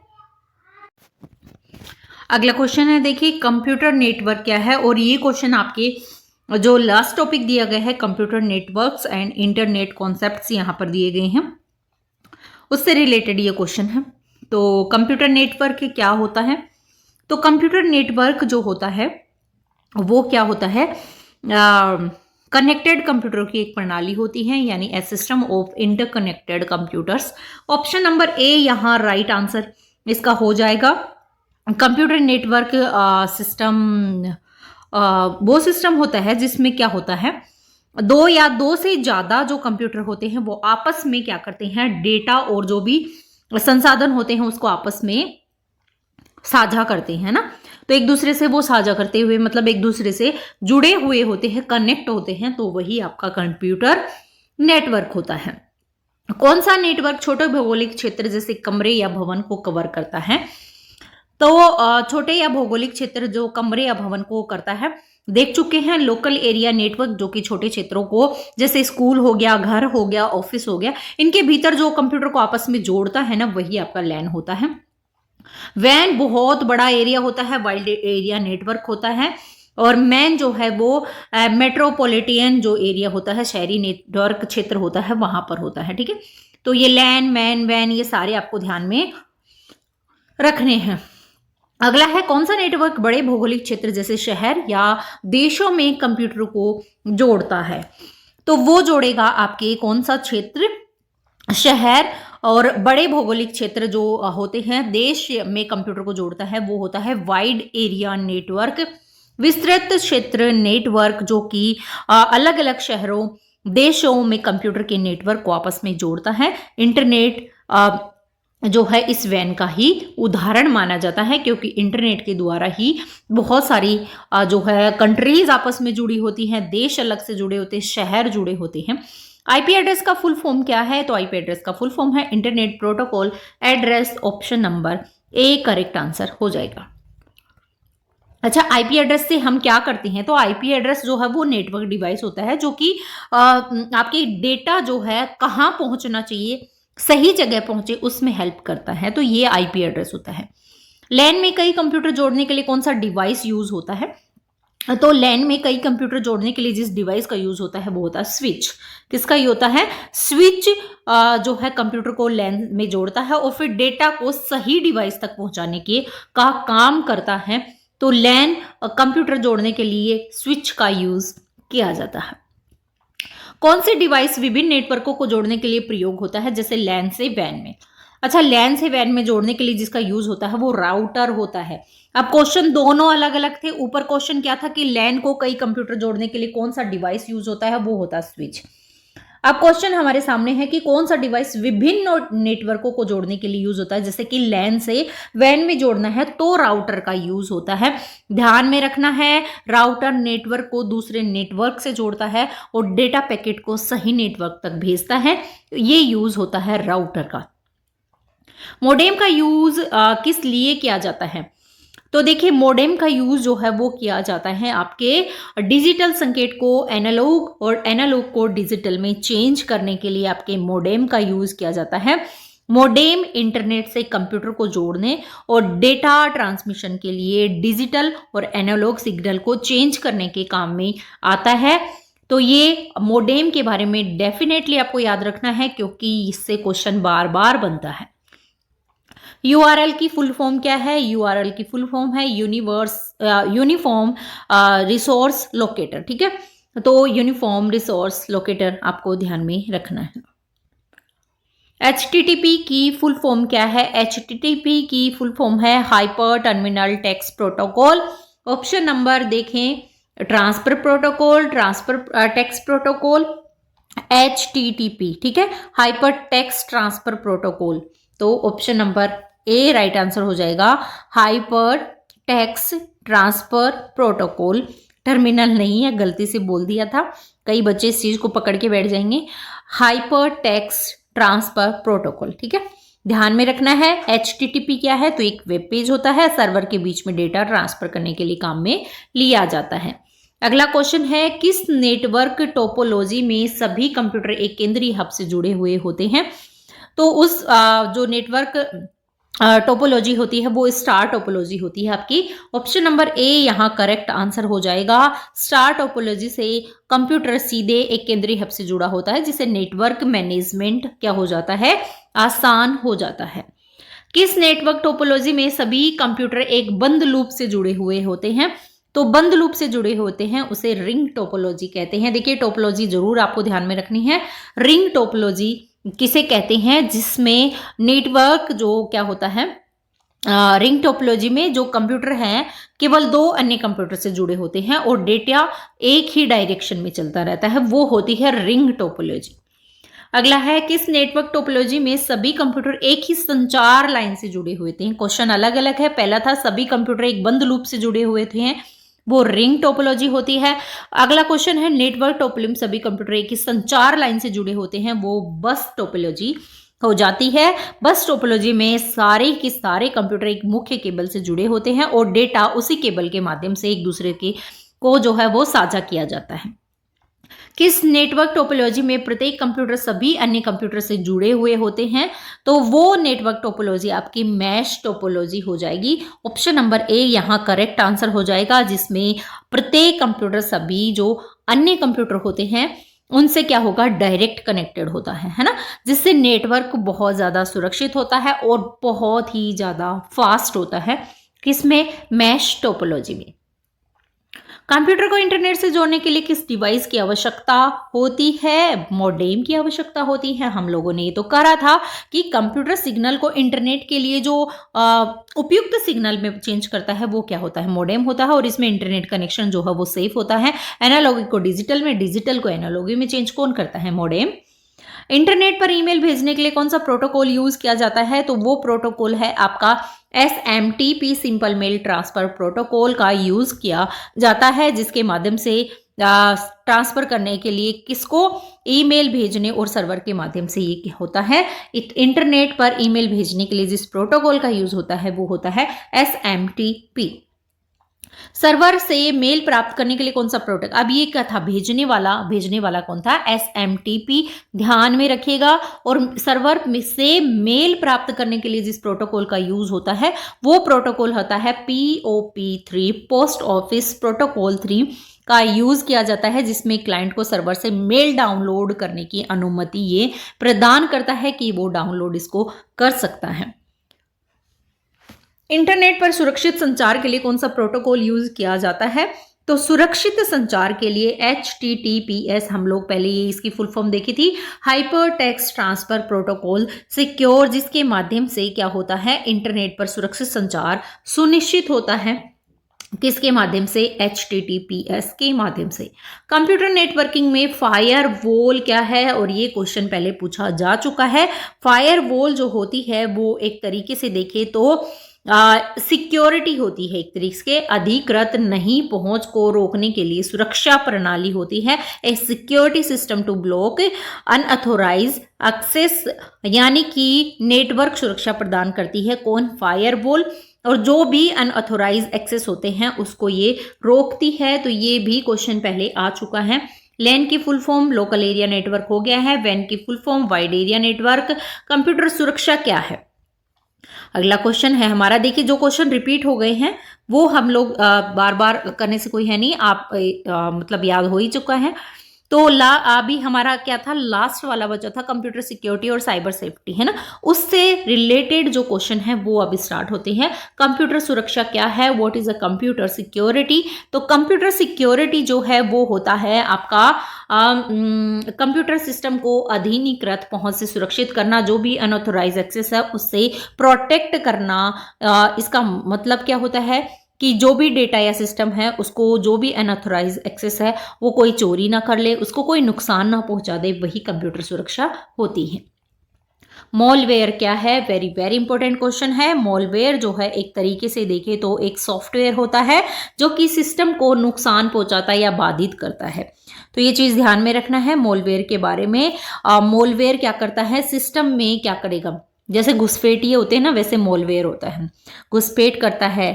अगला क्वेश्चन है, देखिए कंप्यूटर नेटवर्क क्या है? और ये क्वेश्चन आपके जो लास्ट टॉपिक दिया गया है, computer networks and internet concepts यहाँ पर दिए गए हैं, उससे रिलेटेड ये क्वेश्चन है। तो कंप्यूटर नेटवर्क क्या होता है? तो कंप्यूटर नेटवर्क जो होता है वो क्या होता है, कनेक्टेड कंप्यूटर की एक प्रणाली होती है, यानी a system of interconnected computers. Option number A यहाँ राइट आंसर इसका हो जाएगा। कंप्यूटर नेटवर्क सिस्टम वो सिस्टम होता है जिसमें क्या होता है, दो या दो से ज्यादा जो कंप्यूटर होते हैं वो आपस में क्या करते हैं, डेटा और जो भी संसाधन होते हैं उसको आपस में साझा करते हैं ना। तो एक दूसरे से वो साझा करते हुए मतलब एक दूसरे से जुड़े हुए होते हैं, कनेक्ट होते हैं, तो वही आपका कंप्यूटर नेटवर्क होता है। कौन सा नेटवर्क छोटे भौगोलिक क्षेत्र जैसे कमरे या भवन को कवर करता है? तो छोटे या भौगोलिक क्षेत्र जो कमरे या भवन को करता है, देख चुके हैं लोकल एरिया नेटवर्क, जो कि छोटे क्षेत्रों को जैसे स्कूल हो गया, घर हो गया, ऑफिस हो गया, इनके भीतर जो कंप्यूटर को आपस में जोड़ता है ना, वही आपका लैन होता है। वैन बहुत बड़ा एरिया होता है, वाइड एरिया नेटवर्क होता है। और मैन जो है वो मेट्रोपॉलिटन जो एरिया होता है, शहरी नेटवर्क क्षेत्र होता है, वहां पर होता है। ठीक है, तो ये लैन, मैन, वैन ये सारे आपको ध्यान में रखने हैं। अगला है कौन सा नेटवर्क बड़े भौगोलिक क्षेत्र जैसे शहर या देशों में कंप्यूटर को जोड़ता है? तो वो जोड़ेगा आपके कौन सा क्षेत्र, शहर और बड़े भौगोलिक क्षेत्र जो होते हैं देश में कंप्यूटर को जोड़ता है, वो होता है वाइड एरिया नेटवर्क, विस्तृत क्षेत्र नेटवर्क, जो कि अलग अलग शहरों देशों में कंप्यूटर के नेटवर्क को आपस में जोड़ता है। इंटरनेट जो है इस वैन का ही उदाहरण माना जाता है, क्योंकि इंटरनेट के द्वारा ही बहुत सारी जो है कंट्रीज आपस में जुड़ी होती हैं, देश अलग से जुड़े होते हैं, शहर जुड़े होते हैं। आईपी एड्रेस का फुल फॉर्म क्या है? तो आईपी एड्रेस का फुल फॉर्म है internet protocol address. Option number A correct answer हो जाएगा। अच्छा, आईपी एड्रेस से हम क्या करते हैं? तो आईपी एड्रेस जो है वो नेटवर्क डिवाइस होता है जो कि आपके डेटा जो है कहाँ पहुंचना चाहिए, सही जगह पहुंचे, उसमें हेल्प करता है। तो ये आईपी एड्रेस होता है। लैन में कई कंप्यूटर जोड़ने के लिए कौन सा डिवाइस यूज होता है? तो लैन में कई कंप्यूटर जोड़ने के लिए जिस डिवाइस का यूज होता है वो होता है स्विच। किसका ये होता है? स्विच जो है कंप्यूटर को लैन में जोड़ता है और फिर डेटा को सही डिवाइस तक पहुंचाने के का काम करता है। तो लैन कंप्यूटर जोड़ने के लिए स्विच का यूज किया जाता है। कौन से डिवाइस विभिन्न नेटवर्कों को जोड़ने के लिए प्रयोग होता है, जैसे लैन से वैन में? अच्छा, लैन से वैन में जोड़ने के लिए जिसका यूज होता है वो राउटर होता है। अब क्वेश्चन दोनों अलग अलग थे। ऊपर क्वेश्चन क्या था कि लैन को कई कंप्यूटर जोड़ने के लिए कौन सा डिवाइस यूज होता है, वो होता है स्विच। अब क्वेश्चन हमारे सामने है कि कौन सा डिवाइस विभिन्न नेटवर्कों को जोड़ने के लिए यूज होता है, जैसे कि लैन से वैन में जोड़ना है तो राउटर का यूज होता है। ध्यान में रखना है, राउटर नेटवर्क को दूसरे नेटवर्क से जोड़ता है और डेटा पैकेट को सही नेटवर्क तक भेजता है। ये यूज होता है राउटर का। मोडेम का यूज किस लिए किया जाता है? तो देखिए, मोडेम का यूज जो है वो किया जाता है आपके डिजिटल संकेत को एनालॉग और एनालॉग को डिजिटल में चेंज करने के लिए आपके मोडेम का यूज किया जाता है। मोडेम इंटरनेट से कंप्यूटर को जोड़ने और डेटा ट्रांसमिशन के लिए डिजिटल और एनालॉग सिग्नल को चेंज करने के काम में आता है। तो ये मोडेम के बारे में डेफिनेटली आपको याद रखना है, क्योंकि इससे क्वेश्चन बार बार बनता है। यूआरएल की फुल फॉर्म क्या है? यूआरएल की फुल फॉर्म है यूनिफॉर्म रिसोर्स लोकेटर। ठीक है, तो यूनिफॉर्म रिसोर्स लोकेटर आपको ध्यान में रखना है। HTTP की फुल फॉर्म क्या है? HTTP की फुल फॉर्म है hyper terminal text protocol. Option number देखें, transfer protocol, transfer text protocol, HTTP। ठीक है, हाइपर टेक्स्ट ट्रांसफर प्रोटोकॉल। तो option number A right answer हो जाएगा, hyper text transfer protocol. Terminal नहीं है, गलती से बोल दिया था, कई बच्चे इस चीज को पकड़ के बैठ जाएंगे। Hyper text transfer protocol. ठीक है, ध्यान में रखना है। HTTP क्या है? तो एक वेब पेज होता है, सर्वर के बीच में डेटा ट्रांसफर करने के लिए काम में लिया जाता है। अगला क्वेश्चन है, किस नेटवर्क टोपोलॉजी में सभी कंप्यूटर एक केंद्रीय हब से जुड़े हुए होते हैं? तो उस जो नेटवर्क टोपोलॉजी होती है वो स्टार टोपोलॉजी होती है आपकी। ऑप्शन नंबर ए यहाँ करेक्ट आंसर हो जाएगा। स्टार टोपोलॉजी से कंप्यूटर सीधे एक केंद्रीय हब से जुड़ा होता है, जिसे नेटवर्क मैनेजमेंट क्या हो जाता है? आसान हो जाता है। किस नेटवर्क टोपोलॉजी में सभी कंप्यूटर एक बंद लूप से जुड़े हुए होते हैं? तो बंद लूप से जुड़े होते हैं उसे रिंग टोपोलॉजी कहते हैं। देखिए टोपोलॉजी जरूर आपको ध्यान में रखनी है। रिंग टोपोलॉजी किसे कहते हैं, जिसमें नेटवर्क जो क्या होता है, रिंग टोपोलॉजी में जो कंप्यूटर हैं केवल दो अन्य कंप्यूटर से जुड़े होते हैं और डेटा एक ही डायरेक्शन में चलता रहता है, वो होती है रिंग टोपोलॉजी। अगला है, किस नेटवर्क टोपोलॉजी में सभी कंप्यूटर एक ही संचार लाइन से जुड़े हुए थे। क्वेश्चन अलग अलग है। पहला था सभी कंप्यूटर एक बंद लूप से जुड़े हुए थे, वो रिंग टोपोलॉजी होती है। अगला क्वेश्चन है नेटवर्क टोपोलॉजी में सभी कंप्यूटर एक ही संचार लाइन से जुड़े होते हैं, वो बस टोपोलॉजी हो जाती है। बस टोपोलॉजी में सारे के सारे कंप्यूटर एक मुख्य केबल से जुड़े होते हैं और डेटा उसी केबल के माध्यम से एक दूसरे के को जो है वो साझा किया जाता है। किस नेटवर्क टोपोलॉजी में प्रत्येक कंप्यूटर सभी अन्य कंप्यूटर से जुड़े हुए होते हैं, तो वो नेटवर्क टोपोलॉजी आपकी मैश टोपोलॉजी हो जाएगी। ऑप्शन नंबर ए यहाँ करेक्ट आंसर हो जाएगा, जिसमें प्रत्येक कंप्यूटर सभी जो अन्य कंप्यूटर होते हैं उनसे क्या होगा, डायरेक्ट कनेक्टेड होता है ना, जिससे नेटवर्क बहुत ज़्यादा सुरक्षित होता है और बहुत ही ज़्यादा फास्ट होता है। किसमें, मैश टोपोलॉजी में। कंप्यूटर को इंटरनेट से जोड़ने के लिए किस डिवाइस की आवश्यकता होती है, मॉडेम की आवश्यकता होती है। हम लोगों ने ये तो करा था कि कंप्यूटर सिग्नल को इंटरनेट के लिए जो उपयुक्त सिग्नल में चेंज करता है वो क्या होता है, मॉडेम होता है, और इसमें इंटरनेट कनेक्शन जो है वो सेफ होता है। एनालॉग को डिजिटल में, डिजिटल को एनालॉग में चेंज कौन करता है, मॉडेम। इंटरनेट पर ईमेल भेजने के लिए कौन सा प्रोटोकॉल यूज किया जाता है, तो वो प्रोटोकॉल है आपका SMTP, simple mail transfer protocol का यूज किया जाता है, जिसके माध्यम से ट्रांसफर करने के लिए किसको, ईमेल भेजने और सर्वर के माध्यम से ये होता है। इंटरनेट पर ईमेल भेजने के लिए जिस प्रोटोकॉल का यूज होता है वो होता है SMTP। सर्वर से मेल प्राप्त करने के लिए कौन सा प्रोटोकॉल, अब ये क्या था, भेजने वाला कौन था, SMTP, ध्यान में रखिएगा। और सर्वर से मेल प्राप्त करने के लिए जिस प्रोटोकॉल का यूज होता है वो प्रोटोकॉल होता है POP3, पोस्ट ऑफिस प्रोटोकॉल 3 का यूज किया जाता है, जिसमें क्लाइंट को सर्वर से मेल डाउनलोड करने की अनुमति ये प्रदान करता है कि वो डाउनलोड इसको कर सकता है। इंटरनेट पर सुरक्षित संचार के लिए कौन सा प्रोटोकॉल यूज किया जाता है, तो सुरक्षित संचार के लिए HTTPS, हम लोग पहले ये इसकी फुल फॉर्म देखी थी, hyper text transfer protocol secure, जिसके माध्यम से क्या होता है, इंटरनेट पर सुरक्षित संचार सुनिश्चित होता है। किसके माध्यम से, HTTPS के माध्यम से। कंप्यूटर नेटवर्किंग में फायरवॉल क्या है, और ये क्वेश्चन पहले पूछा जा चुका है। फायरवॉल जो होती है वो एक तरीके से देखे तो सिक्योरिटी होती है, एक तरीके से अधिकृत नहीं पहुंच को रोकने के लिए सुरक्षा प्रणाली होती है। A security system to block unauthorize access, यानी कि नेटवर्क सुरक्षा प्रदान करती है कौन, फायरवॉल, और जो भी अनऑथोराइज एक्सेस होते हैं उसको ये रोकती है। तो ये भी क्वेश्चन पहले आ चुका है। लैन की full form local area network हो गया है। वैन की full form wide area network. Computer सुरक्षा क्या है, अगला क्वेश्चन है हमारा। देखिए जो क्वेश्चन रिपीट हो गए हैं वो हम लोग बार बार करने से कोई है नहीं, आप मतलब याद हो ही चुका है। तो अभी हमारा क्या था, लास्ट वाला बचा था कंप्यूटर सिक्योरिटी और साइबर सेफ्टी, है ना, उससे रिलेटेड जो क्वेश्चन है वो अभी स्टार्ट होते हैं। कंप्यूटर सुरक्षा क्या है, what is a computer security. तो कंप्यूटर सिक्योरिटी जो है वो होता है आपका कंप्यूटर सिस्टम को अधीनीकृत पहुंच से सुरक्षित करना, जो भी अनऑथोराइज एक्सेस है उससे प्रोटेक्ट करना। इसका मतलब क्या होता है कि जो भी डेटा या सिस्टम है उसको, जो भी अनऑथोराइज एक्सेस है वो कोई चोरी ना कर ले, उसको कोई नुकसान ना पहुंचा दे, वही कंप्यूटर सुरक्षा होती है। मॉलवेयर क्या है, वेरी वेरी इंपॉर्टेंट क्वेश्चन है। मॉलवेयर जो है एक तरीके से देखें तो एक सॉफ्टवेयर होता है जो कि सिस्टम को नुकसान पहुंचाता है या बाधित करता है। तो ये चीज ध्यान में रखना है मॉलवेयर के बारे में। मॉलवेयर क्या करता है, सिस्टम में क्या करेगा, जैसे घुसपैठिए होते हैं ना, वैसे मॉलवेयर होता है, घुसपैठ करता है,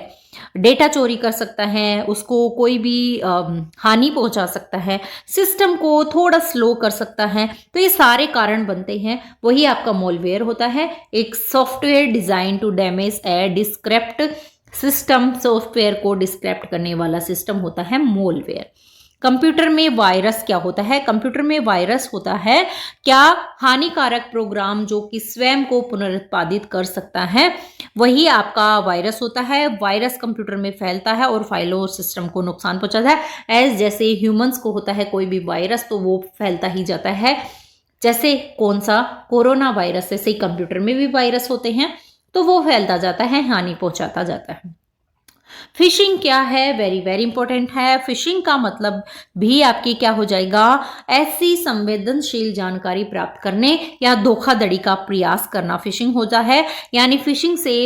डेटा चोरी कर सकता है, उसको कोई भी हानि पहुंचा सकता है, सिस्टम को थोड़ा स्लो कर सकता है। तो ये सारे कारण बनते हैं, वही आपका मॉलवेयर होता है। एक software design to damage a disrupt system, software को डिस्क्रिप्ट करने वाला सिस्टम होता है मॉलवेयर। कंप्यूटर में वायरस क्या होता है? कंप्यूटर में वायरस होता है क्या हानिकारक प्रोग्राम जो कि स्वयं को पुनरुत्पादित कर सकता है, वही आपका वायरस होता है। वायरस कंप्यूटर में फैलता है और फाइलों और सिस्टम को नुकसान पहुंचाता है। एज जैसे ह्यूमंस को होता है कोई भी वायरस तो वो फैलता ही जाता है, जैसे कौन सा, कोरोना वायरस। ऐसे ही कंप्यूटर में भी वायरस होते हैं तो वो फैलता जाता है, हानि पहुंचाता जाता है। फिशिंग क्या है? वेरी वेरी इंपॉर्टेंट है। फिशिंग का मतलब भी आपकी क्या हो जाएगा? ऐसी संवेदनशील जानकारी प्राप्त करने या धोखाधड़ी का प्रयास करना फिशिंग होता है। यानी फिशिंग से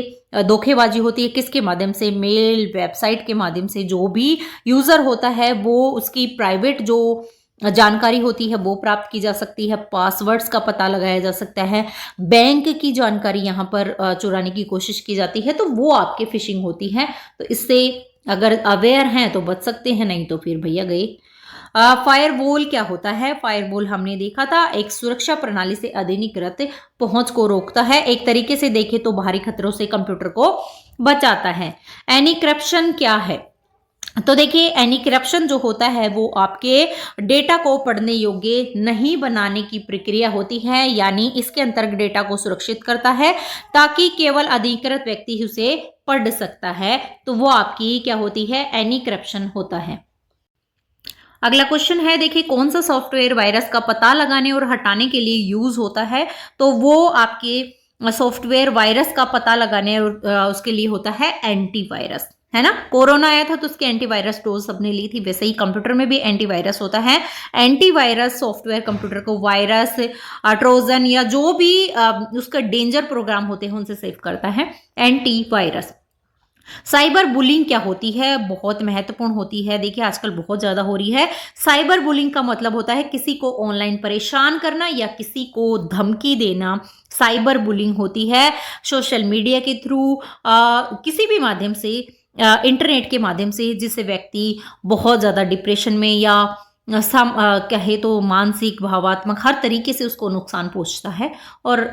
धोखेबाजी होती है किसके माध्यम से? मेल, वेबसाइट के माध्यम से। जो भी यूजर होता है वो उसकी प्राइवेट जो जानकारी होती है वो प्राप्त की जा सकती है, पासवर्ड्स का पता लगाया जा सकता है, बैंक की जानकारी यहाँ पर चुराने की कोशिश की जाती है, तो वो आपके फिशिंग होती है। तो इससे अगर अवेयर हैं तो बच सकते हैं, नहीं तो फिर भैया गए। फायरवॉल क्या होता है? फायरवॉल हमने देखा था, एक सुरक्षा प्रणाली से अधिकृत पहुंच को रोकता है। एक तरीके से देखें तो बाहरी खतरों से कंप्यूटर को बचाता है। एन्क्रिप्शन क्या है? तो देखिए, एन्क्रिप्शन जो होता है वो आपके डेटा को पढ़ने योग्य नहीं बनाने की प्रक्रिया होती है। यानी इसके अंतर्गत डेटा को सुरक्षित करता है ताकि केवल अधिकृत व्यक्ति ही उसे पढ़ सकता है। तो वो आपकी क्या होती है? एन्क्रिप्शन होता है। अगला क्वेश्चन है, देखिए कौन सा सॉफ्टवेयर वायरस का पता लगाने और हटाने के लिए यूज होता है? तो वो आपके सॉफ्टवेयर वायरस का पता लगाने और उसके लिए होता है एंटीवायरस, है ना। कोरोना आया था तो उसकी एंटीवायरस डोज सबने ली थी, वैसे ही कंप्यूटर में भी एंटीवायरस होता है। एंटीवायरस सॉफ्टवेयर कंप्यूटर को वायरस, ट्रोजन या जो भी उसका डेंजर प्रोग्राम होते हैं उनसे सेव करता है, एंटीवायरस। साइबर बुलिंग क्या होती है? बहुत महत्वपूर्ण होती है। देखिए आजकल बहुत ज्यादा हो रही है। साइबर बुलिंग का मतलब होता है किसी को ऑनलाइन परेशान करना या किसी को धमकी देना, साइबर बुलिंग होती है। सोशल मीडिया के थ्रू किसी भी माध्यम से, इंटरनेट के माध्यम से, जिससे व्यक्ति बहुत ज़्यादा डिप्रेशन में या कहे तो मानसिक, भावात्मक, हर तरीके से उसको नुकसान पहुंचता है और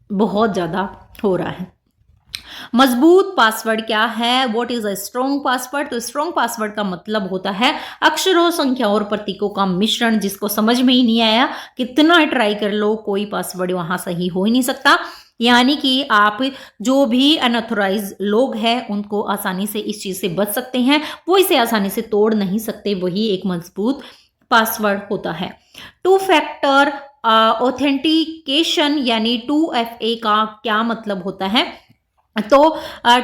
बहुत ज़्यादा हो रहा है। मजबूत पासवर्ड क्या है? What is a strong password? तो स्ट्रॉन्ग पासवर्ड का मतलब होता है अक्षरों, संख्याओं और प्रतीकों का मिश्रण। जिसको समझ में ही नहीं आया, कितना ट्राई कर लो, कोई पासवर्ड वहां सही हो ही नहीं सकता। यानी कि आप जो भी अनऑथोराइज लोग हैं उनको आसानी से इस चीज से बच सकते हैं, वो इसे आसानी से तोड़ नहीं सकते। वही एक मजबूत पासवर्ड होता है। 2 फैक्टर ऑथेंटिकेशन यानी 2FA का क्या मतलब होता है? तो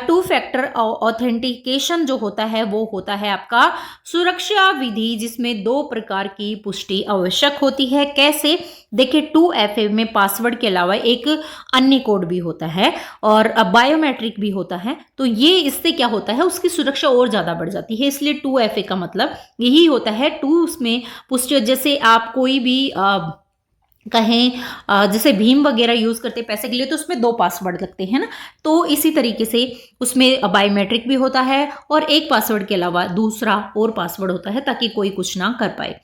2 फैक्टर ऑथेंटिकेशन जो होता है वो होता है आपका सुरक्षा विधि जिसमें 2 प्रकार की पुष्टि आवश्यक होती है। कैसे? देखिए 2FA में पासवर्ड के अलावा एक अन्य कोड भी होता है और बायोमेट्रिक भी होता है। तो ये इससे क्या होता है, उसकी सुरक्षा और ज्यादा बढ़ जाती है। इसलिए 2FA का मतलब यही होता है। 2 उसमें पुष्टि, जैसे आप कोई भी कहें जैसे भीम वगैरह यूज करते हैं पैसे के लिए तो उसमें 2 पासवर्ड लगते हैं ना, तो इसी तरीके से उसमें बायोमेट्रिक भी होता है और एक पासवर्ड के अलावा दूसरा और पासवर्ड होता है ताकि कोई कुछ ना कर पाए।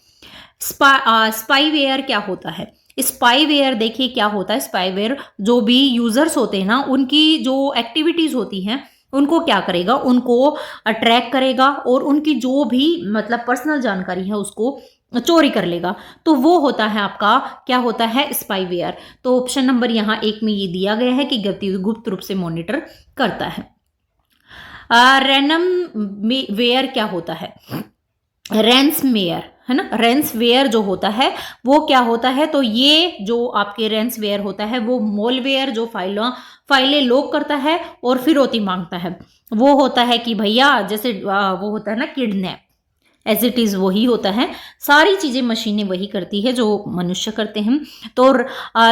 स्पाईवेयर क्या होता है? स्पाईवेयर देखिए क्या होता है। स्पाईवेयर जो भी यूजर्स होते हैं ना, उनकी जो एक्टिविटीज होती हैं उनको क्या करेगा, उनको ट्रैक करेगा और उनकी जो भी मतलब पर्सनल जानकारी है उसको चोरी कर लेगा। तो वो होता है आपका क्या होता है? स्पाईवेयर। तो ऑप्शन नंबर यहाँ 1 में ये दिया गया है कि गतिविधि गुप्त रूप से मॉनिटर करता है। रैनसमवेयर क्या होता है? रैंसमवेयर, है ना। रैंसमवेयर जो होता है वो क्या होता है? तो ये जो आपके रैंसमवेयर होता है वो मॉलवेयर जो फाइलें लॉक करता है और फिरौती मांगता है। वो होता है कि भैया जैसे वो होता है ना किडनैप, एज इट इज वही होता है। सारी चीजें मशीनें वही करती है जो मनुष्य करते हैं। तो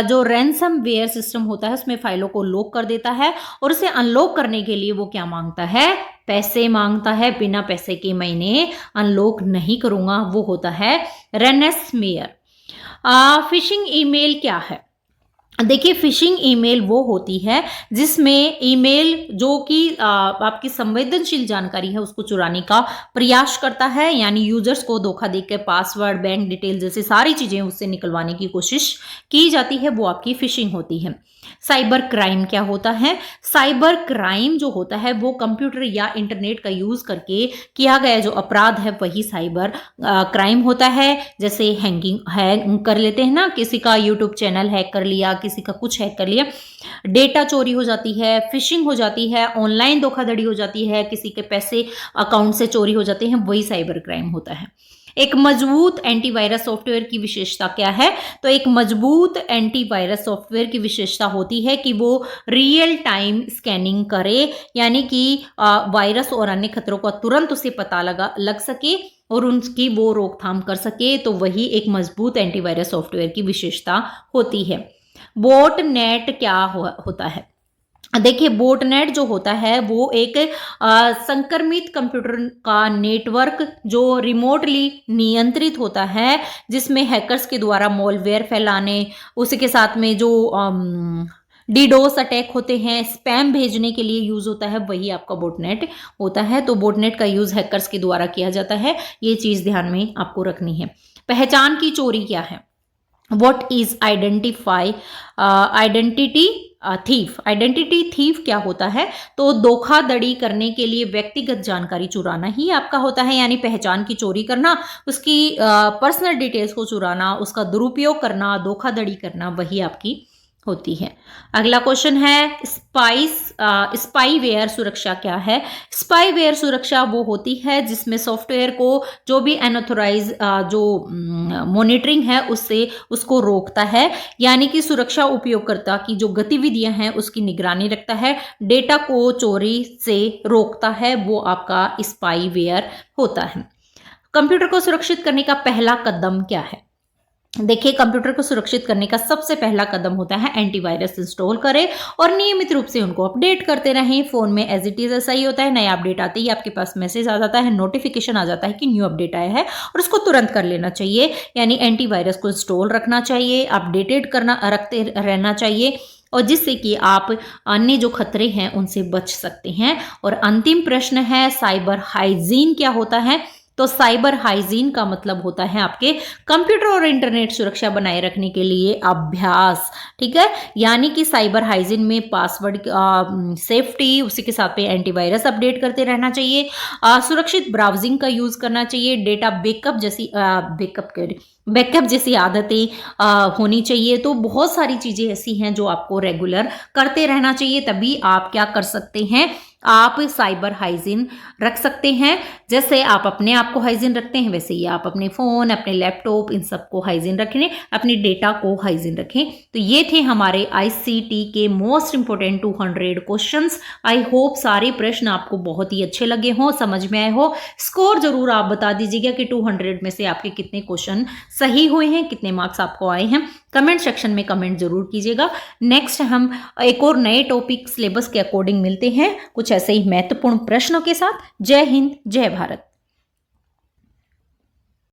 जो रैंसमवेयर सिस्टम होता है उसमें फाइलों को लॉक कर देता है और उसे अनलॉक करने के लिए वो क्या मांगता है? पैसे मांगता है। बिना पैसे के मैं इन्हें अनलॉक नहीं करूंगा। वो होता है रैंसमवेयर। फिशिंग ईमेल क्या है? देखिए फिशिंग ईमेल वो होती है जिसमें ईमेल जो कि आपकी संवेदनशील जानकारी है उसको चुराने का प्रयास करता है, यानी यूजर्स को धोखा देकर पासवर्ड, बैंक डिटेल जैसे सारी चीजें उससे निकलवाने की कोशिश की जाती है, वो आपकी फिशिंग होती है। साइबर क्राइम क्या होता है? साइबर क्राइम जो होता है वो कंप्यूटर या इंटरनेट का यूज करके किया गया जो अपराध है वही साइबर क्राइम होता है। जैसे हैक कर लेते हैं ना, किसी का यूट्यूब चैनल हैक कर लिया, किसी का कुछ हैक कर लिया, डेटा चोरी हो जाती है, फिशिंग हो जाती है, ऑनलाइन धोखाधड़ी हो जाती है, किसी के पैसे अकाउंट से चोरी हो जाते हैं, वही साइबर क्राइम होता है। एक मजबूत एंटीवायरस सॉफ्टवेयर की विशेषता क्या है? तो एक मजबूत एंटीवायरस सॉफ्टवेयर की विशेषता होती है कि वो रियल टाइम स्कैनिंग करे, यानी कि वायरस और अन्य खतरों का तुरंत उसे पता लग सके और उनकी वो रोकथाम कर सके, तो वही एक मजबूत एंटीवायरस सॉफ्टवेयर की विशेषता होती है। बोटनेट क्या होता है? देखिए बोटनेट जो होता है वो एक संक्रमित कंप्यूटर का नेटवर्क जो रिमोटली नियंत्रित होता है, जिसमें हैकर्स के द्वारा मॉलवेयर फैलाने, उसी के साथ में जो डीडोस अटैक होते हैं, स्पैम भेजने के लिए यूज होता है, वही आपका बोटनेट होता है। तो बोटनेट का यूज हैकर्स के द्वारा किया जाता है, ये चीज ध्यान में आपको रखनी है। पहचान की चोरी क्या है? What is identity thief? Identity thief क्या होता है? तो धोखाधड़ी करने के लिए व्यक्तिगत जानकारी चुराना ही आपका होता है, यानी पहचान की चोरी करना, उसकी पर्सनल डिटेल्स को चुराना, उसका दुरुपयोग करना, धोखाधड़ी करना, वही आपकी होती है। अगला क्वेश्चन है स्पाईवेयर सुरक्षा क्या है? स्पाईवेयर सुरक्षा वो होती है जिसमें सॉफ्टवेयर को जो भी अनऑथोराइज जो मॉनिटरिंग है उससे उसको रोकता है, यानी कि सुरक्षा उपयोगकर्ता की जो गतिविधियां हैं उसकी निगरानी रखता है, डेटा को चोरी से रोकता है, वो आपका स्पाईवेयर होता है। कंप्यूटर को सुरक्षित करने का पहला कदम क्या है? देखिए कंप्यूटर को सुरक्षित करने का सबसे पहला कदम होता है एंटीवायरस इंस्टॉल करें और नियमित रूप से उनको अपडेट करते रहें। फोन में एज इट इज ऐसा ही होता है, नया अपडेट आते ही आपके पास मैसेज आ जाता है, नोटिफिकेशन आ जाता है कि न्यू अपडेट आया है और उसको तुरंत कर लेना चाहिए, यानी एंटीवायरस को इंस्टॉल रखना चाहिए, अपडेटेड रखते रहना चाहिए, और जिससे कि आप अन्य जो खतरे हैं उनसे बच सकते हैं। और अंतिम प्रश्न है साइबर हाइजीन क्या होता है? तो साइबर हाइजीन का मतलब होता है आपके कंप्यूटर और इंटरनेट सुरक्षा बनाए रखने के लिए अभ्यास, ठीक है, यानी कि साइबर हाइजीन में पासवर्ड सेफ्टी, उसी के साथ में एंटीवायरस अपडेट करते रहना चाहिए, सुरक्षित ब्राउजिंग का यूज करना चाहिए, डेटा बैकअप जैसी आदतें होनी चाहिए। तो बहुत सारी चीजें ऐसी हैं जो आपको रेगुलर करते रहना चाहिए, तभी आप क्या कर सकते हैं, आप साइबर हाइजीन रख सकते हैं। जैसे आप अपने आप को हाइजीन रखते हैं वैसे ही आप अपने फ़ोन, अपने लैपटॉप, इन सब को हाइजीन रखें, अपने डेटा को हाइजीन रखें। तो ये थे हमारे आईसीटी के most important 200 questions. I hope सारे प्रश्न आपको बहुत ही अच्छे लगे हों, समझ में आए हो। स्कोर जरूर आप बता दीजिएगा कि 200 में से आपके कितने क्वेश्चन सही हुए हैं, कितने मार्क्स आपको आए हैं। कमेंट सेक्शन में कमेंट जरूर कीजिएगा। नेक्स्ट हम एक और नए टॉपिक सिलेबस के अकॉर्डिंग मिलते हैं, कुछ ऐसे ही महत्वपूर्ण प्रश्नों के साथ। जय हिंद, जय भारत।